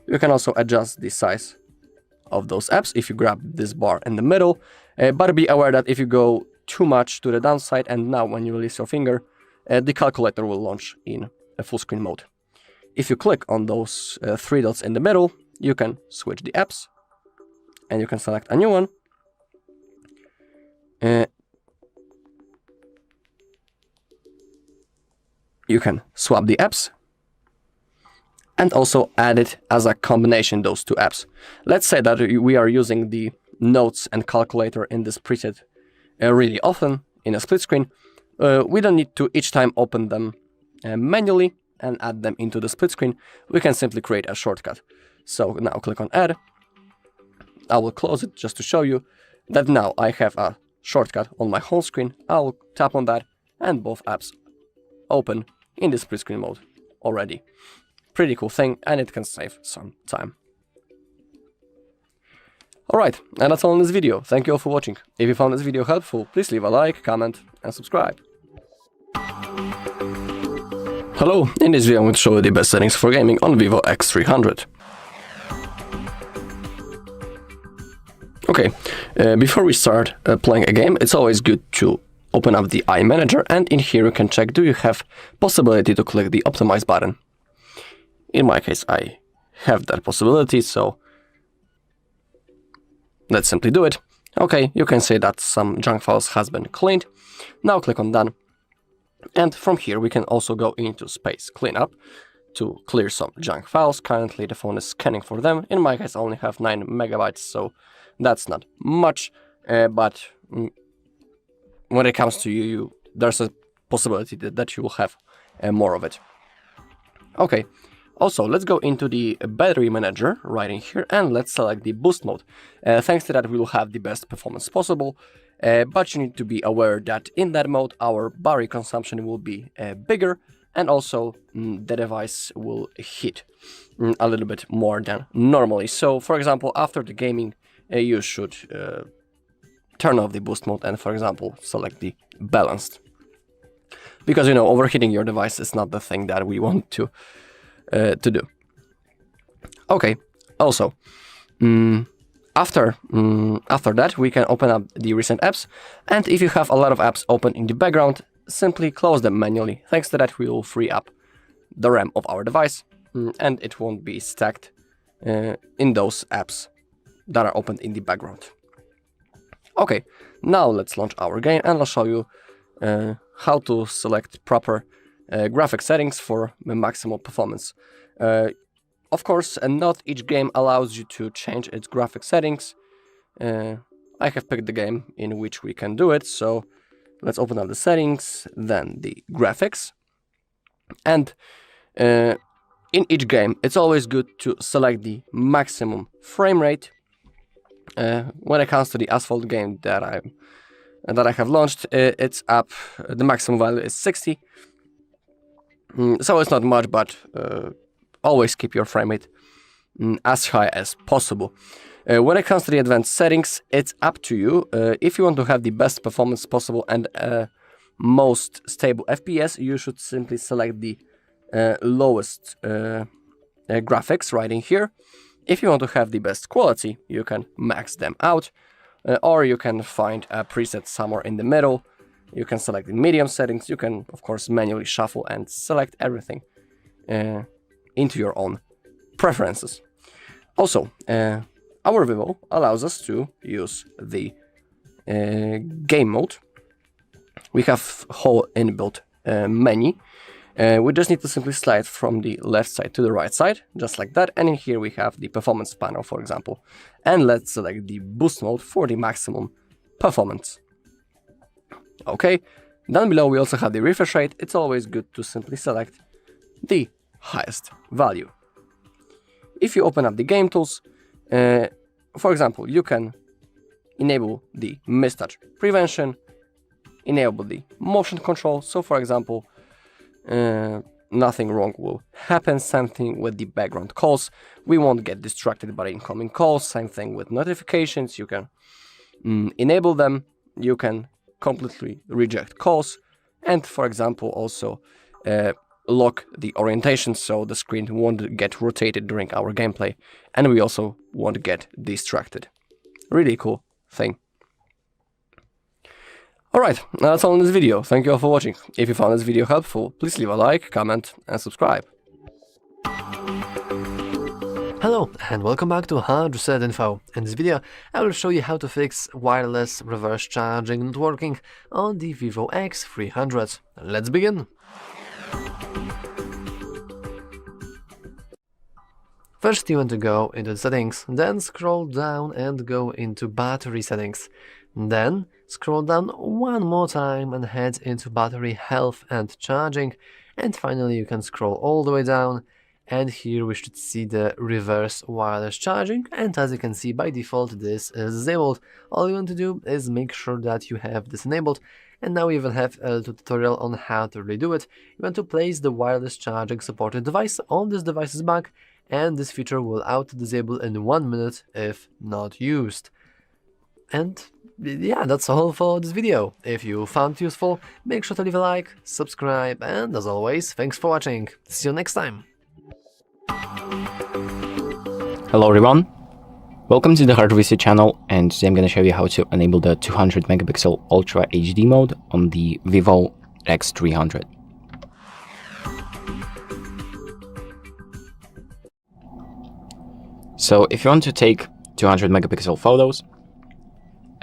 You can also adjust the size of those apps if you grab this bar in the middle, but be aware that if you go too much to the downside, and now when you release your finger, the calculator will launch in a full screen mode. If you click on those three dots in the middle, you can switch the apps, and you can select a new one. You can swap the apps and also add it as a combination, those two apps. Let's say that we are using the notes and calculator in this preset really often in a split screen. We don't need to each time open them manually and add them into the split screen. We can simply create a shortcut. So now click on add. I will close it just to show you that now I have a shortcut on my home screen. I will tap on that and both apps open in the split screen mode already. Pretty cool thing, and it can save some time. Alright, and that's all in this video. Thank you all for watching. If you found this video helpful, please leave a like, comment and subscribe. Hello, in this video I'm going to show you the best settings for gaming on Vivo X300. Okay, before we start playing a game, it's always good to open up the iManager, and in here you can check do you have possibility to click the optimize button. In my case I have that possibility, so let's simply do it. Okay, you can see that some junk files has been cleaned. Now click on done, and from here we can also go into space cleanup to clear some junk files. Currently the phone is scanning for them. In my case I only have 9 megabytes, so that's not much, but when it comes to you, there's a possibility that you will have more of it. Okay, also let's go into the battery manager right in here, and let's select the boost mode. Thanks to that we will have the best performance possible, but you need to be aware that in that mode our battery consumption will be bigger, and also the device will hit a little bit more than normally. So for example, after the gaming you should turn off the boost mode and, for example, select the balanced, because you know overheating your device is not the thing that we want to do. Okay, also after that we can open up the recent apps, and if you have a lot of apps open in the background, simply close them manually. Thanks to that we will free up the RAM of our device, and it won't be stacked in those apps that are opened in the background. Okay, now let's launch our game, and I'll show you how to select proper graphic settings for maximal performance. Of course, not each game allows you to change its graphic settings. I have picked the game in which we can do it, so let's open up the settings, then the graphics. And in each game, it's always good to select the maximum frame rate. When it comes to the Asphalt game that I have launched, it's up. The maximum value is 60, so it's not much, but always keep your frame rate as high as possible. When it comes to the advanced settings, it's up to you. If you want to have the best performance possible and most stable FPS, you should simply select the lowest graphics right in here. If you want to have the best quality, you can max them out, or you can find a preset somewhere in the middle. You can select the medium settings. You can, of course, manually shuffle and select everything into your own preferences. Also, our Vivo allows us to use the game mode. We have whole inbuilt menu. We just need to simply slide from the left side to the right side, just like that. And in here we have the performance panel, for example. And let's select the boost mode for the maximum performance. Okay, down below we also have the refresh rate. It's always good to simply select the highest value. If you open up the game tools, for example, you can enable the mistouch prevention, enable the motion control. So for example, nothing wrong will happen. Same thing with the background calls. We won't get distracted by incoming calls. Same thing with notifications. You can enable them. You can completely reject calls. And for example, also lock the orientation so the screen won't get rotated during our gameplay. And we also won't get distracted. Really cool thing. Alright, that's all in this video. Thank you all for watching. If you found this video helpful, please leave a like, comment and subscribe. Hello and welcome back to HardReset.Info. In this video, I will show you how to fix wireless reverse charging not working on the Vivo X300. Let's begin! First you want to go into the settings, then scroll down and go into battery settings. Then scroll down one more time and head into battery health and charging, and finally you can scroll all the way down. And here we should see the reverse wireless charging, and as you can see by default this is disabled. All you want to do is make sure that you have this enabled, and now we even have a tutorial on how to redo it. You want to place the wireless charging supported device on this device's back, and this feature will auto-disable in 1 minute if not used. And yeah, that's all for this video. If you found it useful, make sure to leave a like, subscribe, and as always, thanks for watching. See you next time. Hello everyone, welcome to the HardReset channel, and today I'm going to show you how to enable the 200 megapixel Ultra HD mode on the Vivo X300. So if you want to take 200 megapixel photos,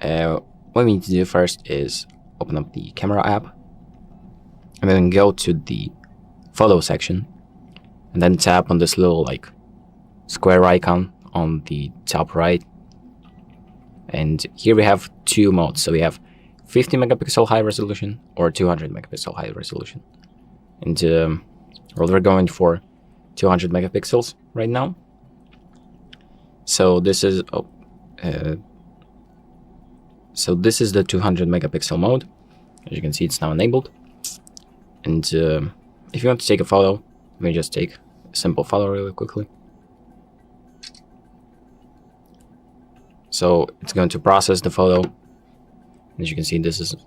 what we need to do first is open up the camera app and then go to the photo section and then tap on this little square icon on the top right. And here we have two modes. So we have 50 megapixel high resolution or 200 megapixel high resolution. And well, we're going for 200 megapixels right now. So this is the 200 megapixel mode. As you can see, it's now enabled. And if you want to take a photo, let me just take a simple photo really quickly. So it's going to process the photo. As you can see, this is what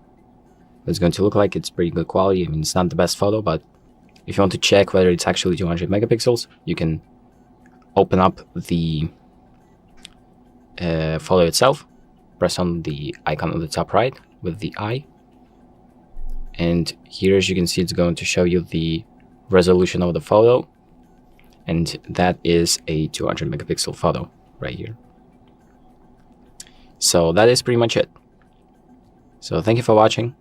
it's going to look like. It's pretty good quality. I mean, it's not the best photo, but if you want to check whether it's actually 200 megapixels, you can open up the photo itself, press on the icon on the top right with the eye, and here, as you can see, it's going to show you the resolution of the photo, and that is a 200 megapixel photo right here. So that is pretty much it. So thank you for watching.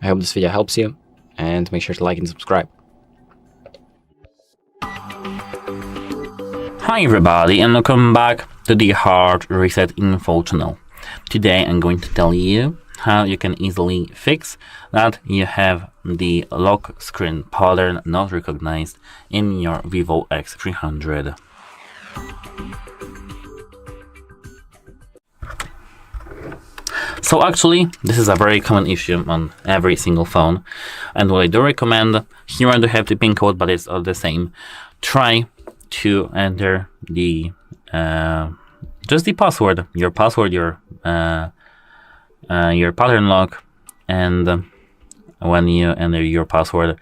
I hope this video helps you, and make sure to like and subscribe. Hi everybody, and welcome back to the HardReset.Info channel. Today I'm going to tell you how you can easily fix that you have the lock screen pattern not recognized in your Vivo X300. So actually, this is a very common issue on every single phone, and what I do recommend, here I do have the PIN code, but it's all the same. Try to enter the just the password, your pattern lock, and when you enter your password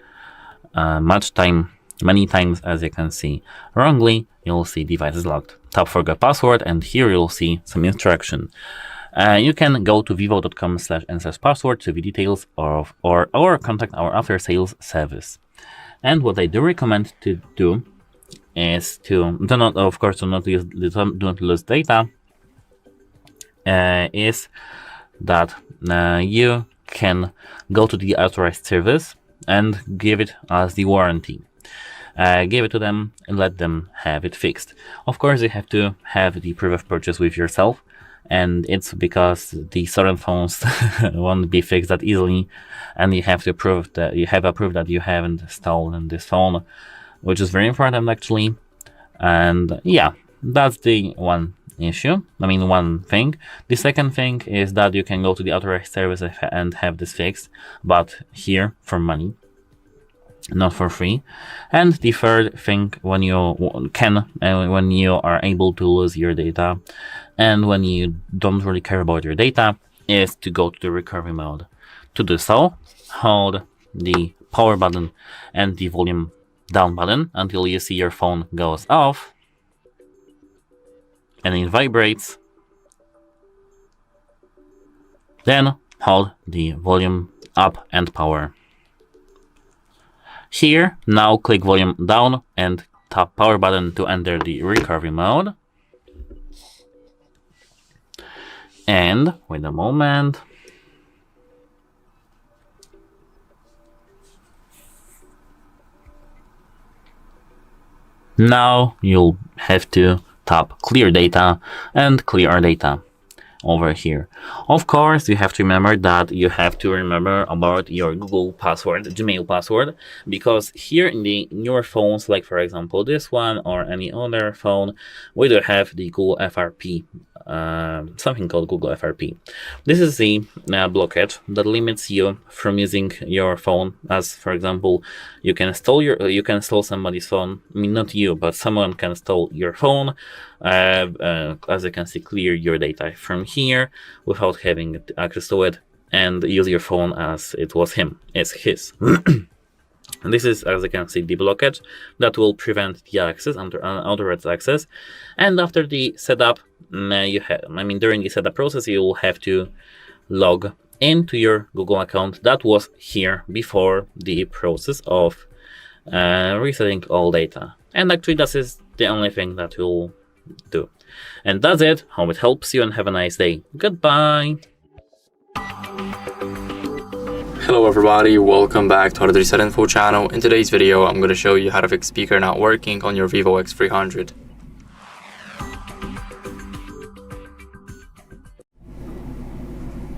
many times as you can see wrongly, you'll see device is locked. Tap forget password, and here you'll see some instruction. You can go to vivo.com/nsers-password to view details of or contact our after sales service. And what I do recommend to do is to do not lose data. Is that you can go to the authorized service and give it as the warranty. Give it to them and let them have it fixed. Of course, you have to have the proof of purchase with yourself, and it's because the certain phones won't be fixed that easily, and you have to prove that you have a proof that you haven't stolen this phone, which is very important actually. And yeah, that's the one issue. I mean, one thing. The second thing is that you can go to the authorized service and have this fixed, but here for money, not for free. And the third thing, when you when you are able to lose your data and when you don't really care about your data, is to go to the recovery mode. To do so, hold the power button and the volume down button until you see your phone goes off and it vibrates. Then hold the volume up and power. Here, now click volume down and tap power button to enter the recovery mode. And wait a moment. Now you'll have to tap clear data and clear our data over here. Of course, you have to remember that you have to remember about your Google password, Gmail password, because here in the newer phones, like for example this one or any other phone, we do have the Google FRP, something called Google FRP. This is the blockage that limits you from using your phone. As for example, you can steal somebody's phone. I mean, not you, but someone can steal your phone. As you can see, clear your data from here without having access to it, and use your phone as it was his. And this is, as you can see, the blockage that will prevent the access, unauthorized access. And after the setup, during the setup process, you will have to log into your Google account that was here before the process of resetting all data. And actually, this is the only thing that you'll do. And that's it. Hope it helps you and have a nice day. Goodbye. Hello everybody, welcome back to HardReset.Info channel. In today's video, I'm going to show you how to fix speaker not working on your Vivo X300.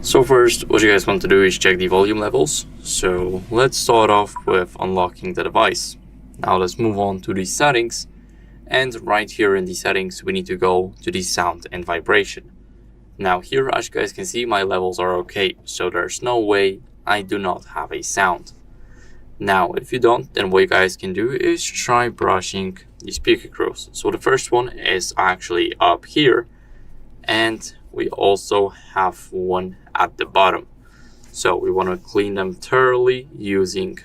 So first, what you guys want to do is check the volume levels. So let's start off with unlocking the device. Now let's move on to the settings. And right here in the settings, we need to go to the sound and vibration. Now here, as you guys can see, my levels are okay. So there's no way I do not have a sound. Now, if you don't, then what you guys can do is try brushing the speaker grills. So the first one is actually up here, and we also have one at the bottom. So we want to clean them thoroughly using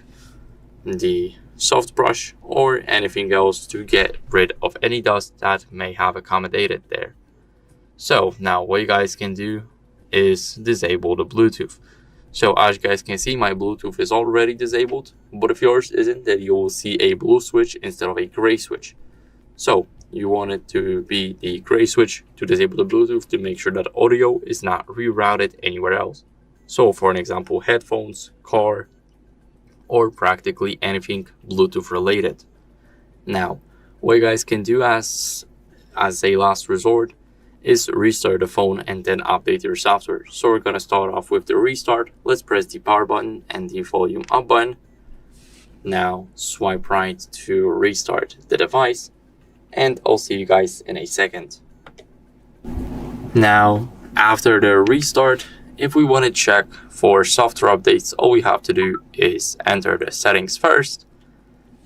the soft brush or anything else to get rid of any dust that may have accommodated there. So now what you guys can do is disable the Bluetooth. So as you guys can see, my Bluetooth is already disabled, but if yours isn't, then you will see a blue switch instead of a gray switch. So you want it to be the gray switch to disable the Bluetooth to make sure that audio is not rerouted anywhere else. So for an example, headphones, car, or practically anything Bluetooth related. Now, what you guys can do as a last resort is restart the phone and then update your software. So we're gonna start off with the restart. Let's press the power button and the volume up button. Now swipe right to restart the device, and I'll see you guys in a second. Now, after the restart, if we want to check for software updates, all we have to do is enter the settings first.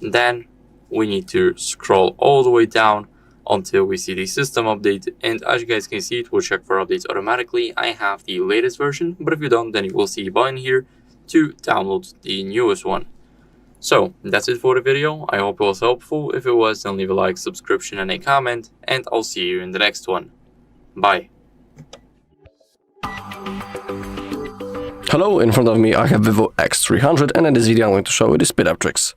Then we need to scroll all the way down until we see the system update, and as you guys can see, it will check for updates automatically. I have the latest version, but if you don't, then you will see a button here to download the newest one. So that's it for the video. I hope it was helpful. If it was, then leave a like, subscription, and a comment, and I'll see you in the next one. Bye. Hello, in front of me I have Vivo X300, and in this video I'm going to show you the speed up tricks.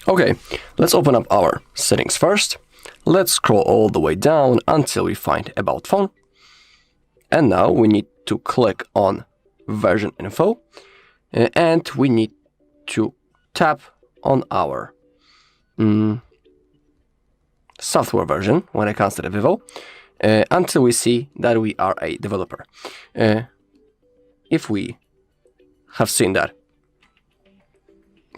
Okay, let's open up our settings first. Let's scroll all the way down until we find About Phone. And now we need to click on Version Info, and we need to tap on our software version when it comes to the Vivo, until we see that we are a developer. If we have seen that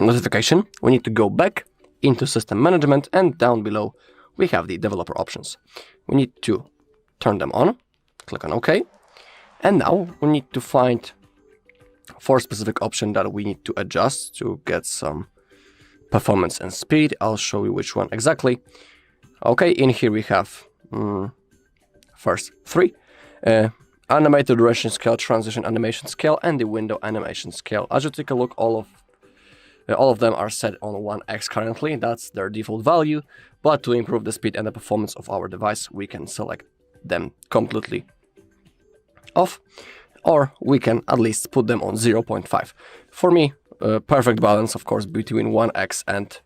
notification, we need to go back into System Management, and down below we have the developer options. We need to turn them on, click on OK, and now we need to find 4 specific options that we need to adjust to get some performance and speed. I'll show you which one exactly. Okay, in here we have first 3. Animated duration scale, transition animation scale, and the window animation scale. As you take a look, all of them are set on 1x currently. That's their default value, but to improve the speed and the performance of our device, we can select them completely off, or we can at least put them on 0.5. For me, perfect balance, of course, between 1x and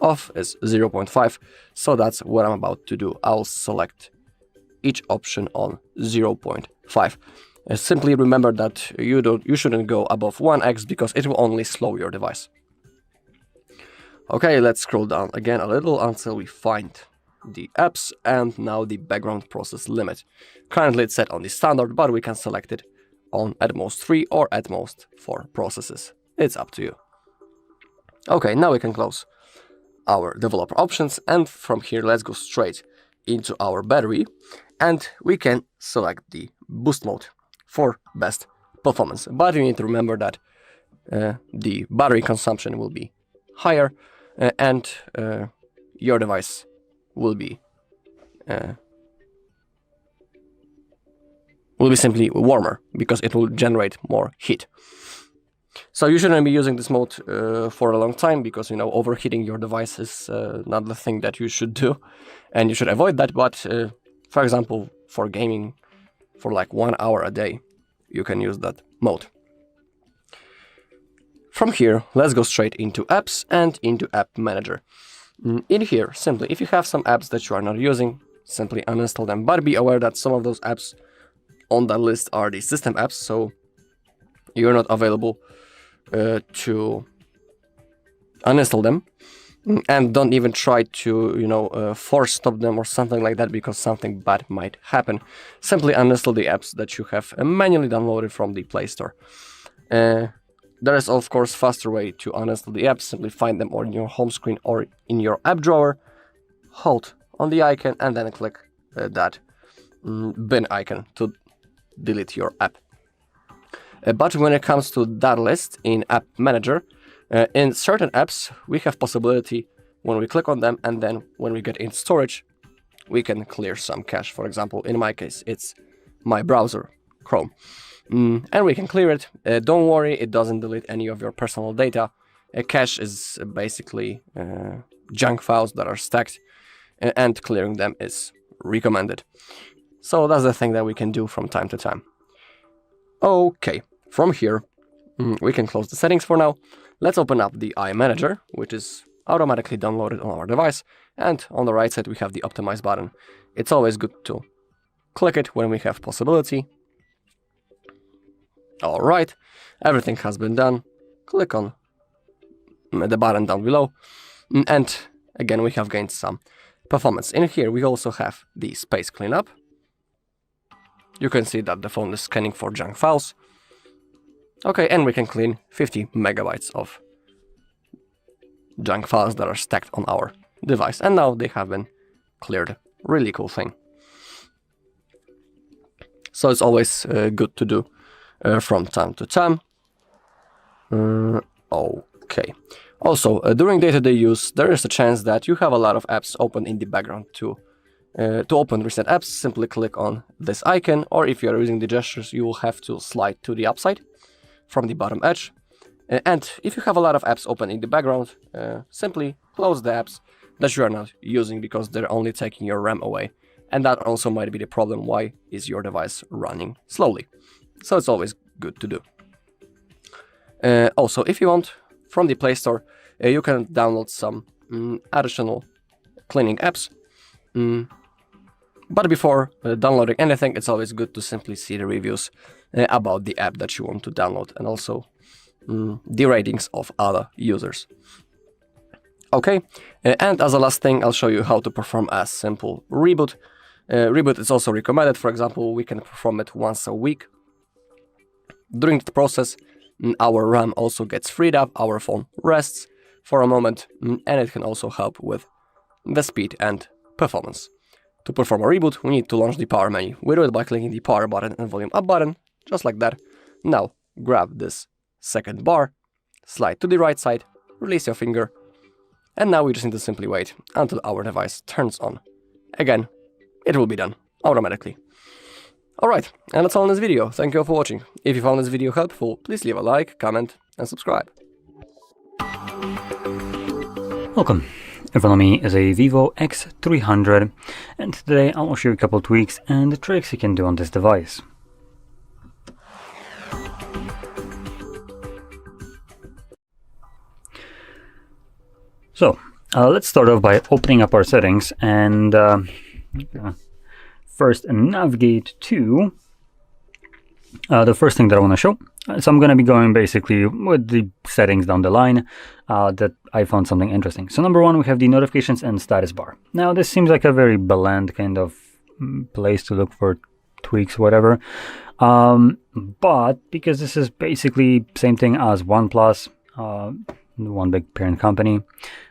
off is 0.5. So that's what I'm about to do. I'll select each option on 0.5. Simply remember that you shouldn't go above 1x because it will only slow your device. Okay, let's scroll down again a little until we find the apps and now the background process limit. Currently it's set on the standard, but we can select it on at most 3 or at most 4 processes. It's up to you. Okay, now we can close our developer options, and from here let's go straight into our battery, and we can select the boost mode for best performance. But you need to remember that the battery consumption will be higher and your device will be simply warmer because it will generate more heat. So you shouldn't be using this mode for a long time because, you know, overheating your device is not the thing that you should do, and you should avoid that. But for example, for gaming, for like 1 hour a day, you can use that mode. From here, let's go straight into apps and into app manager. In here, simply, if you have some apps that you are not using, simply uninstall them. But be aware that some of those apps on that list are the system apps, so you're not available to uninstall them. And don't even try to, you know, force stop them or something like that, because something bad might happen. Simply uninstall the apps that you have manually downloaded from the Play Store. There is, of course, faster way to uninstall the apps. Simply find them on your home screen or in your app drawer, hold on the icon, and then click that bin icon to delete your app. But when it comes to that list in App Manager, in certain apps, we have possibility when we click on them, and then when we get in storage, we can clear some cache. For example, in my case, it's my browser, Chrome. And we can clear it. Don't worry, it doesn't delete any of your personal data. Cache is basically junk files that are stacked, and clearing them is recommended. So that's the thing that we can do from time to time. Okay, from here, we can close the settings for now. Let's open up the iManager, which is automatically downloaded on our device. And on the right side, we have the Optimize button. It's always good to click it when we have possibility. All right, everything has been done. Click on the button down below. And again, we have gained some performance. In here, we also have the space cleanup. You can see that the phone is scanning for junk files. Okay, and we can clean 50 megabytes of junk files that are stacked on our device. And now they have been cleared. Really cool thing. So it's always good to do from time to time. Okay. Also, during day-to-day use, there is a chance that you have a lot of apps open in the background too. To open Reset Apps, simply click on this icon, or if you are using the gestures, you will have to slide to the upside from the bottom edge. And if you have a lot of apps open in the background, simply close the apps that you are not using because they're only taking your RAM away. And that also might be the problem. Why is your device running slowly? So it's always good to do. Also, if you want, from the Play Store, you can download some additional cleaning apps. But before downloading anything, it's always good to simply see the reviews about the app that you want to download, and also the ratings of other users. Okay, and as a last thing, I'll show you how to perform a simple reboot. Reboot is also recommended. For example, we can perform it once a week. During the process, our RAM also gets freed up, our phone rests for a moment, and it can also help with the speed and performance. To perform a reboot, we need to launch the power menu. We do it by clicking the power button and volume up button, just like that. Now, grab this second bar, slide to the right side, release your finger, and now we just need to simply wait until our device turns on. Again, it will be done automatically. Alright, and that's all in this video. Thank you all for watching. If you found this video helpful, please leave a like, comment, and subscribe. Welcome. In front of me is a Vivo X300, and today I'll show you a couple of tweaks and the tricks you can do on this device. So let's start off by opening up our settings and first navigate to the first thing that I want to show. So I'm going to be going basically with the settings down the line that I found something interesting. So number one, we have the notifications and status bar. Now this seems like a very bland kind of place to look for tweaks, whatever. But because this is basically same thing as OnePlus, one big parent company,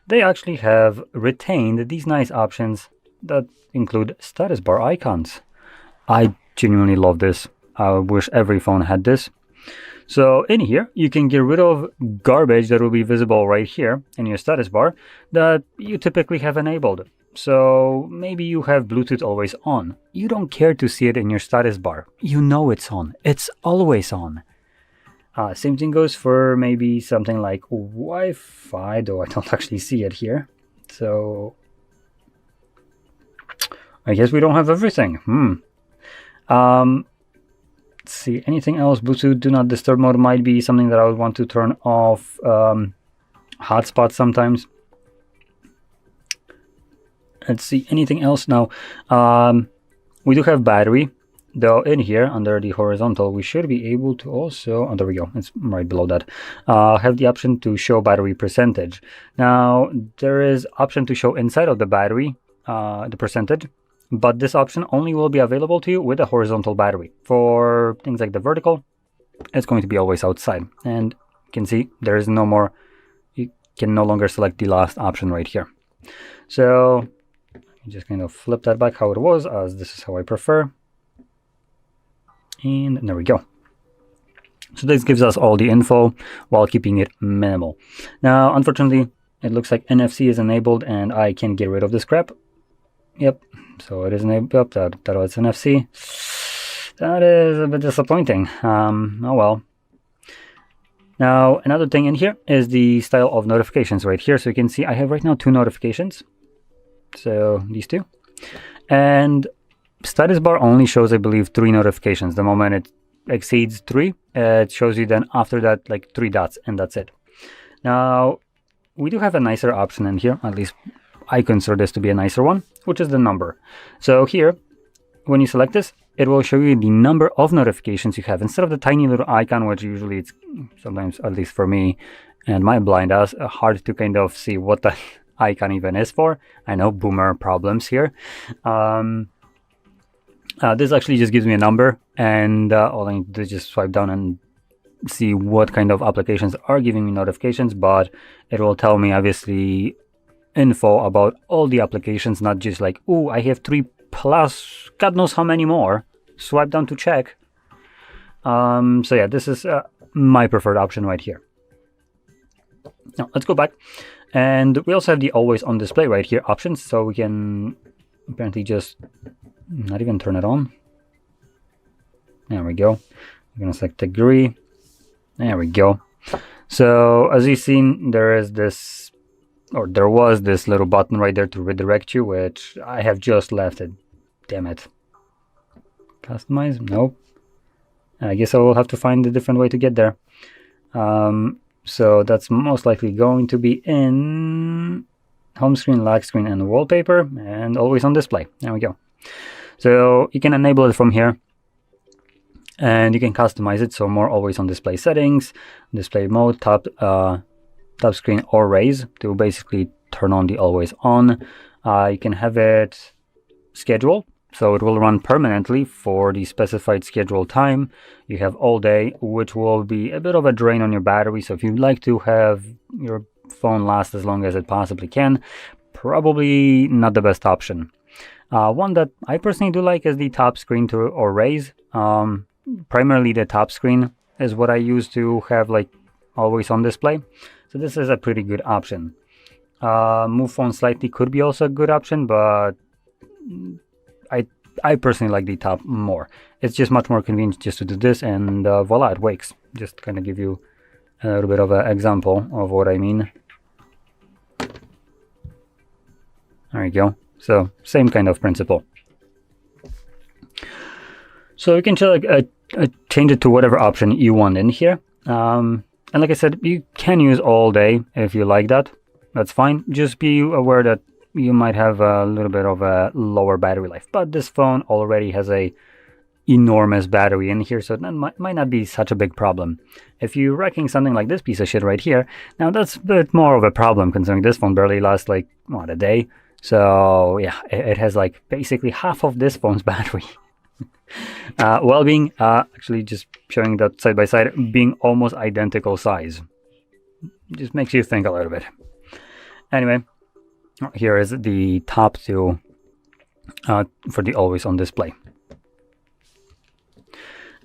they actually have retained these nice options that include status bar icons. I genuinely love this. I wish every phone had this. So in here, you can get rid of garbage that will be visible right here in your status bar that you typically have enabled. So maybe you have Bluetooth always on. You don't care to see it in your status bar. You know it's on. It's always on. Same thing goes for maybe something like Wi-Fi, though I don't actually see it here. So I guess we don't have everything. Let's see, anything else? Bluetooth do not disturb mode might be something that I would want to turn off. Hotspot sometimes. Let's see, anything else now? We do have battery, though in here under the horizontal we should be able to also, oh there we go, it's right below that, have the option to show battery percentage. Now there is option to show inside of the battery the percentage, but this option only will be available to you with a horizontal battery. For things like the vertical, it's going to be always outside, and you can see there is no more, you can no longer select the last option right here. So just kind of flip that back how it was, as this is how I prefer. And there we go. So this gives us all the info while keeping it minimal. Now, unfortunately, it looks like NFC is enabled and I can get rid of this crap. Yep, so it is enabled. That was NFC. That is a bit disappointing. Oh well. Now, another thing in here is the style of notifications right here. So you can see I have right now 2 notifications. So these 2. And status bar only shows, I believe, 3 notifications. The moment it exceeds 3, it shows you then after that like 3 dots, and that's it. Now, we do have a nicer option in here, at least I consider this to be a nicer one, which is the number. So here, when you select this, it will show you the number of notifications you have instead of the tiny little icon, which usually it's sometimes, at least for me and my blind eyes, hard to kind of see what the icon even is for. I know, boomer problems here. This actually just gives me a number, and all I need to do is just swipe down and see what kind of applications are giving me notifications, but it will tell me obviously info about all the applications, not just like, oh, I have 3 plus God knows how many more. Swipe down to check. So yeah, this is my preferred option right here. Now let's go back, and we also have the always on display right here options, so we can apparently just not even turn it on. There we go. I'm gonna select agree. There we go. So as you've seen, there is this, or there was this little button right there to redirect you, which I have just left it. Damn it. Customize? Nope. I guess I will have to find a different way to get there. So that's most likely going to be in home screen, lock screen, and wallpaper, and always on display. There we go. So you can enable it from here, and you can customize it. So more always on display settings, display mode, top screen, or raise to basically turn on the always on. You can have it scheduled, so it will run permanently for the specified scheduled time. You have all day, which will be a bit of a drain on your battery. So if you'd like to have your phone last as long as it possibly can, probably not the best option. One that I personally do like is the top screen to or raise. Primarily the top screen is what I use to have like always on display. So this is a pretty good option. Move phone slightly could be also a good option, but I personally like the top more. It's just much more convenient just to do this, and voila, it wakes. Just to kind of give you a little bit of an example of what I mean. There you go. So same kind of principle. So you can change it to whatever option you want in here. And like I said, you can use all day if you like that. that's fine. Just be aware that you might have a little bit of a lower battery life, but this phone already has a enormous battery in here, so that might not be such a big problem. If you're wrecking something like this piece of shit right here, now that's a bit more of a problem, considering this phone barely lasts like, what, a day? So yeah, it has like basically half of this phone's battery. Well-being, actually just showing that side by side, being almost identical size. Just makes you think a little bit. Anyway, here is the top two for the always on display.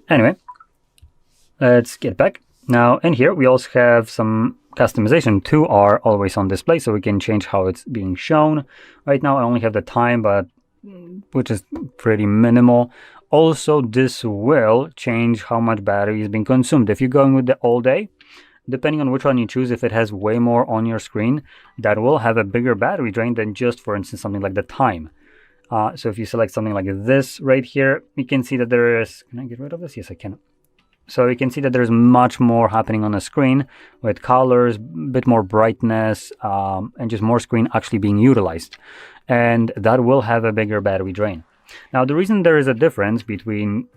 Anyway, let's get back. Now in here we also have some customization to our always on display, so we can change how it's being shown. Right now I only have the time, but which is pretty minimal. Also, this will change how much battery is being consumed. If you're going with the all day, depending on which one you choose, if it has way more on your screen, that will have a bigger battery drain than just, for instance, something like the time. So if you select something like this right here, you can see that there is... Can I get rid of this? Yes, I can. So you can see that there's much more happening on the screen with colors, a bit more brightness, and just more screen actually being utilized. And that will have a bigger battery drain. Now, the reason there is a difference between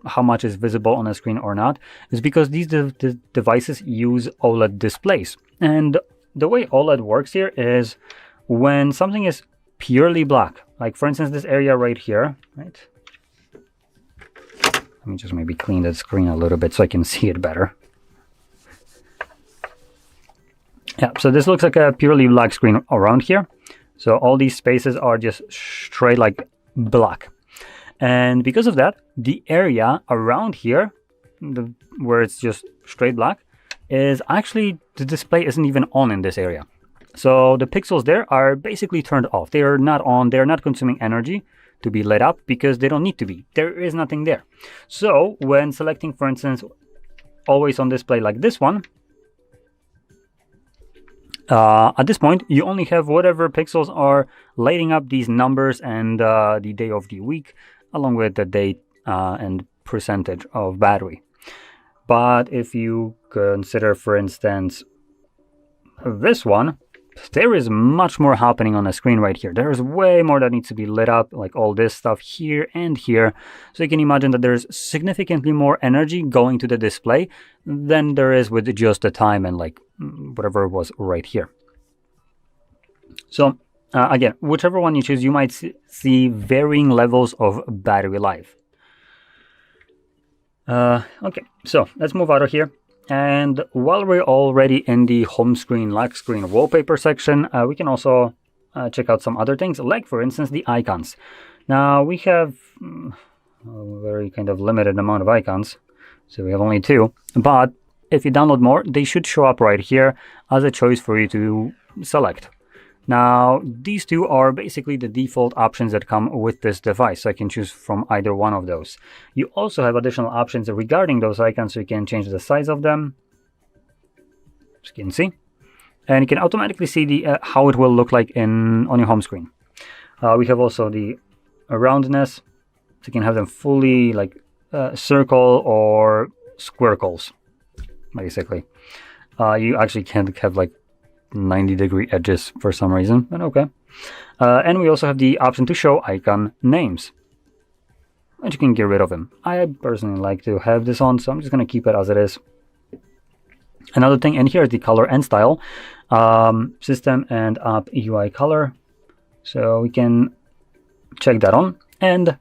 how much is visible on the screen or not is because these devices use OLED displays. And the way OLED works here is when something is purely black, like for instance this area right here, right? Let me just maybe clean the screen a little bit so I can see it better. Yeah, so this looks like a purely black screen around here. So all these spaces are just straight like black. And because of that, the area around here, where it's just straight black, is actually, the display isn't even on in this area. So the pixels there are basically turned off. They are not on, they're not consuming energy to be lit up because they don't need to be. There is nothing there. So when selecting, for instance, always on display like this one, at this point, you only have whatever pixels are lighting up these numbers and the day of the week, along with the date and percentage of battery. But if you consider, for instance, this one, there is much more happening on the screen right here. There is way more that needs to be lit up, like all this stuff here and here. So you can imagine that there's significantly more energy going to the display than there is with just the time and like whatever was right here. So again, whichever one you choose, you might see varying levels of battery life. Okay, so let's move out of here. And while we're already in the home screen, lock screen, wallpaper section, we can also check out some other things, like for instance the icons. Now we have a very kind of limited amount of icons, so we have only 2. But if you download more, they should show up right here as a choice for you to select. Now these 2 are basically the default options that come with this device, so I can choose from either one of those. You also have additional options regarding those icons, so you can change the size of them, as you can see, and you can automatically see the how it will look like on your home screen. We have also the roundness, so you can have them fully like circle or squircles, basically. You actually can't have like 90-degree edges for some reason, but okay. And we also have the option to show icon names, and you can get rid of them. I personally like to have this on, so I'm just going to keep it as it is. Another thing in here is the color and style, system and app UI color, so we can check that on, and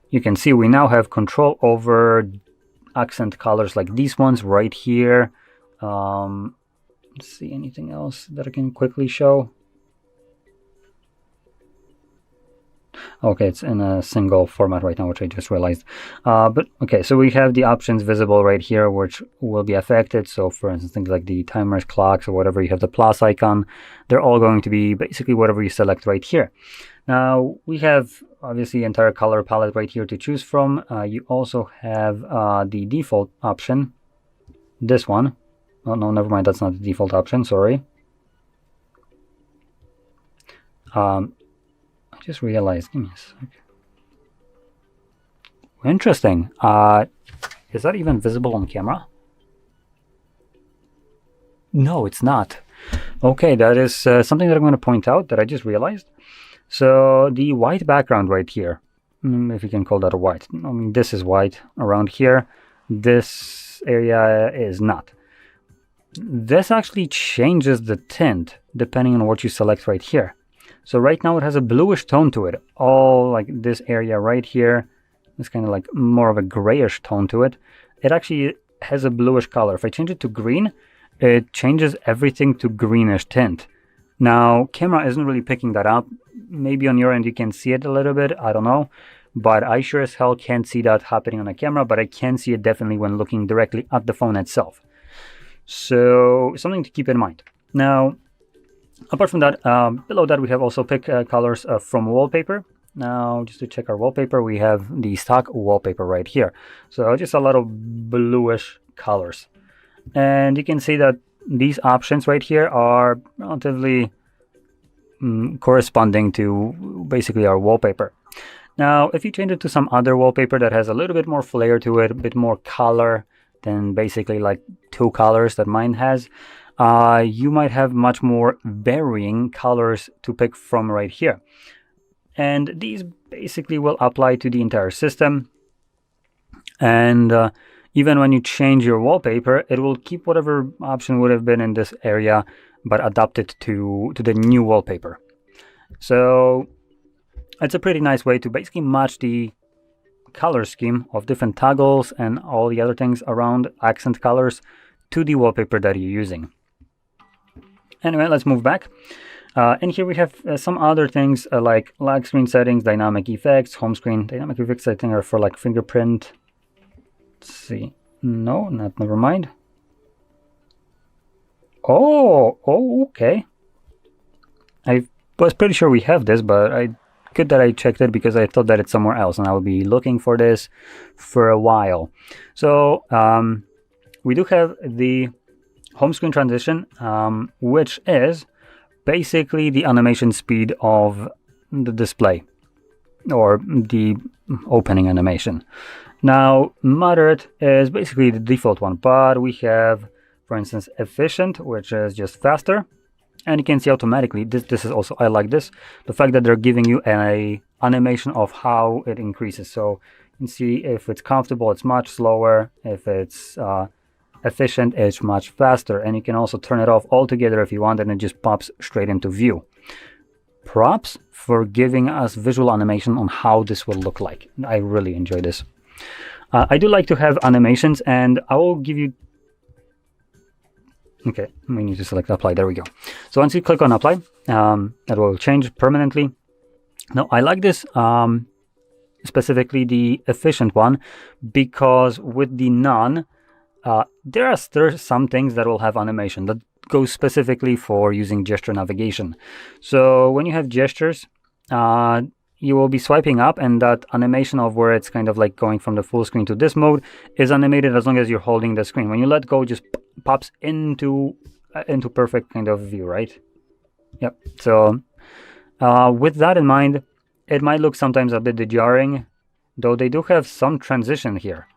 you can see we now have control over accent colors like these ones right here. Let's see, anything else that I can quickly show? Okay, it's in a single format right now, which I just realized. But okay, so we have the options visible right here, which will be affected. So for instance, things like the timers, clocks, or whatever, you have the plus icon. They're all going to be basically whatever you select right here. Now, we have obviously entire color palette right here to choose from. You also have the default option, this one. Oh, no, never mind, that's not the default option, sorry. I just realized, give me a sec. Interesting. Is that even visible on camera? No, it's not. Okay, that is something that I'm going to point out that I just realized. So the white background right here, if you can call that a white. I mean, this is white around here. This area is not. This actually changes the tint depending on what you select right here. So right now it has a bluish tone to it. All like this area right here is kind of like more of a grayish tone to it. It actually has a bluish color. If I change it to green, it changes everything to greenish tint. Now, camera isn't really picking that up. Maybe on your end you can see it a little bit, I don't know. But I sure as hell can't see that happening on a camera, but I can see it definitely when looking directly at the phone itself. So, something to keep in mind. Now, apart from that, below that we have also pick colors from wallpaper. Now, just to check our wallpaper, we have the stock wallpaper right here. So, just a lot of bluish colors. And you can see that these options right here are relatively corresponding to basically our wallpaper. Now, if you change it to some other wallpaper that has a little bit more flair to it, a bit more color than basically like 2 colors that mine has, you might have much more varying colors to pick from right here. And these basically will apply to the entire system. And even when you change your wallpaper, it will keep whatever option would have been in this area, but adapt it to the new wallpaper. So it's a pretty nice way to basically match the color scheme of different toggles and all the other things around accent colors to the wallpaper that you're using. Anyway, let's move back. And here we have some other things like lock screen settings, dynamic effects, home screen. Dynamic effects I think are for like fingerprint. Let's see. No, never mind. Oh, okay. I was pretty sure we have this, but good that I checked it because I thought that it's somewhere else and I will be looking for this for a while. So we do have the home screen transition, which is basically the animation speed of the display or the opening animation. Now, moderate is basically the default one, but we have, for instance, efficient, which is just faster. And you can see automatically, this is also, I like this, the fact that they're giving you an animation of how it increases. So you can see if it's comfortable, it's much slower. If it's efficient, it's much faster. And you can also turn it off altogether if you want, and it just pops straight into view. Props for giving us visual animation on how this will look like. I really enjoy this. I do like to have animations, and I will give you... Okay, we need to select apply. There we go. So once you click on apply, that will change permanently. Now, I like this, specifically the efficient one, because with the none, there are still some things that will have animation that goes specifically for using gesture navigation. So when you have gestures, you will be swiping up, and that animation of where it's kind of like going from the full screen to this mode is animated as long as you're holding the screen. When you let go, it just pops into perfect kind of view, right? Yep. So with that in mind, it might look sometimes a bit jarring, though they do have some transition here.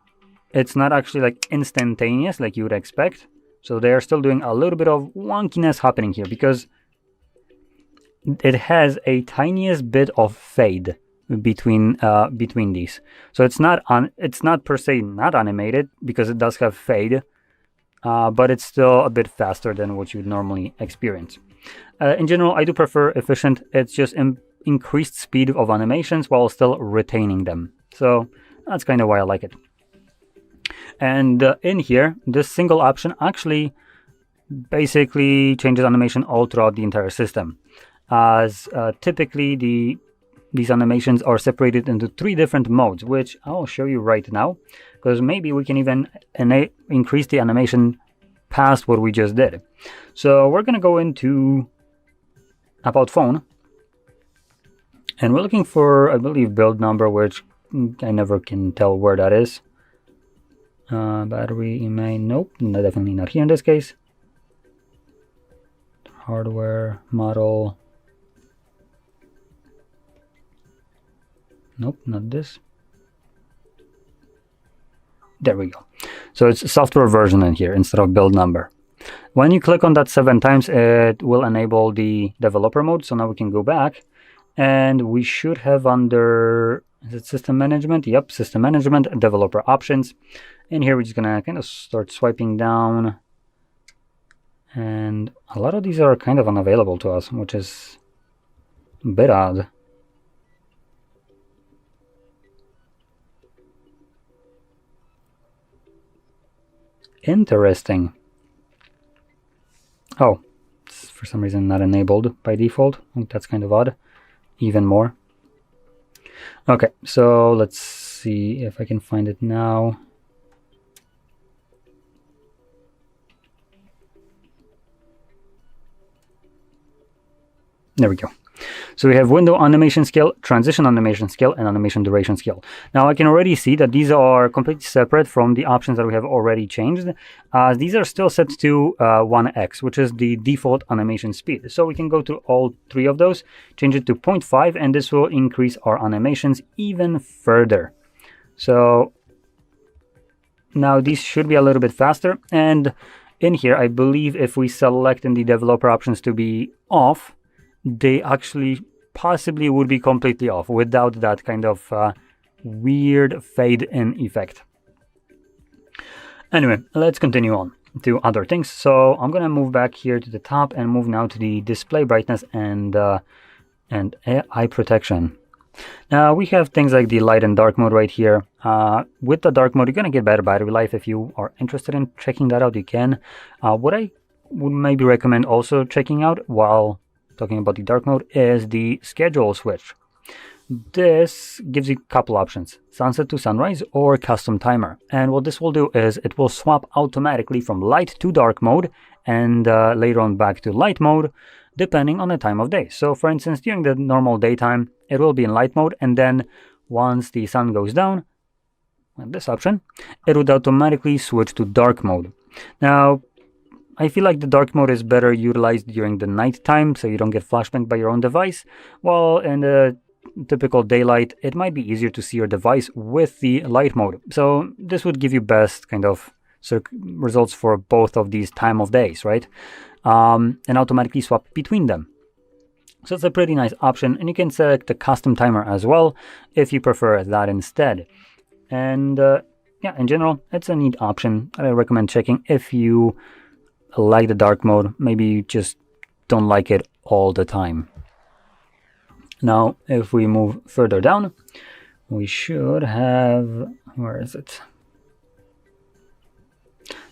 It's not actually like instantaneous like you would expect. So they are still doing a little bit of wonkiness happening here because it has a tiniest bit of fade between these. So it's not per se not animated because it does have fade, but it's still a bit faster than what you would normally experience. In general, I do prefer efficient. It's just increased speed of animations while still retaining them. So that's kind of why I like it. And in here, this single option actually basically changes animation all throughout the entire system. As typically these animations are separated into 3 different modes, which I'll show you right now, because maybe we can even increase the animation past what we just did. So we're going to go into About Phone, and we're looking for, I believe, build number, which I never can tell where that is. Battery, IMEI, nope, definitely not here in this case. Hardware, model. Nope, not this. There we go. So it's software version in here instead of build number. When you click on that 7 times, it will enable the developer mode. So now we can go back, and we should have under, is it system management? Yep, system management, developer options. And here we're just gonna kind of start swiping down. And a lot of these are kind of unavailable to us, which is a bit odd. Interesting. Oh, it's for some reason not enabled by default. I think that's kind of odd. Even more. Okay, so let's see if I can find it now. There we go. So we have window animation scale, transition animation scale, and animation duration scale. Now I can already see that these are completely separate from the options that we have already changed. These are still set to 1x, which is the default animation speed. So we can go to all 3 of those, change it to 0.5, and this will increase our animations even further. So now these should be a little bit faster. And in here, I believe if we select in the developer options to be off, they actually possibly would be completely off without that kind of weird fade-in effect. Anyway, let's continue on to other things. So I'm gonna move back here to the top and move now to the display brightness and eye protection. Now we have things like the light and dark mode right here. With the dark mode, you're gonna get better battery life. If you are interested in checking that out, you can. What I would maybe recommend also checking out while talking about the dark mode is the schedule switch. This gives you a couple options: sunset to sunrise or custom timer. And what this will do is it will swap automatically from light to dark mode and later on back to light mode depending on the time of day. So for instance, during the normal daytime it will be in light mode, and then once the sun goes down, this option, it would automatically switch to dark mode. Now I feel like the dark mode is better utilized during the night time, so you don't get flashbanged by your own device, while in the typical daylight, it might be easier to see your device with the light mode. So this would give you best kind of results for both of these time of days, right? And automatically swap between them. So it's a pretty nice option, and you can select the custom timer as well if you prefer that instead. And yeah, in general, it's a neat option that I recommend checking if you like the dark mode. Maybe you just don't like it all the time. Now if we move further down, we should have, where is it?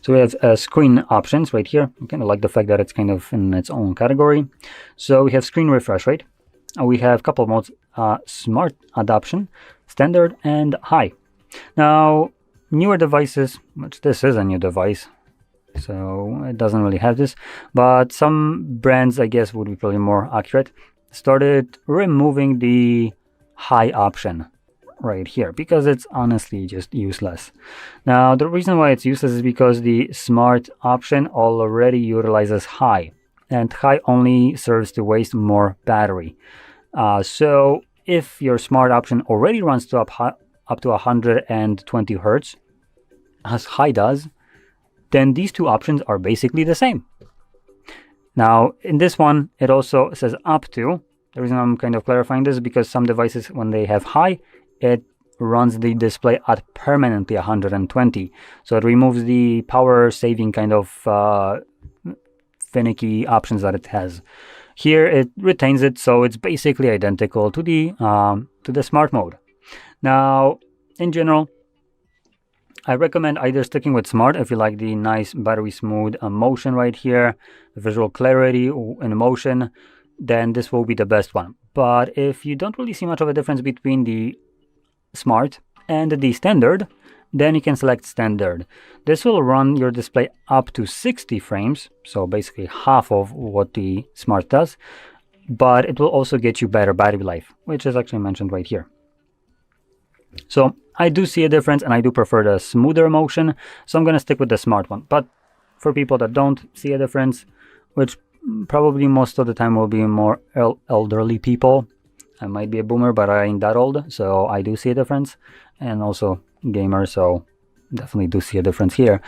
So we have screen options right here. I kind of like the fact that it's kind of in its own category. So we have screen refresh rate. We have a couple of modes: smart adoption, standard, and high. Now newer devices, which this is a new device, so it doesn't really have this, but some brands, I guess, would be probably more accurate, started removing the high option right here because it's honestly just useless. Now the reason why it's useless is because the smart option already utilizes high, and high only serves to waste more battery. So if your smart option already runs to up to 120 Hertz, as high does, then these two options are basically the same. Now in this one, it also says up to. The reason I'm kind of clarifying this is because some devices, when they have high, it runs the display at permanently 120. So it removes the power saving kind of finicky options that it has. Here it retains it, so it's basically identical to the smart mode. Now in general, I recommend either sticking with smart if you like the nice battery smooth motion right here, visual clarity in motion, then this will be the best one. But if you don't really see much of a difference between the smart and the standard, then you can select standard. This will run your display up to 60 frames, so basically half of what the smart does, but it will also get you better battery life, which is actually mentioned right here. So I do see a difference, and I do prefer the smoother motion, so I'm going to stick with the smart one. But for people that don't see a difference, which probably most of the time will be more elderly people, I might be a boomer, but I ain't that old, so I do see a difference, and also gamer, so definitely do see a difference here.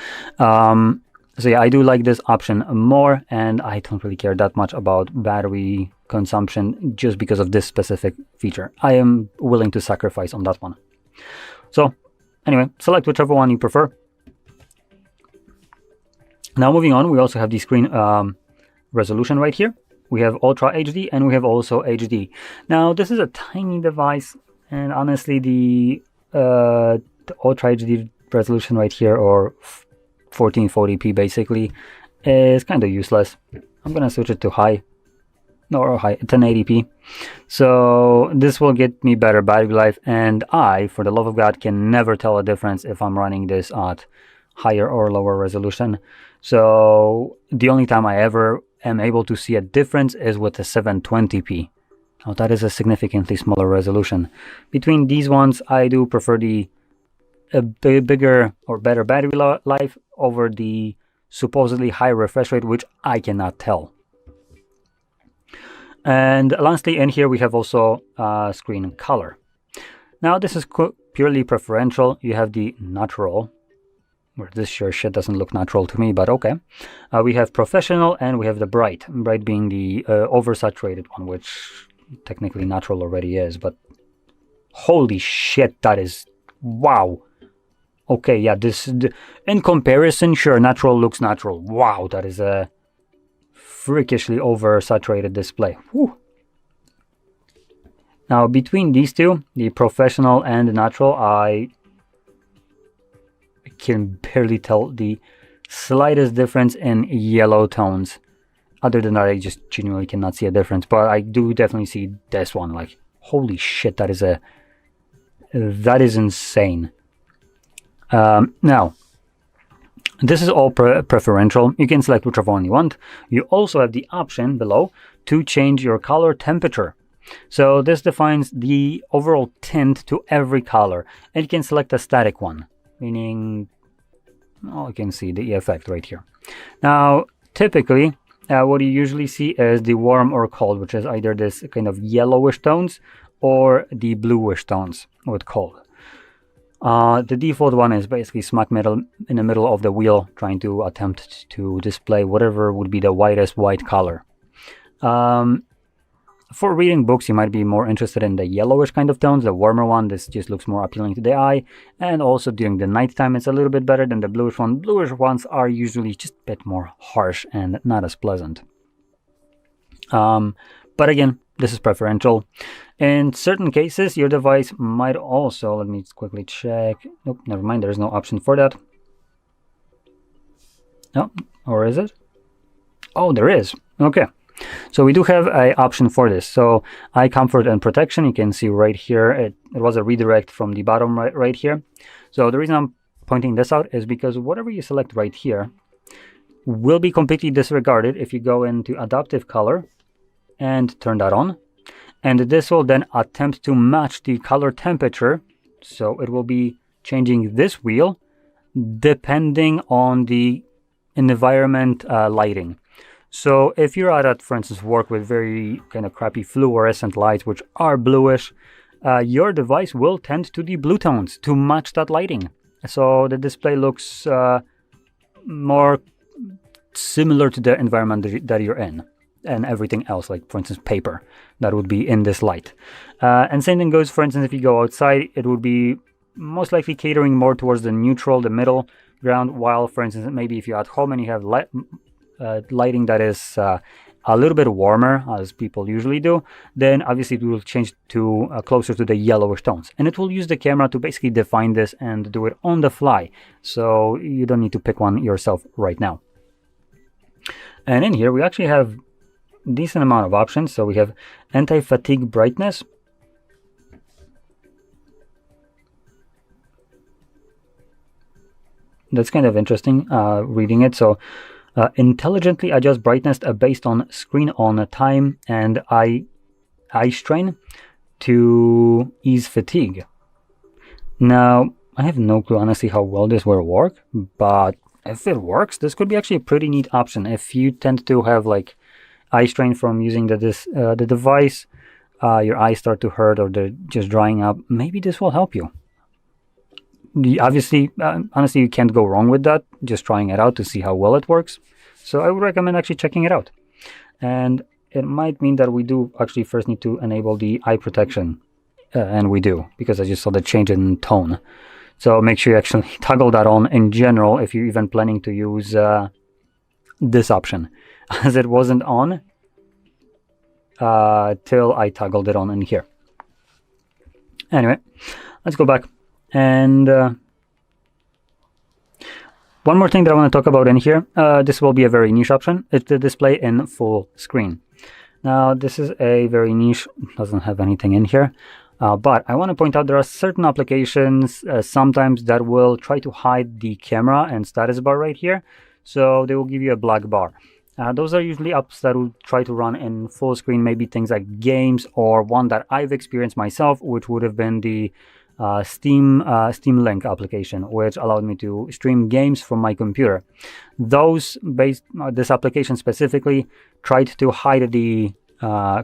So yeah, I do like this option more, and I don't really care that much about battery consumption just because of this specific feature. I am willing to sacrifice on that one. So anyway, select whichever one you prefer. Now moving on, we also have the screen resolution right here. We have Ultra HD and we have also HD. Now this is a tiny device, and honestly the Ultra HD resolution right here, or 1440p basically, is kind of useless. I'm gonna switch it to high, 1080p. So this will get me better battery life, and I, for the love of God, can never tell a difference if I'm running this at higher or lower resolution. So the only time I ever am able to see a difference is with the 720p. Now that is a significantly smaller resolution. Between these ones, I do prefer the bigger or better battery life over the supposedly high refresh rate, which I cannot tell. And lastly, in here we have also screen color. Now this is purely preferential. You have the natural, where this sure shit doesn't look natural to me, but okay. We have professional and we have the bright being the oversaturated one, which technically natural already is, but holy shit, that is, wow. Okay, yeah, this, in comparison, sure, natural looks natural. Wow, that is a freakishly oversaturated display. Whew. Now, between these two, the professional and the natural, I can barely tell the slightest difference in yellow tones. Other than that, I just genuinely cannot see a difference. But I do definitely see this one. Like, holy shit, that is insane. Now, this is all preferential. You can select whichever one you want. You also have the option below to change your color temperature. So this defines the overall tint to every color. And you can select a static one, meaning, oh, you can see the effect right here. Now, typically, what you usually see is the warm or cold, which is either this kind of yellowish tones or the bluish tones with cold. The default one is basically smack in the middle of the wheel, trying to attempt to display whatever would be the whitest white color. For reading books, you might be more interested in the yellowish kind of tones. The warmer one, this just looks more appealing to the eye. And also during the nighttime, it's a little bit better than the bluish one. Bluish ones are usually just a bit more harsh and not as pleasant. But again, this is preferential. In certain cases, your device might also, let me quickly check. Nope, never mind, there's no option for that. No, or is it? Oh, there is. Okay. So we do have an option for this. So eye comfort and protection, you can see right here, it was a redirect from the bottom right here. So the reason I'm pointing this out is because whatever you select right here will be completely disregarded if you go into adaptive color and turn that on. And this will then attempt to match the color temperature. So it will be changing this wheel depending on the environment lighting. So if you're at, for instance, work with very kind of crappy fluorescent lights, which are bluish, your device will tend to the blue tones to match that lighting. So the display looks more similar to the environment that you're in, and everything else, like for instance paper, that would be in this light. And same thing goes, for instance, if you go outside, it would be most likely catering more towards the neutral, the middle ground, while for instance, maybe if you're at home and you have lighting that is a little bit warmer, as people usually do, then obviously it will change to closer to the yellowish tones. And it will use the camera to basically define this and do it on the fly. So you don't need to pick one yourself right now. And in here, we actually have a decent amount of options. So we have anti-fatigue brightness. That's kind of interesting reading it. So intelligently adjust brightness based on screen on time and eye strain to ease fatigue. Now, I have no clue honestly how well this will work, but if it works, this could be actually a pretty neat option. If you tend to have like eye strain from using the device, your eyes start to hurt or they're just drying up, maybe this will help you. obviously, honestly, you can't go wrong with that, just trying it out to see how well it works. So I would recommend actually checking it out. And it might mean that we do actually first need to enable the eye protection. And we do, because I just saw the change in tone. So make sure you actually toggle that on in general if you're even planning to use this option, as it wasn't on till I toggled it on in here. Anyway, let's go back. And one more thing that I want to talk about in here, this will be a very niche option. It's the display in full screen. Now, this is a very niche, doesn't have anything in here. But I want to point out there are certain applications sometimes that will try to hide the camera and status bar right here. So they will give you a black bar. Those are usually apps that will try to run in full screen, maybe things like games, or one that I've experienced myself, which would have been the Steam Link application, which allowed me to stream games from my computer. This application specifically tried to hide the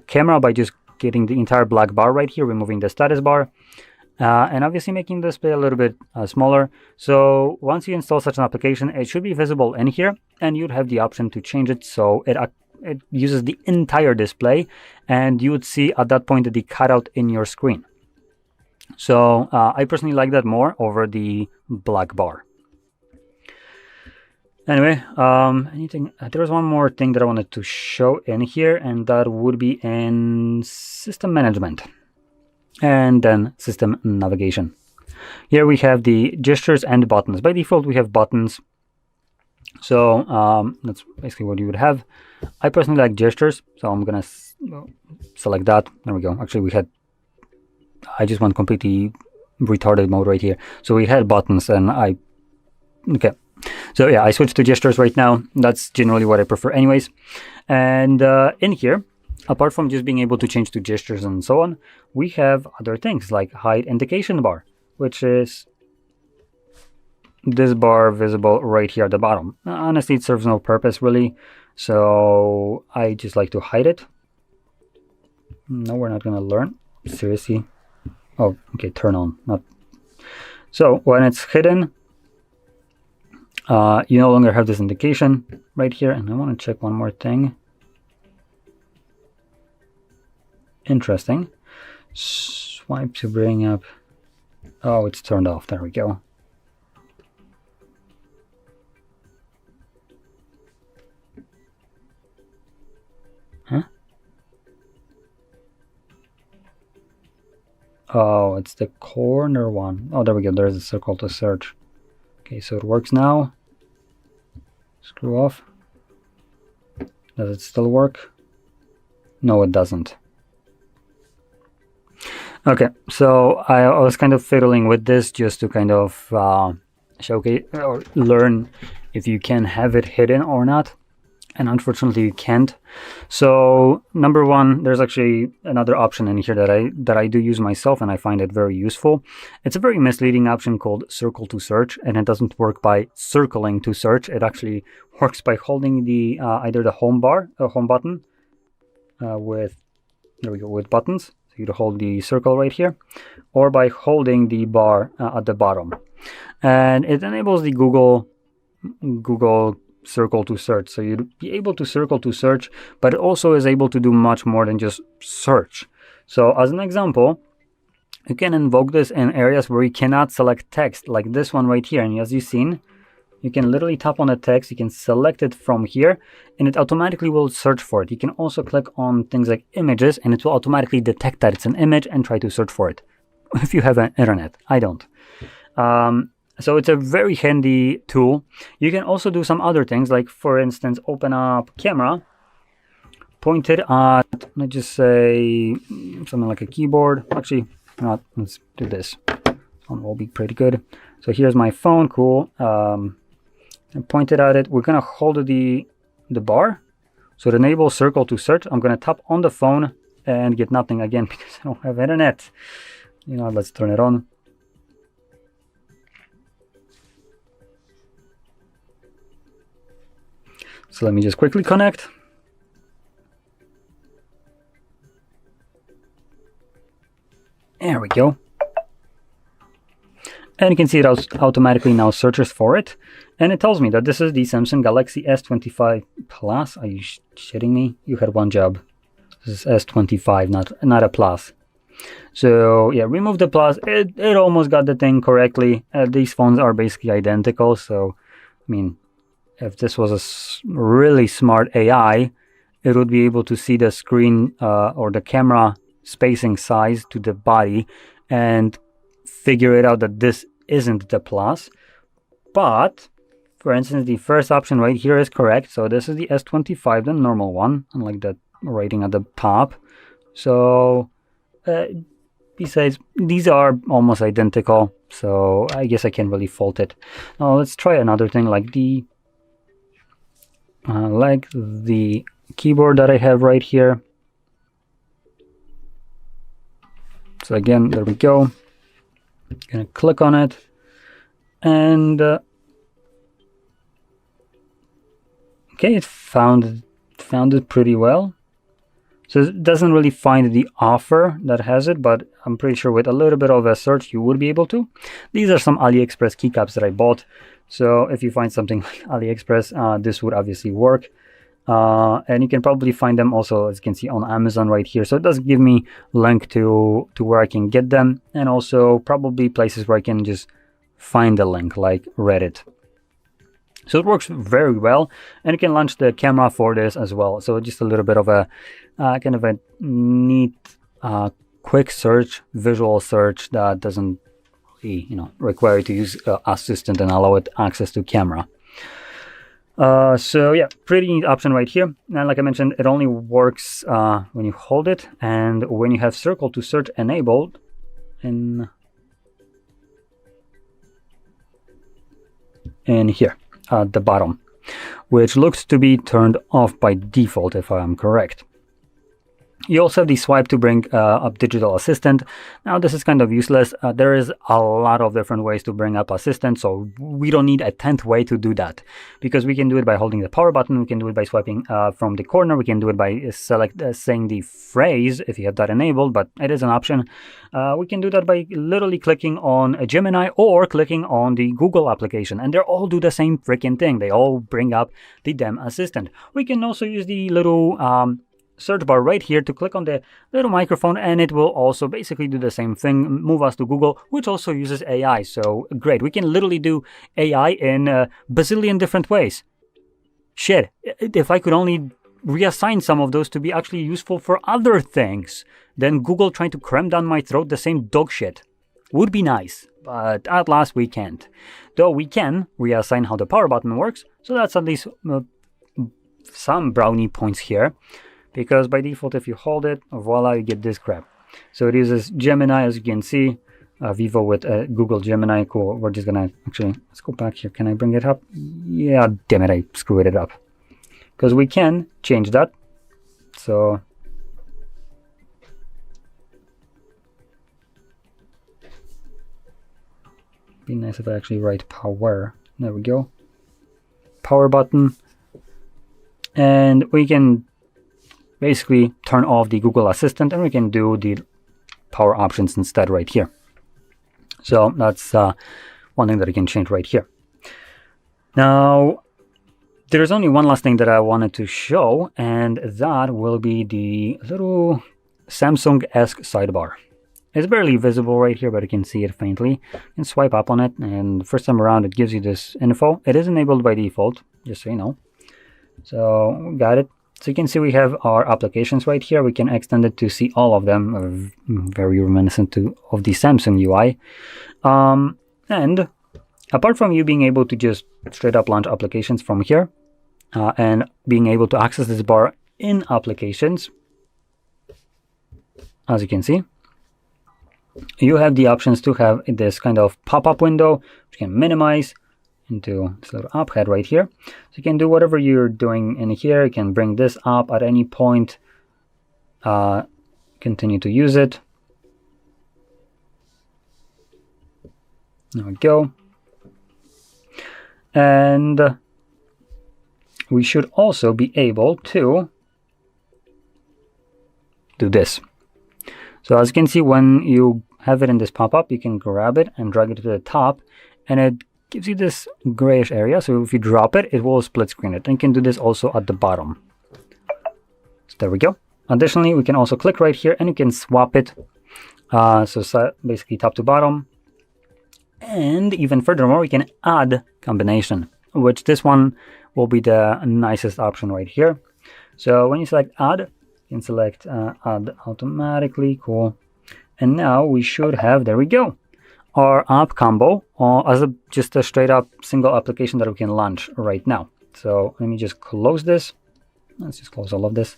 camera by just getting the entire black bar right here, removing the status bar, and obviously making the display a little bit smaller. So once you install such an application, it should be visible in here, and you'd have the option to change it so it uses the entire display, and you would see at that point the cutout in your screen. So I personally like that more over the black bar. Anyway, there was one more thing that I wanted to show in here, and that would be in system management and then system navigation. Here we have the gestures and buttons. By default, we have buttons. So that's basically what you would have. I personally like gestures, so I'm gonna select that. There we go. Actually, I just went completely retarded mode right here. So we had buttons, and okay. So yeah, I switched to gestures right now. That's generally what I prefer anyways. And in here, apart from just being able to change to gestures and so on, we have other things like hide indication bar, which is this bar visible right here at the bottom. Honestly, it serves no purpose really, so I just like to hide it. No, we're not gonna learn. Seriously. Oh, okay, turn on. Not. So when it's hidden, you no longer have this indication right here. And I want to check one more thing. Interesting. Swipe to bring up. Oh, it's turned off. There we go. Huh? Oh, it's the corner one. Oh, there we go. There's a circle to search. Okay, so it works now. Screw off. Does it still work? No, it doesn't. Okay, so I was kind of fiddling with this just to kind of showcase or learn if you can have it hidden or not. And unfortunately you can't. So number one, there's actually another option in here that I do use myself, and I find it very useful. It's a very misleading option called circle to search, and it doesn't work by circling to search. It actually works by holding the either the home button with buttons. So you'd hold the circle right here, or by holding the bar at the bottom, and it enables the Google circle to search. So you'd be able to circle to search, but it also is able to do much more than just search. So as an example, you can invoke this in areas where you cannot select text, like this one right here. And as you've seen, you can literally tap on the text, you can select it from here, and it automatically will search for it. You can also click on things like images, and it will automatically detect that it's an image and try to search for it. If you have an internet, I don't. So it's a very handy tool. You can also do some other things, like for instance, open up camera, point it at, let's just say something like a keyboard. Actually, not. Let's do this. This one will be pretty good. So here's my phone. Cool. And point it at it. We're gonna hold the bar. So to enable circle to search, I'm gonna tap on the phone and get nothing again because I don't have internet. You know, let's turn it on. So let me just quickly connect. There we go. And you can see it automatically now searches for it. And it tells me that this is the Samsung Galaxy S25 Plus. Are you shitting me? You had one job. This is S25, not a Plus. So yeah, remove the Plus. It almost got the thing correctly. These phones are basically identical. So, I mean, if this was a really smart AI, it would be able to see the screen or the camera spacing size to the body and figure it out that this isn't the Plus. But for instance, the first option right here is correct. So this is the S25, the normal one, unlike that rating at the top. So besides, these are almost identical, so I guess I can't really fault it. Now let's try another thing, like the keyboard that I have right here. So again, there we go. Gonna click on it, and okay, it found it pretty well. So it doesn't really find the offer that has it, but I'm pretty sure with a little bit of a search you would be able to. These are some AliExpress keycaps that I bought. So if you find something like AliExpress, this would obviously work. And you can probably find them also, as you can see, on Amazon right here. So it does give me a link to where I can get them, and also probably places where I can just find the link, like Reddit. So it works very well, and you can launch the camera for this as well. So just a little bit of a kind of a neat quick search, visual search that doesn't really, require you to use assistant and allow it access to camera. So yeah, pretty neat option right here. And like I mentioned, it only works when you hold it and when you have circle to search enabled in here at the bottom, which looks to be turned off by default if I am correct. You also have the swipe to bring up digital assistant. Now this is kind of useless. There is a lot of different ways to bring up assistant, so we don't need a 10th way to do that, because we can do it by holding the power button, we can do it by swiping from the corner, we can do it by saying the phrase if you have that enabled, but it is an option. We can do that by literally clicking on a Gemini or clicking on the Google application, and they all do the same freaking thing. They all bring up the damn assistant. We can also use the little search bar right here to click on the little microphone, and it will also basically do the same thing, move us to Google, which also uses AI. So great, we can literally do AI in a bazillion different ways. Shit, if I could only reassign some of those to be actually useful for other things than Google trying to cram down my throat the same dog shit. Would be nice, but at last we can't. Though we can reassign how the power button works, so that's at least some brownie points here. Because by default, if you hold it, voila, you get this crap. So it uses Gemini, as you can see, Vivo with Google Gemini. Cool. We're just gonna actually, let's go back here. Can I bring it up? Yeah, damn it, I screwed it up. Because we can change that. So be nice if I actually write power. There we go. Power button. And we can basically turn off the Google Assistant, and we can do the power options instead right here. So that's one thing that I can change right here. Now, there's only one last thing that I wanted to show, and that will be the little Samsung-esque sidebar. It's barely visible right here, but you can see it faintly. You can swipe up on it, and the first time around it gives you this info. It is enabled by default, just so you know. So, got it. So you can see we have our applications right here. We can extend it to see all of them, very reminiscent of the Samsung UI. And apart from you being able to just straight up launch applications from here and being able to access this bar in applications, as you can see, you have the options to have this kind of pop-up window, which you can minimize into this little up head right here. So you can do whatever you're doing in here. You can bring this up at any point, continue to use it. There we go. And we should also be able to do this. So as you can see, when you have it in this pop-up, you can grab it and drag it to the top, and it gives you this grayish area. So if you drop it, it will split screen it. And you can do this also at the bottom. So there we go. Additionally, we can also click right here and you can swap it. So basically top to bottom. And even furthermore, we can add combination, which this one will be the nicest option right here. So when you select add, you can select add automatically. Cool. And now we should have, there we go, our app combo as just a straight up single application that we can launch right now. So let me just close this. Let's just close all of this.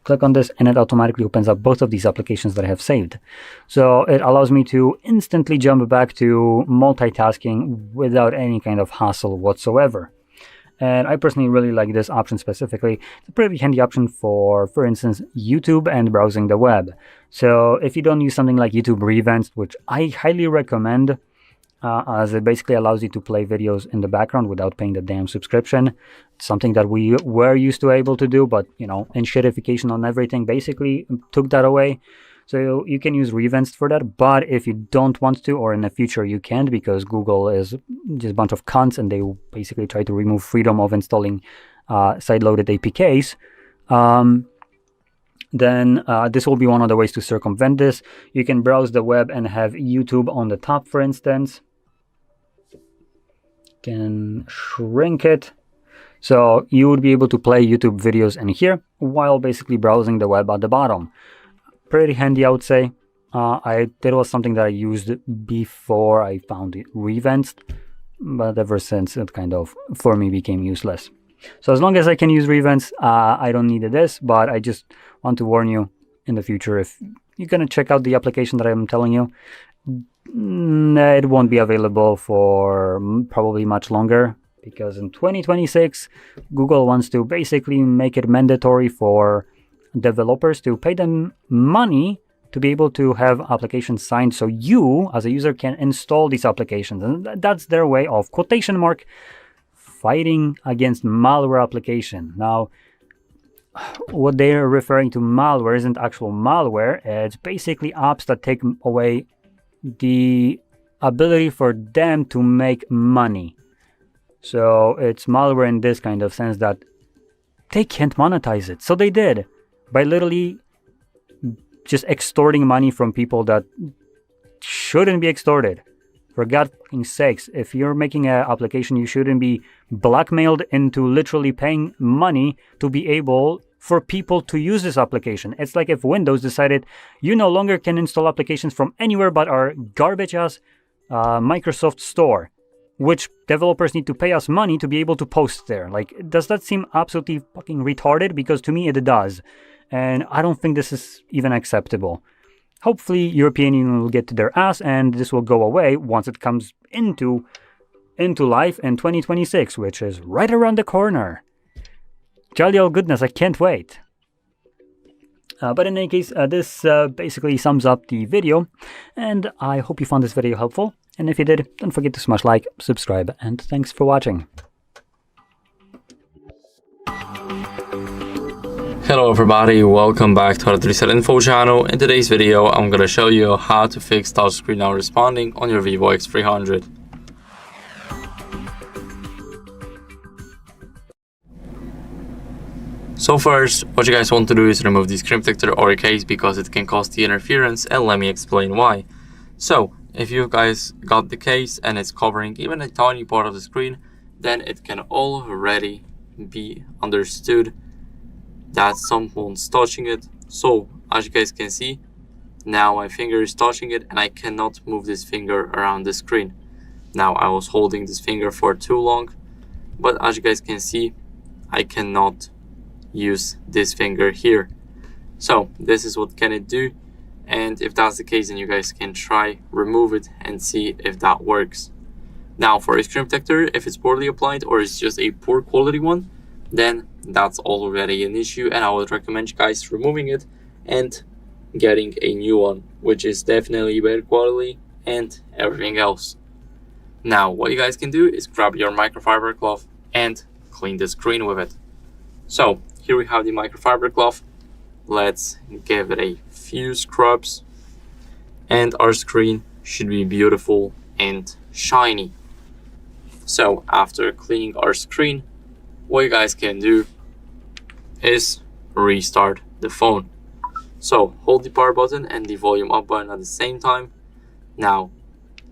Click on this and it automatically opens up both of these applications that I have saved. So it allows me to instantly jump back to multitasking without any kind of hassle whatsoever. And I personally really like this option specifically. It's a pretty handy option for instance, YouTube and browsing the web. So if you don't use something like YouTube Revanced, which I highly recommend, as it basically allows you to play videos in the background without paying the damn subscription. It's something that we were used to able to do, but you know, enshittification on everything basically took that away. So you can use Revanced for that, but if you don't want to, or in the future you can't, because Google is just a bunch of cunts and they basically try to remove freedom of installing side-loaded APKs, then this will be one of the ways to circumvent this. You can browse the web and have YouTube on the top, for instance. Can shrink it. So you would be able to play YouTube videos in here while basically browsing the web at the bottom. Pretty handy, I would say. That was something that I used before I found it Revanced, but ever since it kind of, for me, became useless. So as long as I can use Revanced, I don't need this, but I just want to warn you in the future, if you're going to check out the application that I'm telling you, it won't be available for probably much longer, because in 2026, Google wants to basically make it mandatory for developers to pay them money to be able to have applications signed, so you as a user can install these applications. And that's their way of, quotation mark, fighting against malware application. Now, what they're referring to malware isn't actual malware. It's basically apps that take away the ability for them to make money. So it's malware in this kind of sense that they can't monetize it. So they did, by literally just extorting money from people that shouldn't be extorted. For God's sakes, if you're making an application, you shouldn't be blackmailed into literally paying money to be able for people to use this application. It's like if Windows decided you no longer can install applications from anywhere but our garbage-ass Microsoft Store, which developers need to pay us money to be able to post there. Like, does that seem absolutely fucking retarded? Because to me it does. And I don't think this is even acceptable. Hopefully European Union will get to their ass and this will go away once it comes into life in 2026, which is right around the corner. Jolly old goodness, I can't wait. But in any case, this basically sums up the video, and I hope you found this video helpful. And if you did, don't forget to smash like, subscribe, and thanks for watching. Hello everybody, welcome back to HardReset.Info channel. In today's video, I'm gonna show you how to fix touchscreen not responding on your Vivo X300. So first, what you guys want to do is remove the screen protector or case because it can cause the interference, and let me explain why. So, if you guys got the case and it's covering even a tiny part of the screen, then it can already be understood that someone's touching it. So, as you guys can see, now my finger is touching it and I cannot move this finger around the screen. Now, I was holding this finger for too long, but as you guys can see, I cannot use this finger here. So this is what can it do, and if that's the case, then you guys can try remove it and see if that works. Now for a screen protector, if it's poorly applied or it's just a poor quality one, then that's already an issue, and I would recommend you guys removing it and getting a new one, which is definitely better quality and everything else. Now what you guys can do is grab your microfiber cloth and clean the screen with it. So here we have the microfiber cloth. Let's give it a few scrubs and our screen should be beautiful and shiny. So after cleaning our screen, what you guys can do is restart the phone. So hold the power button and the volume up button at the same time. Now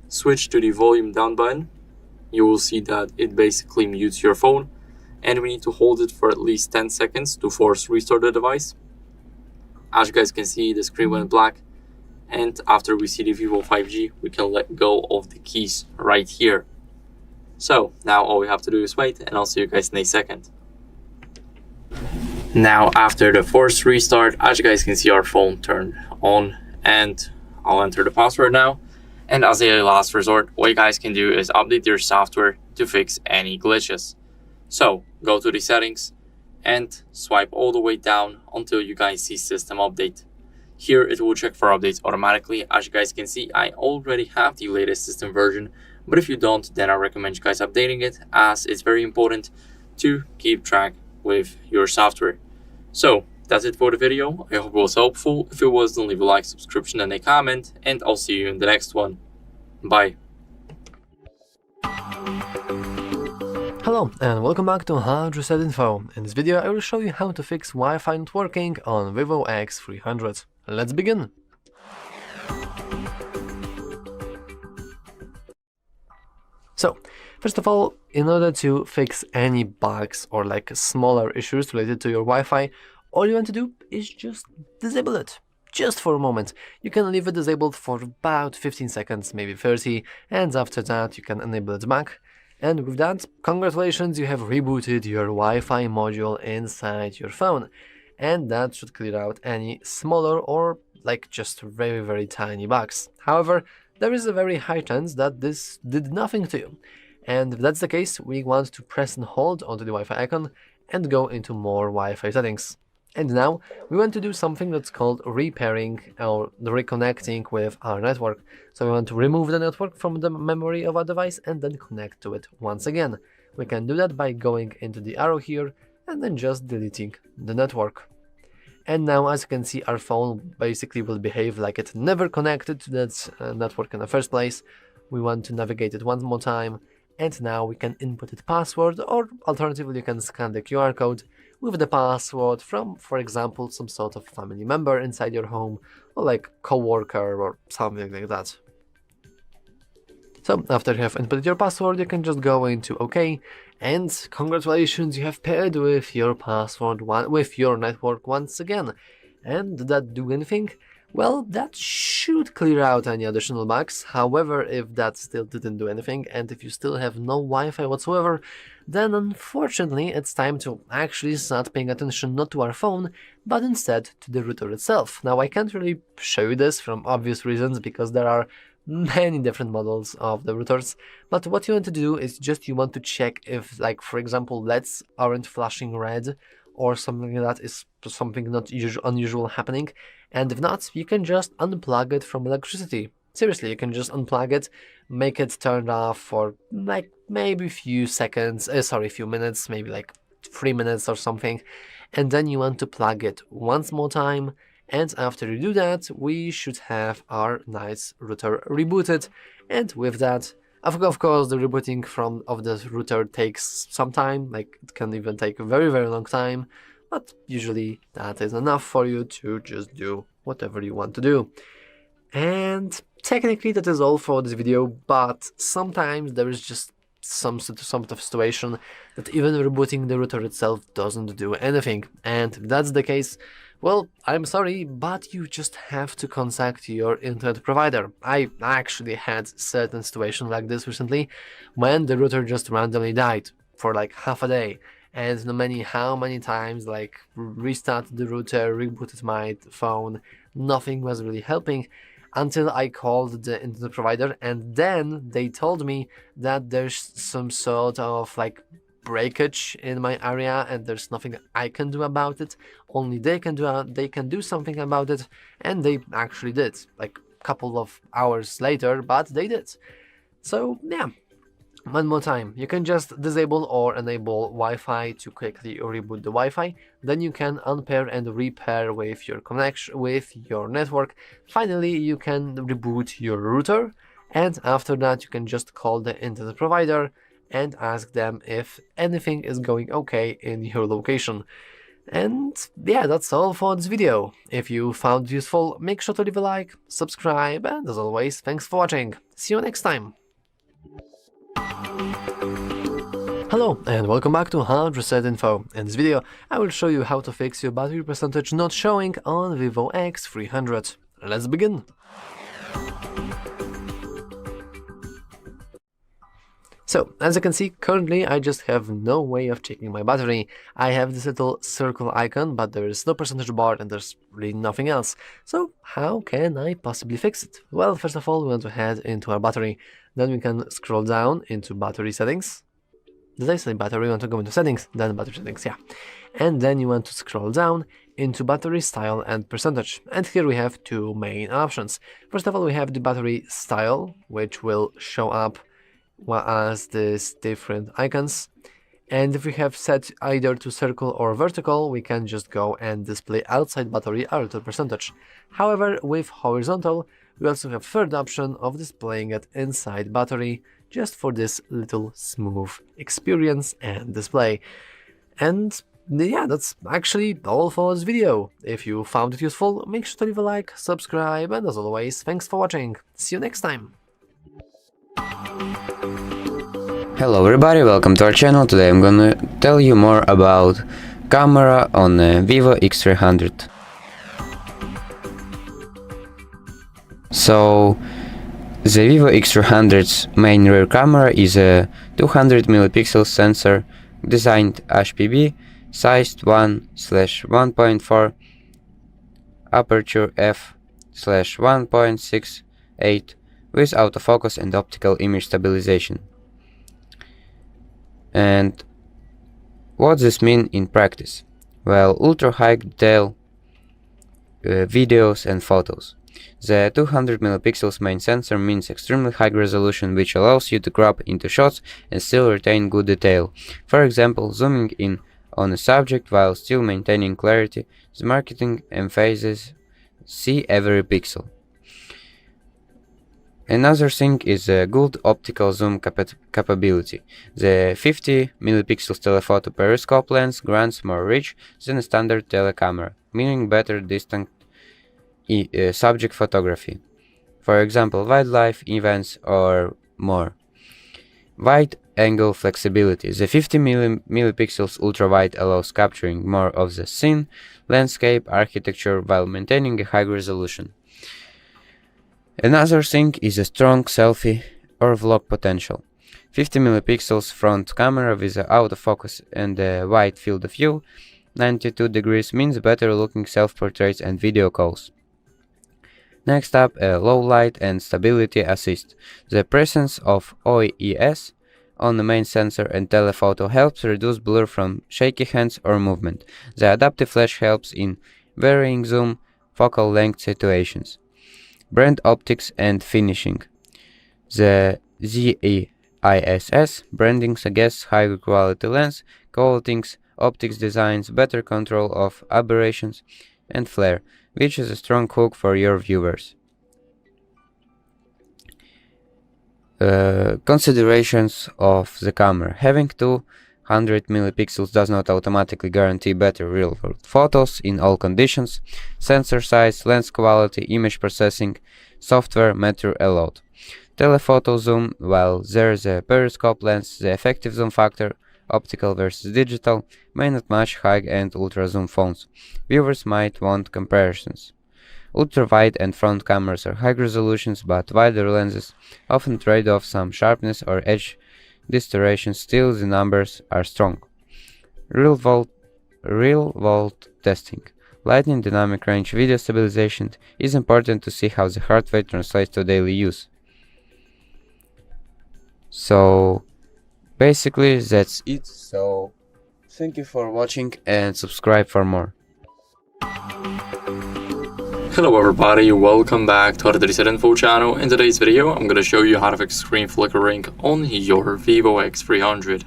switch to the volume down button. You will see that it basically mutes your phone, and we need to hold it for at least 10 seconds to force restart the device. As you guys can see, the screen went black, and after we see the Vivo 5G, we can let go of the keys right here. So now all we have to do is wait, and I'll see you guys in a second. Now after the forced restart, as you guys can see, our phone turned on, and I'll enter the password now. And as a last resort, what you guys can do is update your software to fix any glitches. So go to the settings and swipe all the way down until you guys see system update. Here it will check for updates automatically. As you guys can see, I already have the latest system version, but if you don't, then I recommend you guys updating it, as it's very important to keep track with your software. So that's it for the video. I hope it was helpful. If it was, then leave a like, subscription, and a comment, and I'll see you in the next one. Bye. Hello and welcome back to HardReset.Info. In this video I will show you how to fix Wi-Fi not working on Vivo X300. Let's begin! So, first of all, in order to fix any bugs or like smaller issues related to your Wi-Fi, all you want to do is just disable it. Just for a moment. You can leave it disabled for about 15 seconds, maybe 30, and after that you can enable it back. And with that, congratulations, you have rebooted your Wi-Fi module inside your phone. And that should clear out any smaller or like just very tiny bugs. However, there is a very high chance that this did nothing to you. And if that's the case, we want to press and hold onto the Wi-Fi icon and go into more Wi-Fi settings. And now we want to do something that's called repairing or reconnecting with our network. So we want to remove the network from the memory of our device and then connect to it once again. We can do that by going into the arrow here and then just deleting the network. And now, as you can see, our phone basically will behave like it never connected to that network in the first place. We want to navigate it one more time, and now we can input its password, or alternatively you can scan the QR code with the password from, for example, some sort of family member inside your home, or like co-worker or something like that. So after you have inputted your password, you can just go into OK, and congratulations, you have paired with your password with your network once again. And did that do anything? Well, that should clear out any additional bugs. However, if that still didn't do anything, and if you still have no Wi-Fi whatsoever, then unfortunately it's time to actually start paying attention not to our phone, but instead to the router itself. Now, I can't really show you this from obvious reasons, because there are many different models of the routers, but what you want to do is just you want to check if, like, for example, LEDs aren't flashing red, or something like that is something not unusual happening. And if not, you can just unplug it from electricity. Seriously, you can just unplug it, make it turned off for like maybe few minutes, maybe like 3 minutes or something. And then you want to plug it once more time. And after you do that, we should have our nice router rebooted. And with that, of course, the rebooting of the router takes some time, like it can even take a very long time, but usually that is enough for you to just do whatever you want to do. And technically that is all for this video, but sometimes there is just some sort of situation that even rebooting the router itself doesn't do anything, and if that's the case, well, I'm sorry, but you just have to contact your internet provider. I actually had certain situations like this recently, when the router just randomly died for like half a day, and how many times like restarted the router, rebooted my phone, nothing was really helping, until I called the internet provider, and then they told me that there's some sort of like breakage in my area and there's nothing I can do about it. Only they can do something about it, and they actually did, like a couple of hours later, but they did. So yeah, One more time, you can just disable or enable Wi-Fi to quickly reboot the Wi-Fi. Then you can unpair and repair with your connection with your network. Finally, you can reboot your router, and after that you can just call the internet provider and ask them if anything is going okay in your location. And yeah, that's all for this video. If you found it useful, make sure to leave a like, subscribe, and as always, thanks for watching. See you next time. Hello and welcome back to HardReset.Info. In this video, I will show you how to fix your battery percentage not showing on Vivo X300. Let's begin! So, as you can see, currently I just have no way of checking my battery. I have this little circle icon, but there is no percentage bar and there's really nothing else. So, how can I possibly fix it? Well, first of all, we want to head into our battery. Then we can scroll down into battery settings. Did I say battery? We want to go into settings, then battery settings, yeah. And then you want to scroll down into battery style and percentage. And here we have two main options. First of all, we have the battery style, which will show up as these different icons. And if we have set either to circle or vertical, we can just go and display outside battery our total percentage. However, with horizontal, we also have third option of displaying it inside battery, just for this little smooth experience and display. And yeah, that's actually all for this video. If you found it useful, make sure to leave a like, subscribe, and as always, thanks for watching. See you next time. Hello everybody, welcome to our channel. Today I'm gonna tell you more about camera on Vivo X300. So the Vivo X300's main rear camera is a 200 megapixel sensor designed HPB, sized 1/1.4, aperture f/1.68 with autofocus and optical image stabilization. And what does this mean in practice? Well, ultra high detail videos and photos. The 200 megapixels main sensor means extremely high resolution, which allows you to crop into shots and still retain good detail. For example, zooming in on a subject while still maintaining clarity. The marketing emphasizes see every pixel. Another thing is a good optical zoom capability. The 50 megapixels telephoto periscope lens grants more reach than a standard telecamera, meaning better distant subject photography. For example, wildlife, events, or more. Wide angle flexibility. The 50 megapixels ultra-wide allows capturing more of the scene, landscape, architecture while maintaining a high resolution. Another thing is a strong selfie or vlog potential. 50 megapixels front camera with autofocus and a wide field of view, 92 degrees, means better looking self-portraits and video calls. Next up, a low light and stability assist. The presence of OIS on the main sensor and telephoto helps reduce blur from shaky hands or movement. The adaptive flash helps in varying zoom, focal length situations. Brand optics and finishing. The ZEISS branding suggests higher quality lens, coatings, optics designs, better control of aberrations and flare, which is a strong hook for your viewers. Considerations of the camera. Having 200 megapixels does not automatically guarantee better real-world photos in all conditions. Sensor size, lens quality, image processing, software matter a lot. Telephoto zoom, while there's a periscope lens, the effective zoom factor, optical versus digital, may not match high-end ultra-zoom phones. Viewers might want comparisons. Ultra-wide and front cameras are high resolutions, but wider lenses often trade off some sharpness or edge distortion. Still, the numbers are strong. Real-world testing. Lightning dynamic range video stabilization is important to see how the hardware translates to daily use. So basically that's it. So thank you for watching and subscribe for more. Hello everybody, welcome back to HardReset.Info channel. In today's video, I'm going to show you how to fix screen flickering on your Vivo X300.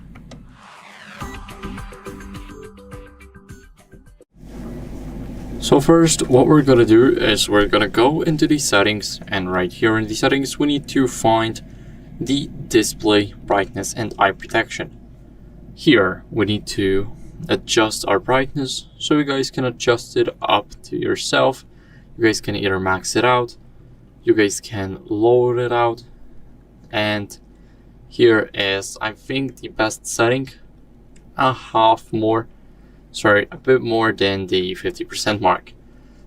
So first, what we're going to do is we're going to go into the settings, and right here in the settings, we need to find the display brightness and eye protection. Here, we need to adjust our brightness, so you guys can adjust it up to yourself. You guys can either max it out, you guys can lower it out, and here is, I think, the best setting, a bit more than the 50% mark.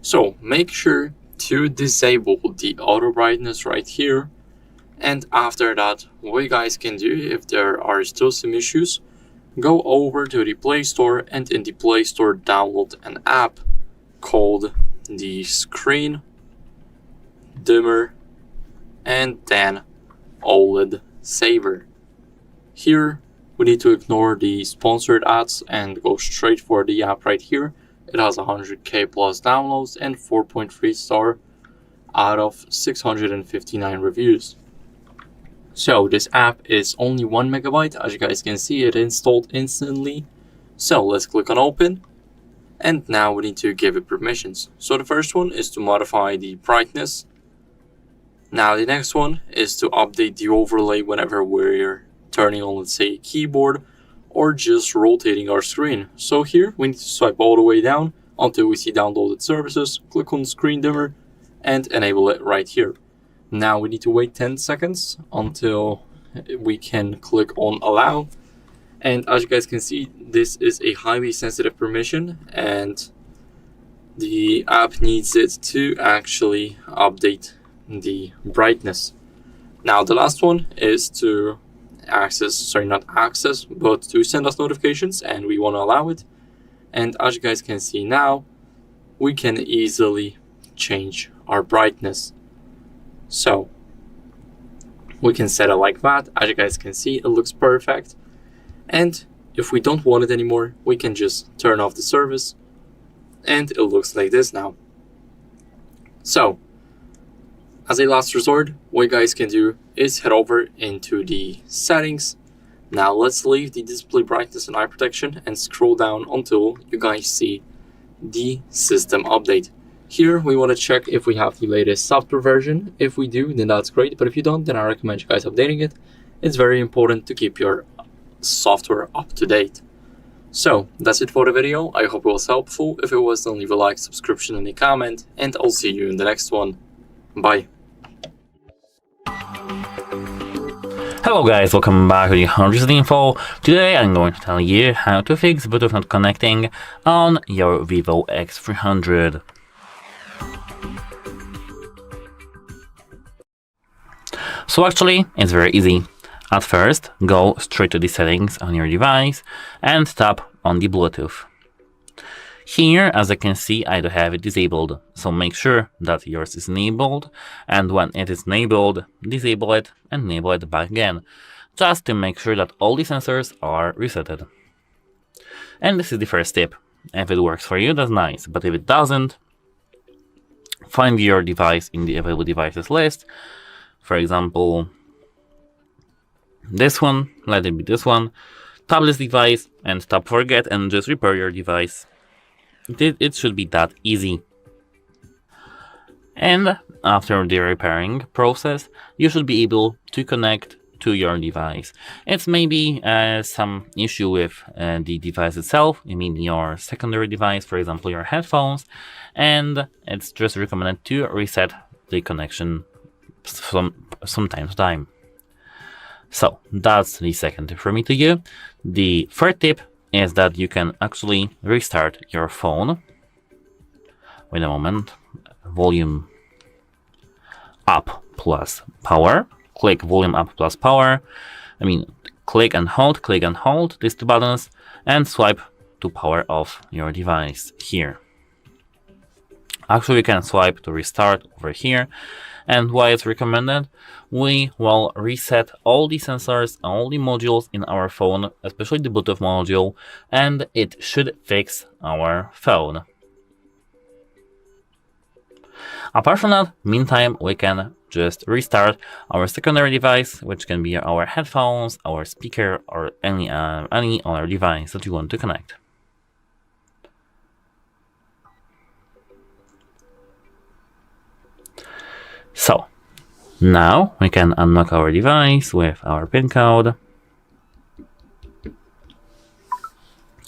So make sure to disable the auto brightness right here, and after that, what you guys can do, if there are still some issues, go over to the Play Store, and in the Play Store download an app called the Screen Dimmer and then OLED Saver. Here we need to ignore the sponsored ads and go straight for the app right here. It has 100k plus downloads and 4.3 star out of 659 reviews. So this app is only 1 megabyte. As you guys can see, it installed instantly. So let's click on open. And now we need to give it permissions. So the first one is to modify the brightness. Now the next one is to update the overlay whenever we're turning on, let's say, a keyboard or just rotating our screen. So here we need to swipe all the way down until we see downloaded services, click on screen dimmer and enable it right here. Now we need to wait 10 seconds until we can click on allow. And as you guys can see, this is a highly sensitive permission and the app needs it to actually update the brightness. Now the last one is to to send us notifications, and we want to allow it. And as you guys can see now, we can easily change our brightness. So we can set it like that. As you guys can see, it looks perfect. And if we don't want it anymore, we can just turn off the service and it looks like this now. So as a last resort, what you guys can do is head over into the settings. Now let's leave the display brightness and eye protection and scroll down until you guys see the system update. Here we want to check if we have the latest software version. If we do, then that's great, but if you don't, then I recommend you guys updating it. It's very important to keep your software up to date. So that's it for the video. I hope it was helpful. If it was, then leave a like, subscription and a comment, and I'll see you in the next one. Bye. Hello guys, welcome back to the HardReset.Info. Today I'm going to tell you how to fix Bluetooth not connecting on your Vivo X300. So actually, it's very easy. At first, go straight to the settings on your device and tap on the Bluetooth. Here, as you can see, I do have it disabled, so make sure that yours is enabled, and when it is enabled, disable it and enable it back again, just to make sure that all the sensors are resetted. And this is the first tip. If it works for you, that's nice, but if it doesn't, find your device in the available devices list. For example, this one, let it be this one, tap this device and tap forget and just repair your device. It should be that easy. And after the repairing process, you should be able to connect to your device. It's maybe some issue with the device itself, I mean your secondary device, for example your headphones, and it's just recommended to reset the connection from time to time. So that's the second tip from me to you. The third tip is that you can actually restart your phone. Wait a moment. Volume up plus power. Click volume up plus power. Click and hold these two buttons and swipe to power off your device here. Actually, you can swipe to restart over here. And why it's recommended? We will reset all the sensors, all the modules in our phone, especially the Bluetooth module, and it should fix our phone. Apart from that, meantime, we can just restart our secondary device, which can be our headphones, our speaker, or any other device that you want to connect. So now we can unlock our device with our PIN code.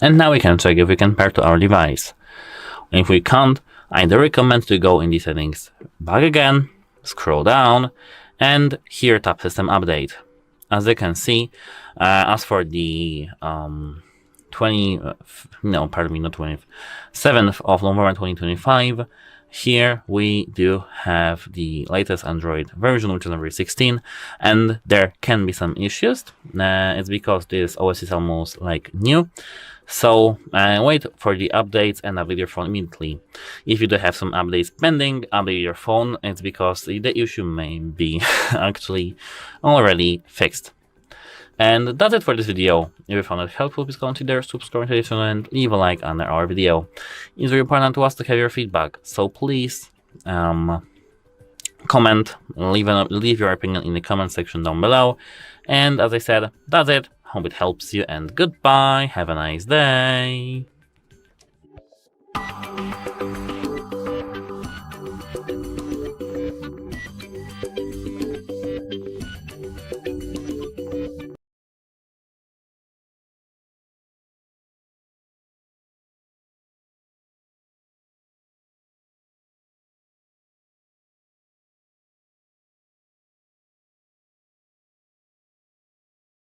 And now we can check if we can pair to our device. If we can't, I do recommend to go in the settings back again, scroll down, and here tap System Update. As you can see, as for the 7th of November 2025, here we do have the latest Android version, which is Android 16, and there can be some issues. It's because this OS is almost like new. So wait for the updates and update your phone immediately. If you do have some updates pending, update your phone. It's because the issue may be actually already fixed. And that's it for this video. If you found it helpful, please consider subscribing to this channel and leave a like under our video. It's very important to us to have your feedback, so please comment, leave your opinion in the comment section down below. And as I said, that's it. Hope it helps you, and goodbye. Have a nice day.